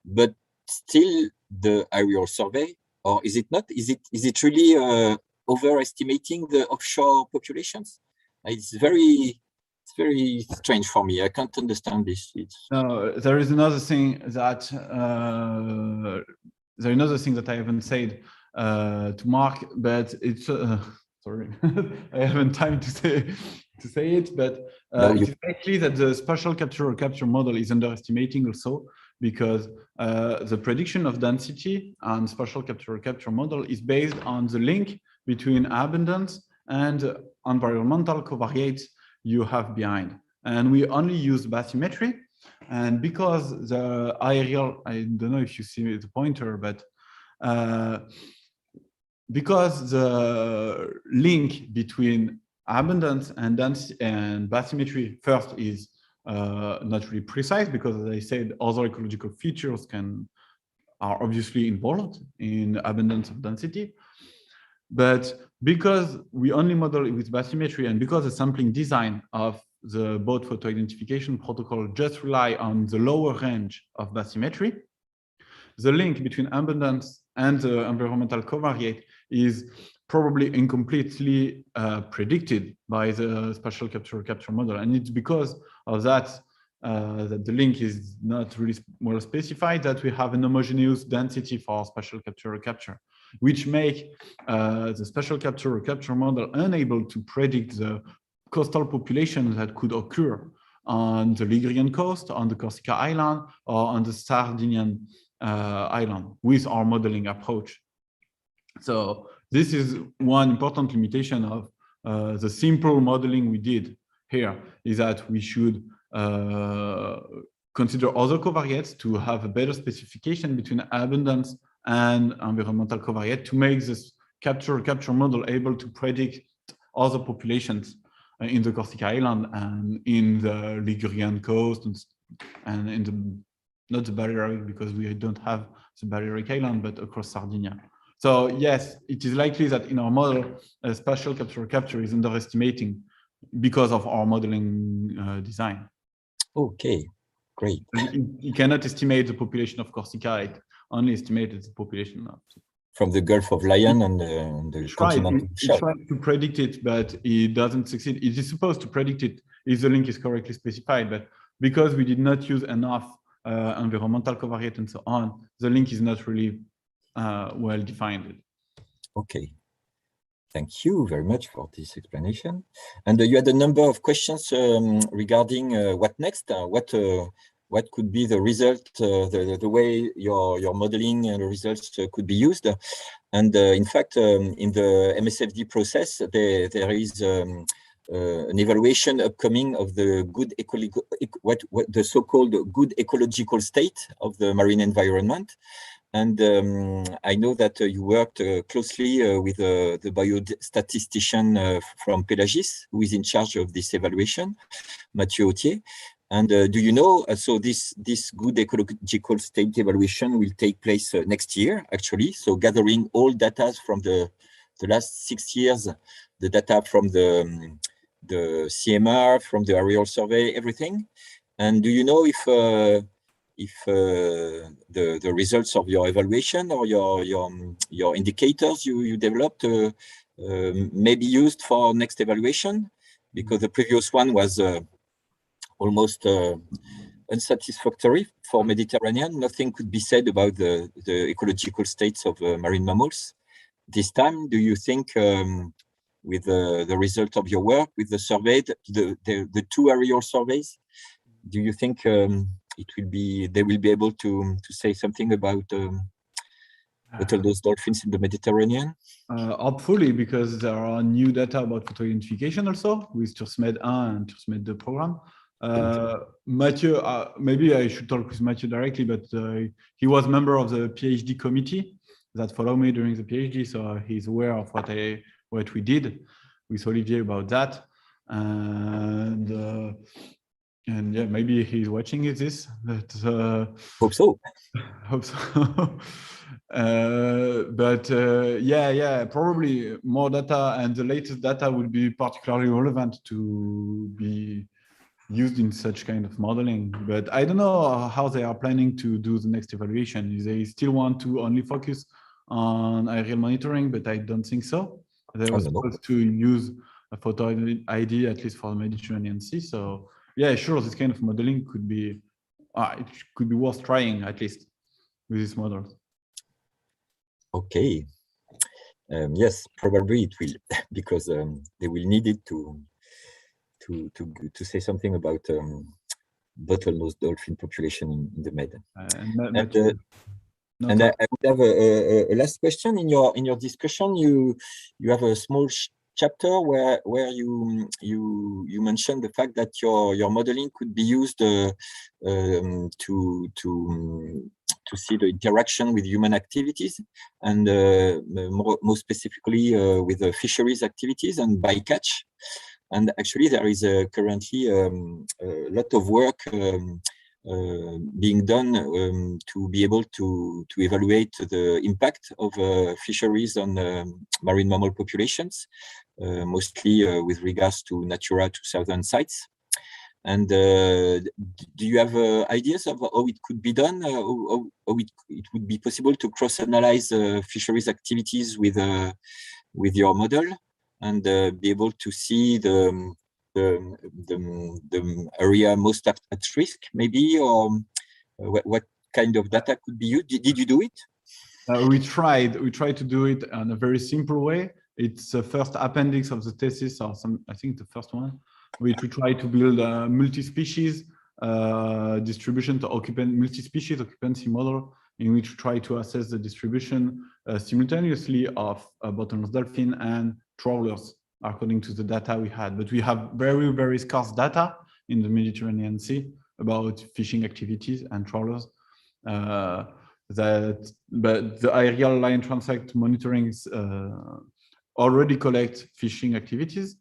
but still the aerial survey, or is it not? Is it really overestimating the offshore populations? It's very strange for me. I can't understand this. No, there is another thing that I haven't said to Mark, but it's sorry, I haven't time to say it, but it's likely that the spatial capture model is underestimating also, because the prediction of density and spatial capture model is based on the link between abundance and environmental covariates you have behind. And we only use bathymetry. And because the aerial, I don't know if you see the pointer, but because the link between abundance and density and bathymetry first is not really precise, because as I said, other ecological features are obviously involved in abundance of density. But because we only model it with bathymetry, and because the sampling design of the boat photo identification protocol just rely on the lower range of bathymetry, the link between abundance and the environmental covariate is probably incompletely predicted by the spatial capture model. And it's because of that that the link is not really well specified, that we have an homogeneous density for spatial capture, which make the spatial capture model unable to predict the coastal population that could occur on the Ligurian coast, on the Corsica island, or on the Sardinian island with our modeling approach. So this is one important limitation of the simple modeling we did here, is that we should consider other covariates to have a better specification between abundance and environmental covariate to make this capture model able to predict other populations in the Corsica Island and in the Ligurian coast and in the, not the Balearic, because we don't have the Balearic Island, but across Sardinia. So yes, it is likely that in our model, spatial capture is underestimating because of our modeling design. Okay, great. You cannot estimate the population of Corsica, it only estimated the population of from the Gulf of Lion and the continental shelf. It tries to predict it, but it doesn't succeed. It is supposed to predict it if the link is correctly specified, but because we did not use enough environmental covariate and so on, the link is not really well defined. Okay. Thank you very much for this explanation. And you had a number of questions regarding what next, what could be the result, the way your modeling and results could be used. And in fact, in the MSFD process, there is an evaluation upcoming of the good what the so-called good ecological state of the marine environment. And I know that you worked closely with the biostatistician from Protégées, who is in charge of this evaluation, Mathieu Etudier. And do you know, so this good ecological state evaluation will take place next year, actually. So gathering all data from the last 6 years, the data from the CMR, from the aerial survey, everything. And do you know if the results of your evaluation or your indicators you developed may be used for next evaluation? Because the previous one was almost unsatisfactory for Mediterranean. Nothing could be said about the ecological states of marine mammals. This time, do you think with the result of your work, with the survey, the 2 aerial surveys, do you think they will be able to say something about bottlenose dolphins in the Mediterranean? Hopefully, because there are new data about photo identification also with TURSMED 1 and TURSMED 2 program. Mathieu, maybe I should talk with Mathieu directly, but he was member of the PhD committee that followed me during the PhD, so he's aware of what we did with Olivier about that. And yeah, maybe he's watching this, but hope so. Hope so. Yeah, probably more data, and the latest data would be particularly relevant to be used in such kind of modeling. But I don't know how they are planning to do the next evaluation. They still want to only focus on aerial monitoring, but I don't think so. They were supposed to use a photo ID at least for the Mediterranean Sea. So yeah, sure, this kind of modeling could be it could be worth trying at least with these models. Okay. Yes, probably it will, because they will need it to say something about bottlenose dolphin population in the Med. And I would have a last question. In your discussion, you have a small chapter where you mentioned the fact that your modeling could be used to see the interaction with human activities, and more specifically with the fisheries activities and bycatch. And actually, there is currently a lot of work being done to be able to evaluate the impact of fisheries on marine mammal populations, mostly with regards to Natura 2000 sites. And do you have ideas of how it could be done? How it would be possible to cross-analyze fisheries activities with your model, and be able to see the area most at risk, maybe, or what kind of data could be used? Did you do it? We tried to do it in a very simple way. It's the first appendix of the thesis, or I think the first one, which we try to build a multi-species distribution to multi-species occupancy model, in which we try to assess the distribution simultaneously of bottlenose dolphin and trawlers according to the data we had. But we have very, very scarce data in the Mediterranean Sea. about fishing activities and trawlers. But the aerial line transect monitoring already collect fishing activities.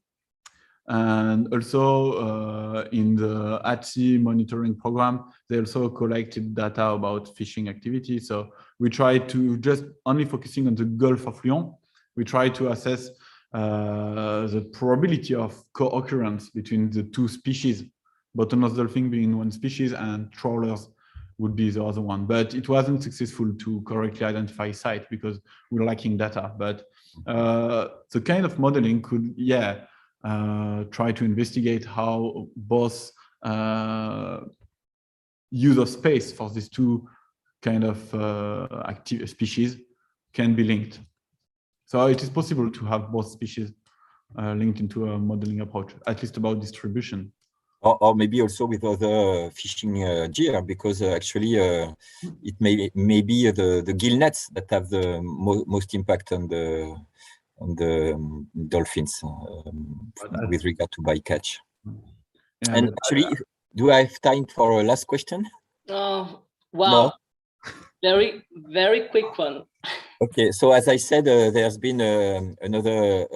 And also in the at-sea monitoring program, they also collected data about fishing activity. So we try to just only focusing on the Gulf of Lyon. We try to assess the probability of co-occurrence between the two species, bottlenose dolphin being one species and trawlers would be the other one. But it wasn't successful to correctly identify site because we're lacking data. But the kind of modeling could, try to investigate how both use of space for these two kind of active species can be linked. So it is possible to have both species linked into a modeling approach, at least about distribution. Or maybe also with other fishing gear, because actually it may be the gill nets that have the most impact on the dolphins with regard to bycatch. Yeah, and actually, do I have time for a last question? Oh, wow. No? Very, very quick one. Okay, so as I said, there's been another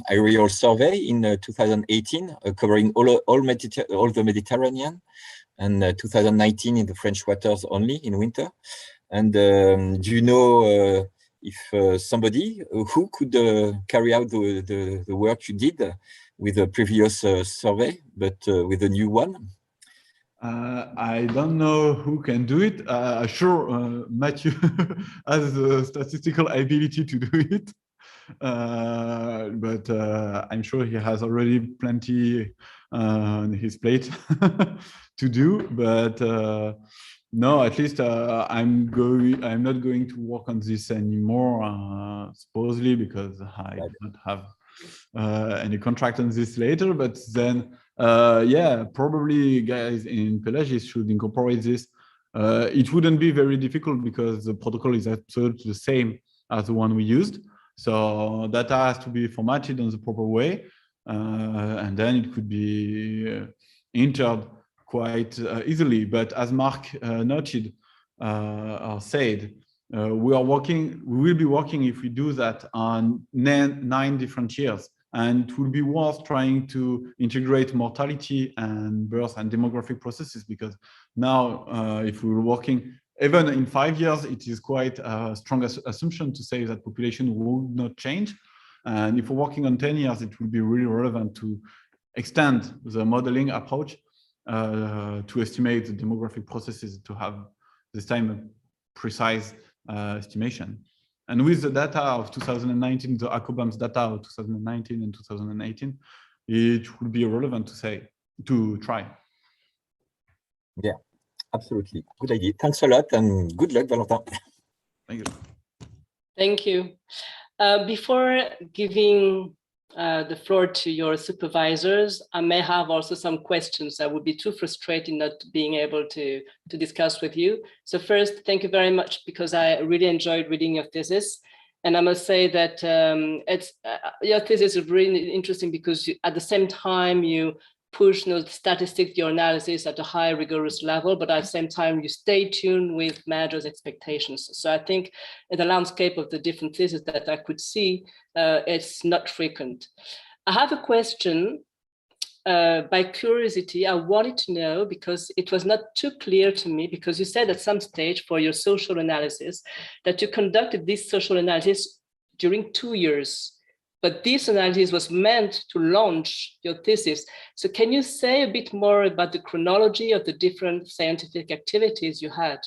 aerial survey in 2018 covering all the Mediterranean, and 2019 in the French waters only in winter. And do you know if somebody who could carry out the work you did with the previous survey, but with a new one? I don't know who can do it. Sure, Matthew has the statistical ability to do it, but I'm sure he has already plenty on his plate to do. But no, at least I'm not going to work on this anymore, supposedly, because I don't have any contract on this later. But then, probably guys in Pelagies should incorporate this. It wouldn't be very difficult because the protocol is absolutely the same as the one we used. So data has to be formatted in the proper way, and then it could be entered quite easily. But as Mark noted or said, we will be working, if we do that, on 9 different years. And it will be worth trying to integrate mortality and birth and demographic processes, because now, if we were working, even in 5 years, it is quite a strong assumption to say that population will not change. And if we're working on 10 years, it will be really relevant to extend the modeling approach to estimate the demographic processes, to have this time a precise estimation. And with the data of 2019, the ACOBAM's data of 2019 and 2018, it would be relevant to try. Yeah, absolutely. Good idea. Thanks a lot, and good luck, Valentin. Thank you. Thank you. Before giving the floor to your supervisors, I may have also some questions. I would be too frustrated not being able to discuss with you. So first, thank you very much, because I really enjoyed reading your thesis. And I must say that your thesis is really interesting because at the same time you push statistics, your analysis at a high rigorous level, but at the same time you stay tuned with managers' expectations. So I think in the landscape of the different theses that I could see, it's not frequent. I have a question. By curiosity, I wanted to know, because it was not too clear to me, because you said at some stage for your social analysis that you conducted this social analysis during 2 years. But this analysis was meant to launch your thesis. So can you say a bit more about the chronology of the different scientific activities you had?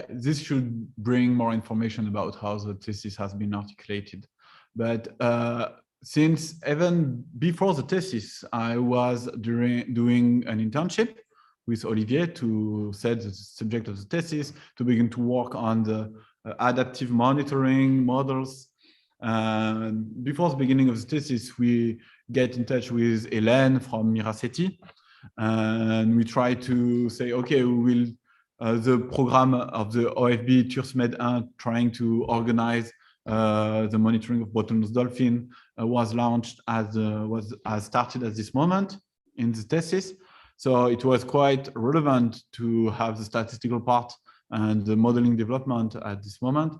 This should bring more information about how the thesis has been articulated. But since even before the thesis, I was doing an internship with Olivier to set the subject of the thesis, to begin to work on the adaptive monitoring models. Before the beginning of the thesis, we get in touch with Hélène from Miraceti, and we try to say, okay, we will, the program of the OFB TURSMED 1 trying to organize the monitoring of bottlenose dolphin was launched as started at this moment in the thesis. So it was quite relevant to have the statistical part and the modeling development at this moment.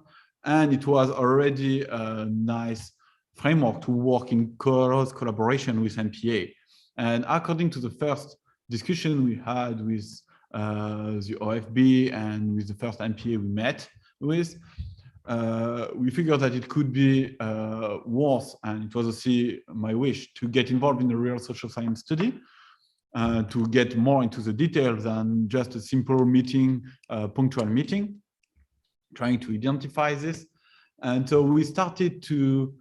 And it was already a nice framework to work in close collaboration with MPA. And according to the first discussion we had with the OFB and with the first MPA we met with, we figured that it could be worth, and it was also my wish, to get involved in a real social science study, to get more into the details than just a simple meeting, punctual meeting, trying to identify this. And so we started to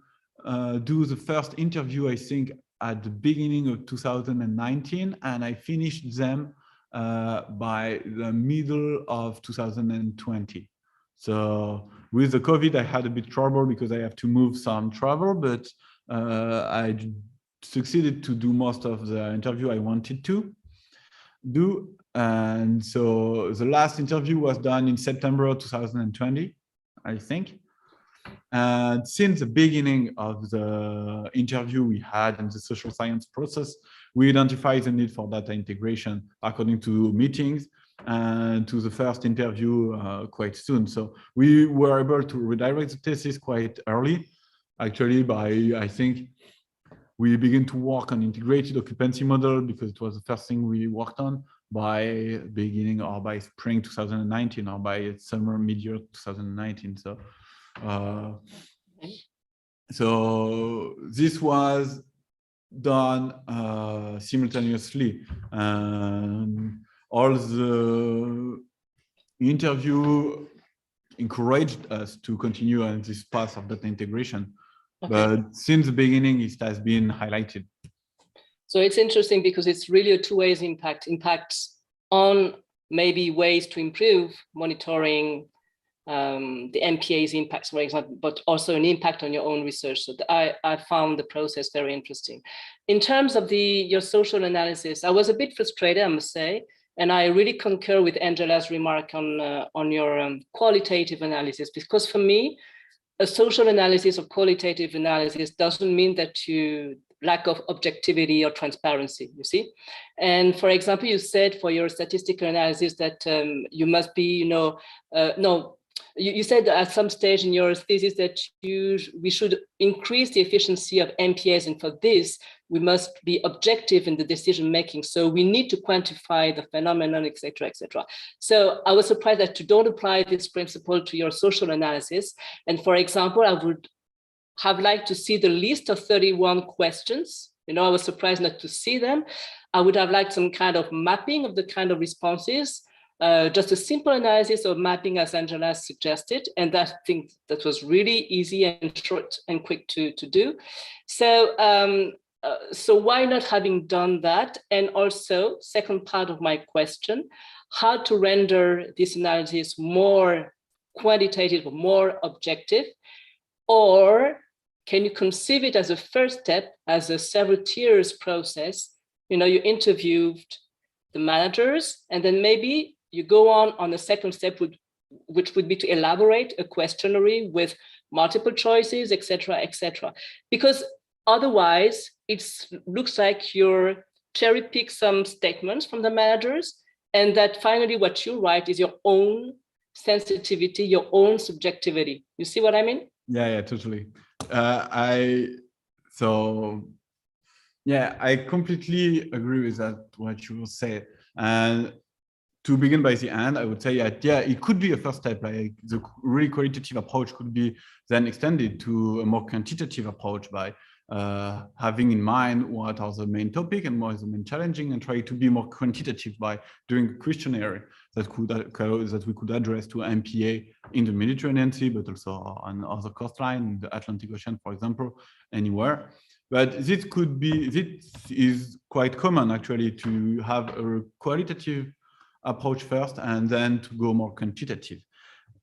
do the first interview, I think, at the beginning of 2019, and I finished them by the middle of 2020. So with the COVID, I had a bit trouble because I have to move some travel, but I succeeded to do most of the interview I wanted to do. And so the last interview was done in September 2020, I think. And since the beginning of the interview we had in the social science process, we identified the need for data integration according to meetings and to the first interview quite soon. So we were able to redirect the thesis quite early, actually by, I think, we began to work on integrated occupancy model because it was the first thing we worked on by beginning or by spring 2019 or by summer, mid-year 2019. So this was done simultaneously, and all the interview encouraged us to continue on this path of data integration. Okay. But since the beginning, it has been highlighted. So it's interesting because it's really a two-way impact. Impacts on maybe ways to improve monitoring, the MPA's impacts, for example, but also an impact on your own research. So I found the process very interesting. In terms of your social analysis, I was a bit frustrated, I must say, and I really concur with Angela's remark on your qualitative analysis, because for me, a social analysis or qualitative analysis doesn't mean that you lack of objectivity or transparency, you see? And for example, you said for your statistical analysis that you must be, you said at some stage in your thesis that we should increase the efficiency of MPAs, and for this, we must be objective in the decision making. So we need to quantify the phenomenon, et cetera, et cetera. So I was surprised that you don't apply this principle to your social analysis. And for example, I would have liked to see the list of 31 questions. I was surprised not to see them. I would have liked some kind of mapping of the kind of responses. Just a simple analysis of mapping as Angela suggested. And I think that was really easy and short and quick to do. So why not having done that? And also, second part of my question, how to render this analysis more quantitative, more objective, or can you conceive it as a first step, as a several tiers process? You interviewed the managers, and then maybe you go on a second step, which would be to elaborate a questionnaire with multiple choices, et cetera, because otherwise it looks like you're cherry pick some statements from the managers, and that finally what you write is your own sensitivity, your own subjectivity. You see what I mean? Yeah, totally. I completely agree with that, what you said. And to begin by the end, I would say that, it could be a first step. Like the really qualitative approach could be then extended to a more quantitative approach by having in mind what are the main topic and what is the main challenging, and try to be more quantitative by doing a questionnaire that we could address to MPA in the Mediterranean Sea, but also on other coastline, in the Atlantic Ocean, for example, anywhere. But this is quite common actually, to have a qualitative approach first and then to go more quantitative.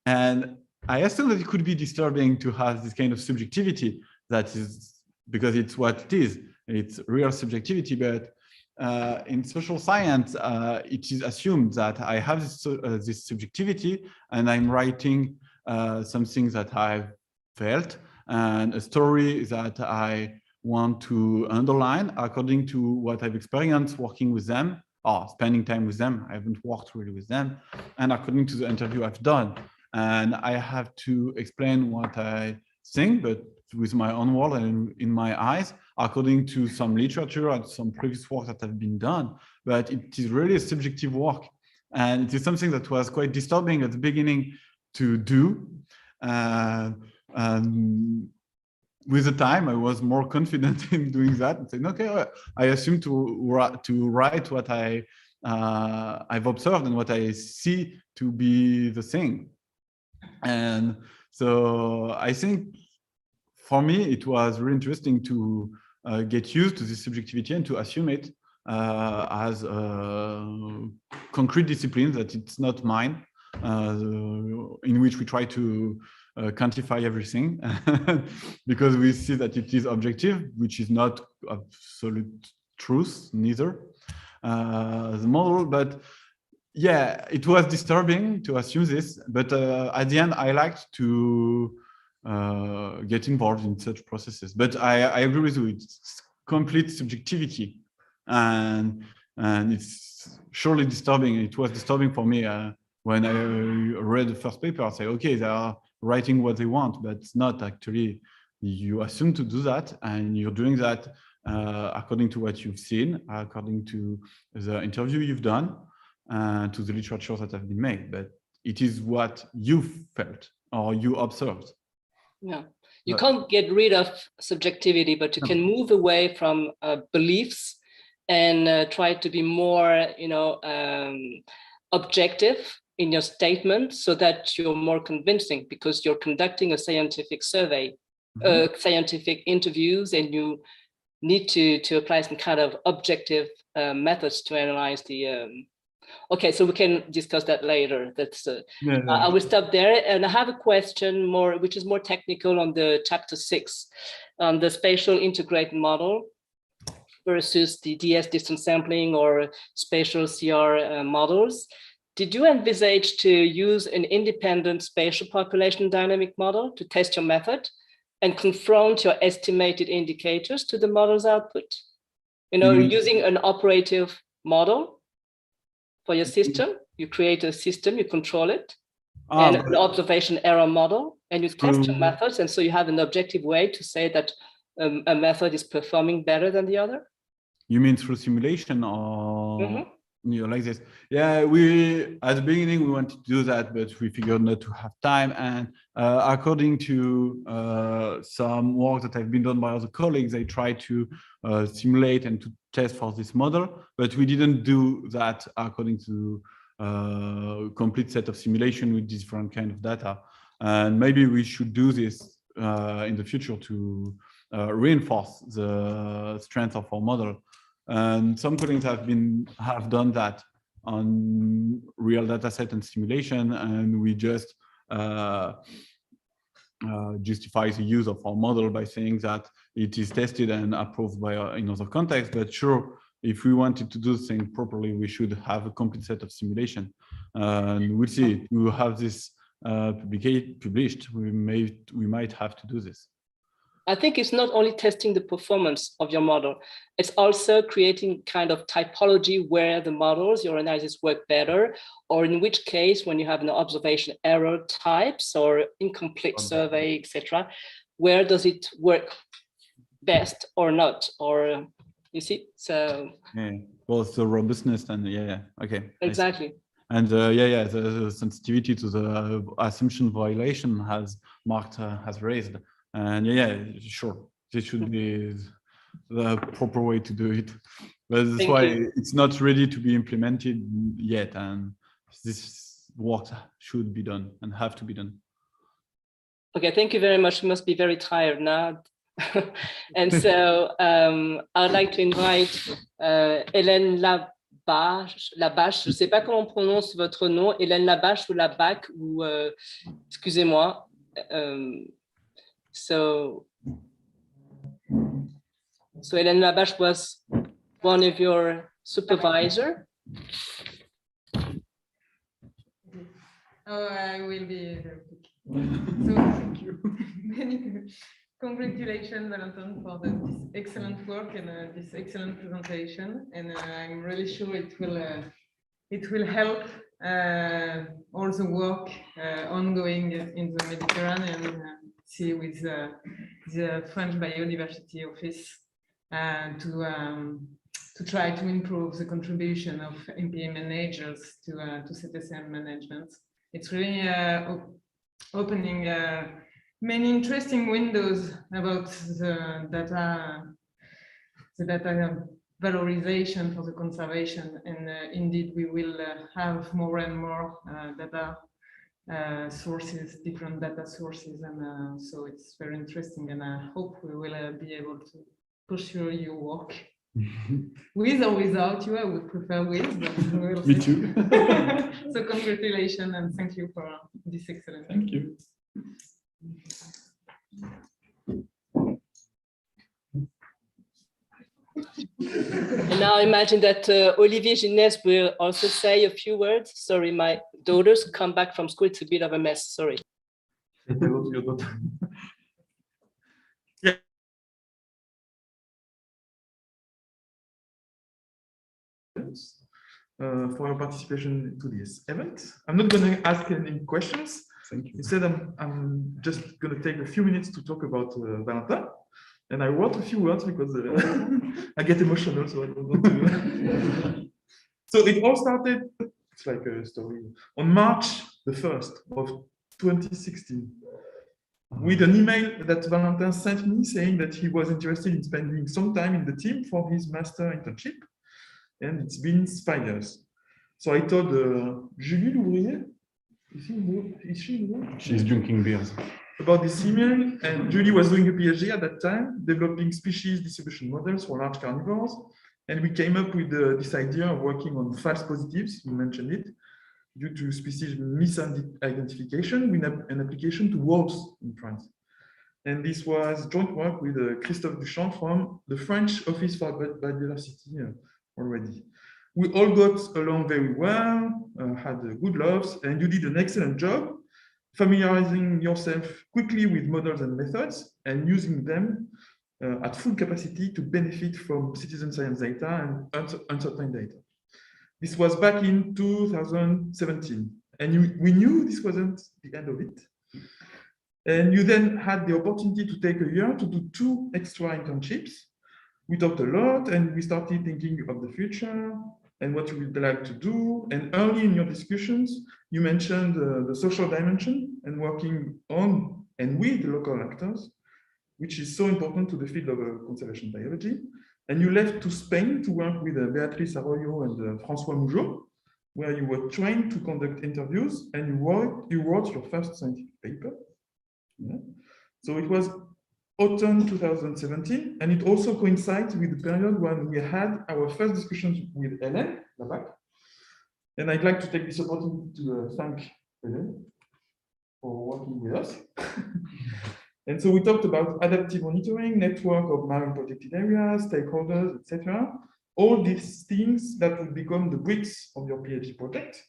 And I assume that it could be disturbing to have this kind of subjectivity, that is because it's what it is, it's real subjectivity. But in social science, it is assumed that I have this subjectivity and I'm writing something that I've felt, and a story that I want to underline according to what I've experienced working with them or spending time with them. I haven't worked really with them, and according to the interview I've done. And I have to explain what I think, but with my own word and in my eyes, according to some literature and some previous work that have been done. But it is really a subjective work. And it is something that was quite disturbing at the beginning to do. And with the time, I was more confident in doing that and saying, okay, I assume to write what I've observed and what I see to be the thing. And so I think for me, it was really interesting to get used to this subjectivity and to assume it as a concrete discipline, that it's not mine, in which we try to quantify everything because we see that it is objective, which is not absolute truth, neither the model. But yeah, it was disturbing to assume this, but at the end, I liked to get involved in such processes. But I agree with you, it's complete subjectivity, and it's surely disturbing. It was disturbing for me when I read the first paper. I say, okay, they are writing what they want, but it's not actually. You assume to do that, and you're doing that according to what you've seen, according to the interview you've done, to the literature that have been made. But it is what you felt or you observed. Yeah, you can't get rid of subjectivity, but you can move away from beliefs and try to be more, objective in your statement, so that you're more convincing, because you're conducting a scientific survey, scientific interviews, and you need to apply some kind of objective methods to analyze the. Okay, so we can discuss that later. That's I will stop there, and I have a question which is more technical on the chapter 6, on the spatial integrated model versus the DS distance sampling or spatial CR models. Did you envisage to use an independent spatial population dynamic model to test your method and confront your estimated indicators to the model's output? Using an operative model for your system, you create a system, you control it, and an observation error model, and you test your methods, and so you have an objective way to say that a method is performing better than the other? You mean through simulation or like this? Yeah, at the beginning we wanted to do that, but we figured not to have time. And according to some work that have been done by other colleagues, they tried to simulate and to test for this model, but we didn't do that according to complete set of simulation with different kind of data. And maybe we should do this in the future to reinforce the strength of our model. And some colleagues have done that on real data set and simulation, and we just justify the use of our model by saying that it is tested and approved by in other contexts. But sure, if we wanted to do things properly, we should have a complete set of simulation. And we'll see. We will have this published. We might have to do this. I think it's not only testing the performance of your model, it's also creating kind of typology where the models, your analysis work better, or in which case, when you have an observation error types or incomplete survey, etc., where does it work best or not? Or you see, so both the robustness and okay, exactly. And the sensitivity to the assumption violation has raised. And sure, this should be the proper way to do it. But that's why it's not ready to be implemented yet. And this work should be done and have to be done. Okay, thank you very much. You must be very tired now. And so I'd like to invite Hélène Labache, je ne sais pas comment on prononce votre nom, Hélène Labache ou Labac, ou excusez-moi. So Hélène Labache was one of your supervisor. Oh, I will be very quick. So thank you. Many congratulations, Valentin, for this excellent work and this excellent presentation. And I'm really sure it will help all the work ongoing in the Mediterranean and see with the French Biodiversity Office to try to improve the contribution of MPA managers to CTCM management. It's really opening many interesting windows about the data valorization for the conservation, and indeed we will have more and more data sources, different data sources, and so it's very interesting, and I hope we will be able to pursue your work. With or without you, I would prefer with, but we'll Me too. So congratulations and thank you for this excellent. Thank you. And now imagine that Olivier Ginès will also say a few words. Sorry, my daughters come back from school. It's a bit of a mess. Sorry. Yeah. For your participation to this event. I'm not going to ask any questions. Thank you. Instead, I'm just going to take a few minutes to talk about Valentin. And I wrote a few words because I get emotional, so I don't want to. So it all started, it's like a story, on March the 1st of 2016, with an email that Valentin sent me saying that he was interested in spending some time in the team for his master internship. And it's been 5 years. So I told Julie Louvrier, is she? She's drinking beers. About this email, and Julie was doing a PhD at that time, developing species distribution models for large carnivores. And we came up with this idea of working on false positives, you mentioned it, due to species misidentification with an application to wolves in France. And this was joint work with Christophe Duchamp from the French Office for Biodiversity already. We all got along very well, had good loves, and you did an excellent job familiarizing yourself quickly with models and methods and using them at full capacity to benefit from citizen science data and uncertain data. This was back in 2017, and we knew this wasn't the end of it. And you then had the opportunity to take a year to do 2 extra internships. We talked a lot and we started thinking of the future and what you would like to do. And early in your discussions, you mentioned the social dimension and working on and with the local actors, which is so important to the field of conservation biology. And you left to Spain to work with Beatriz Arroyo and François Mougeot, where you were trained to conduct interviews and you wrote your first scientific paper. Yeah. So it was autumn 2017, and it also coincides with the period when we had our first discussions with Hélène Labac. And I'd like to take this opportunity to thank Hélène for working with us. And so we talked about adaptive monitoring, network of marine protected areas, stakeholders, etc. All these things that would become the bricks of your PhD project.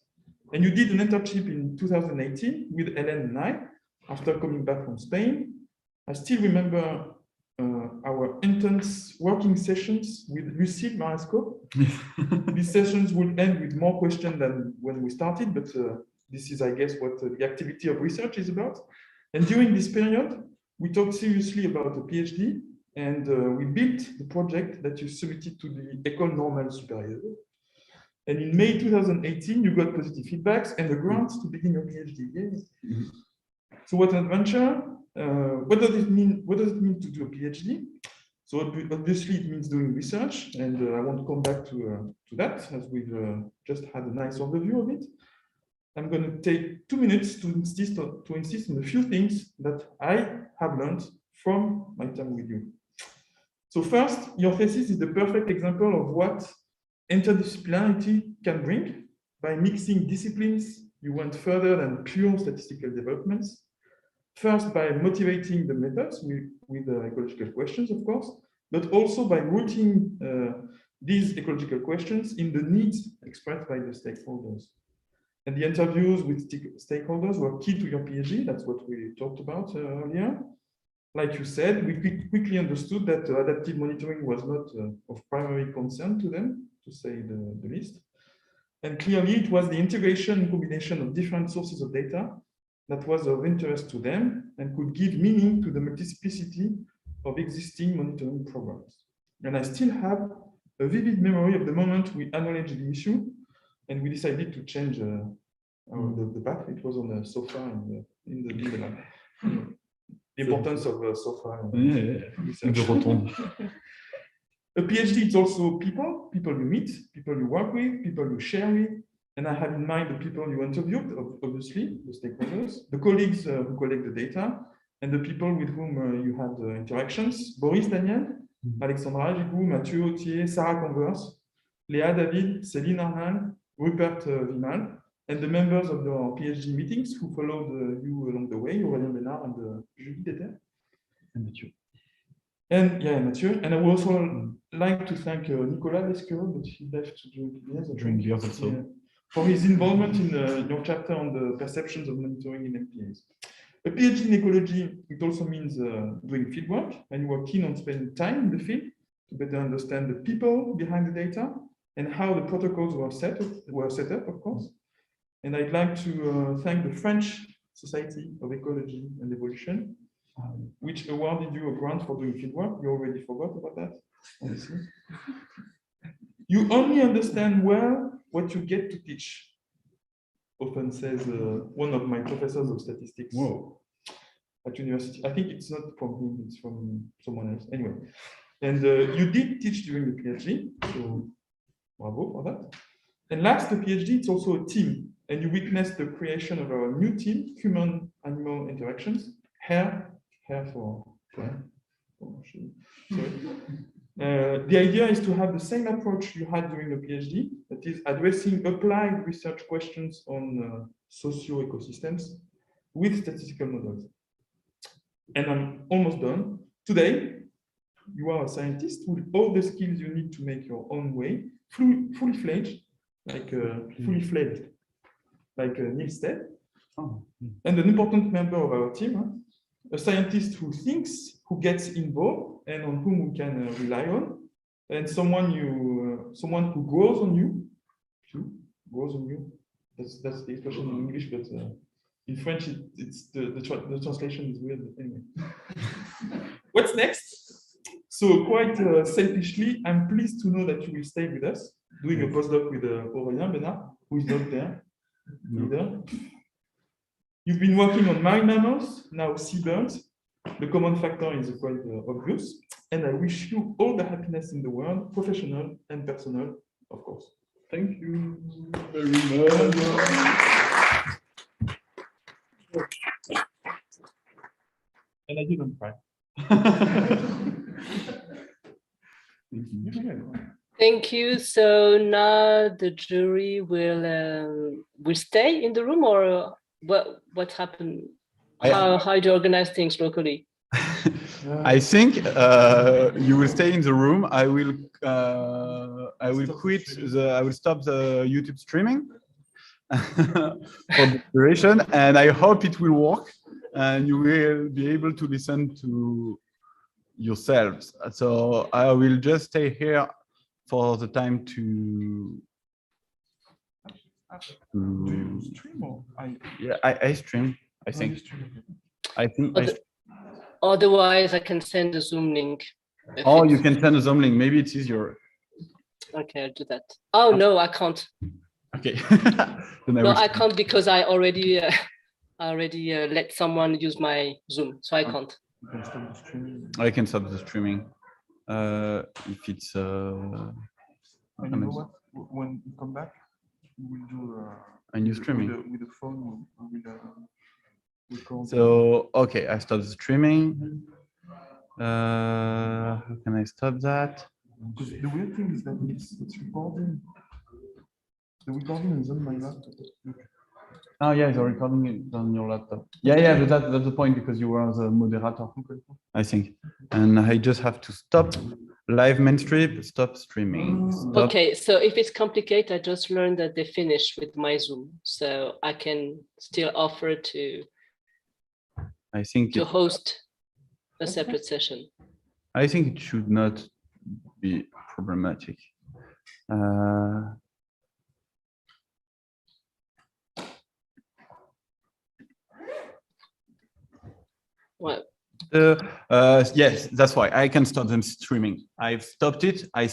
And you did an internship in 2018 with Hélène and I, after coming back from Spain. I still remember our intense working sessions with Lucille Maresco. These sessions will end with more questions than when we started, but this is, I guess, what the activity of research is about. And during this period, we talked seriously about the PhD, and we built the project that you submitted to the École Normale Supérieure. And in May 2018, you got positive feedbacks and a grant to begin your PhD. Yeah. So what an adventure! What does it mean? What does it mean to do a PhD? So obviously it means doing research, and I want to come back to that as we've just had a nice overview of it. I'm going to take 2 minutes to insist on a few things that I have learned from my time with you. So first, your thesis is the perfect example of what interdisciplinarity can bring. By mixing disciplines, you went further than pure statistical developments. First, by motivating the methods with ecological questions, of course, but also by rooting these ecological questions in the needs expressed by the stakeholders. And the interviews with stakeholders were key to your PhD. That's what we talked about earlier. Like you said, we quickly understood that adaptive monitoring was not of primary concern to them, to say the least. And clearly, it was the integration and combination of different sources of data that was of interest to them and could give meaning to the multiplicity of existing monitoring programs. And I still have a vivid memory of the moment we acknowledged the issue and we decided to change the path. It was on a sofa in the lab. The importance of a sofa. A PhD is also people you meet, people you work with, people you share with. And I have in mind the people you interviewed, obviously, the stakeholders, the colleagues who collect the data, and the people with whom you had interactions. Boris, Daniel, Alexandra Gigou, Mathieu Etudier, Sarah Converse, Léa David, Céline Arnal, Rupert Vimal, and the members of your PhD meetings who followed you along the way, Aurélien Bénard and Julie Déter. And Mathieu. And yeah, Mathieu. And I would also like to thank Nicolas Lesquereux, but he left during years also, for his involvement in your chapter on the perceptions of monitoring in MPAs. A PhD in ecology, it also means doing fieldwork, and you are keen on spending time in the field to better understand the people behind the data and how the protocols were set up, of course. And I'd like to thank the French Society of Ecology and Evolution, which awarded you a grant for doing fieldwork. You already forgot about that, honestly. You only understand well what you get to teach, often says one of my professors of statistics at university. I think it's not from him, it's from someone else. Anyway, and you did teach during the PhD, so bravo for that. And last, the PhD, it's also a team, and you witnessed the creation of our new team, human-animal interactions, hair for sorry. The idea is to have the same approach you had during the PhD, that is addressing applied research questions on socio-ecosystems with statistical models. And I'm almost done. Today, you are a scientist with all the skills you need to make your own way, fully fledged, like Niels Stedt, and an important member of our team, a scientist who thinks, who gets involved, and on whom we can rely on, and someone who grows on you, too, grows on you. That's the expression in English, but in French, it's the translation is weird. But anyway, what's next? So quite selfishly, I'm pleased to know that you will stay with us, doing a postdoc with Aurélien Bénard, who is not there either. You've been working on marine mammals, now seabirds. The common factor is quite obvious. And I wish you all the happiness in the world, professional and personal, of course. Thank you very much. And I didn't cry. Thank you. So now the jury will stay in the room, or what happened? How do you organize things locally? I think you will stay in the room. I will stop the YouTube streaming for the duration, and I hope it will work and you will be able to listen to yourselves. So I will just stay here for the time to Do you stream or I stream, I think. I think Otherwise, I can send a Zoom link. Oh, you can send a Zoom link. Maybe it's easier. Okay, I'll do that. Oh, no, I can't. Okay. No, I can't because I already let someone use my Zoom, so I can't. I can stop the streaming. If it's... you know what? When you come back, we will do a new streaming. With the phone, so, okay, I stopped the streaming. How can I stop that? Because the weird thing is that it's recording. The recording is on my laptop. Oh yeah, the recording is on your laptop. Yeah, but that's the point, because you were the moderator, I think. And I just have to stop Live mainstream, stop streaming. Stop. Okay, so if it's complicated, I just learned that they finished with my Zoom, so I can still offer to I think host a separate session. I think it should not be problematic. Well, yes, that's why I can stop them streaming. I've stopped it. I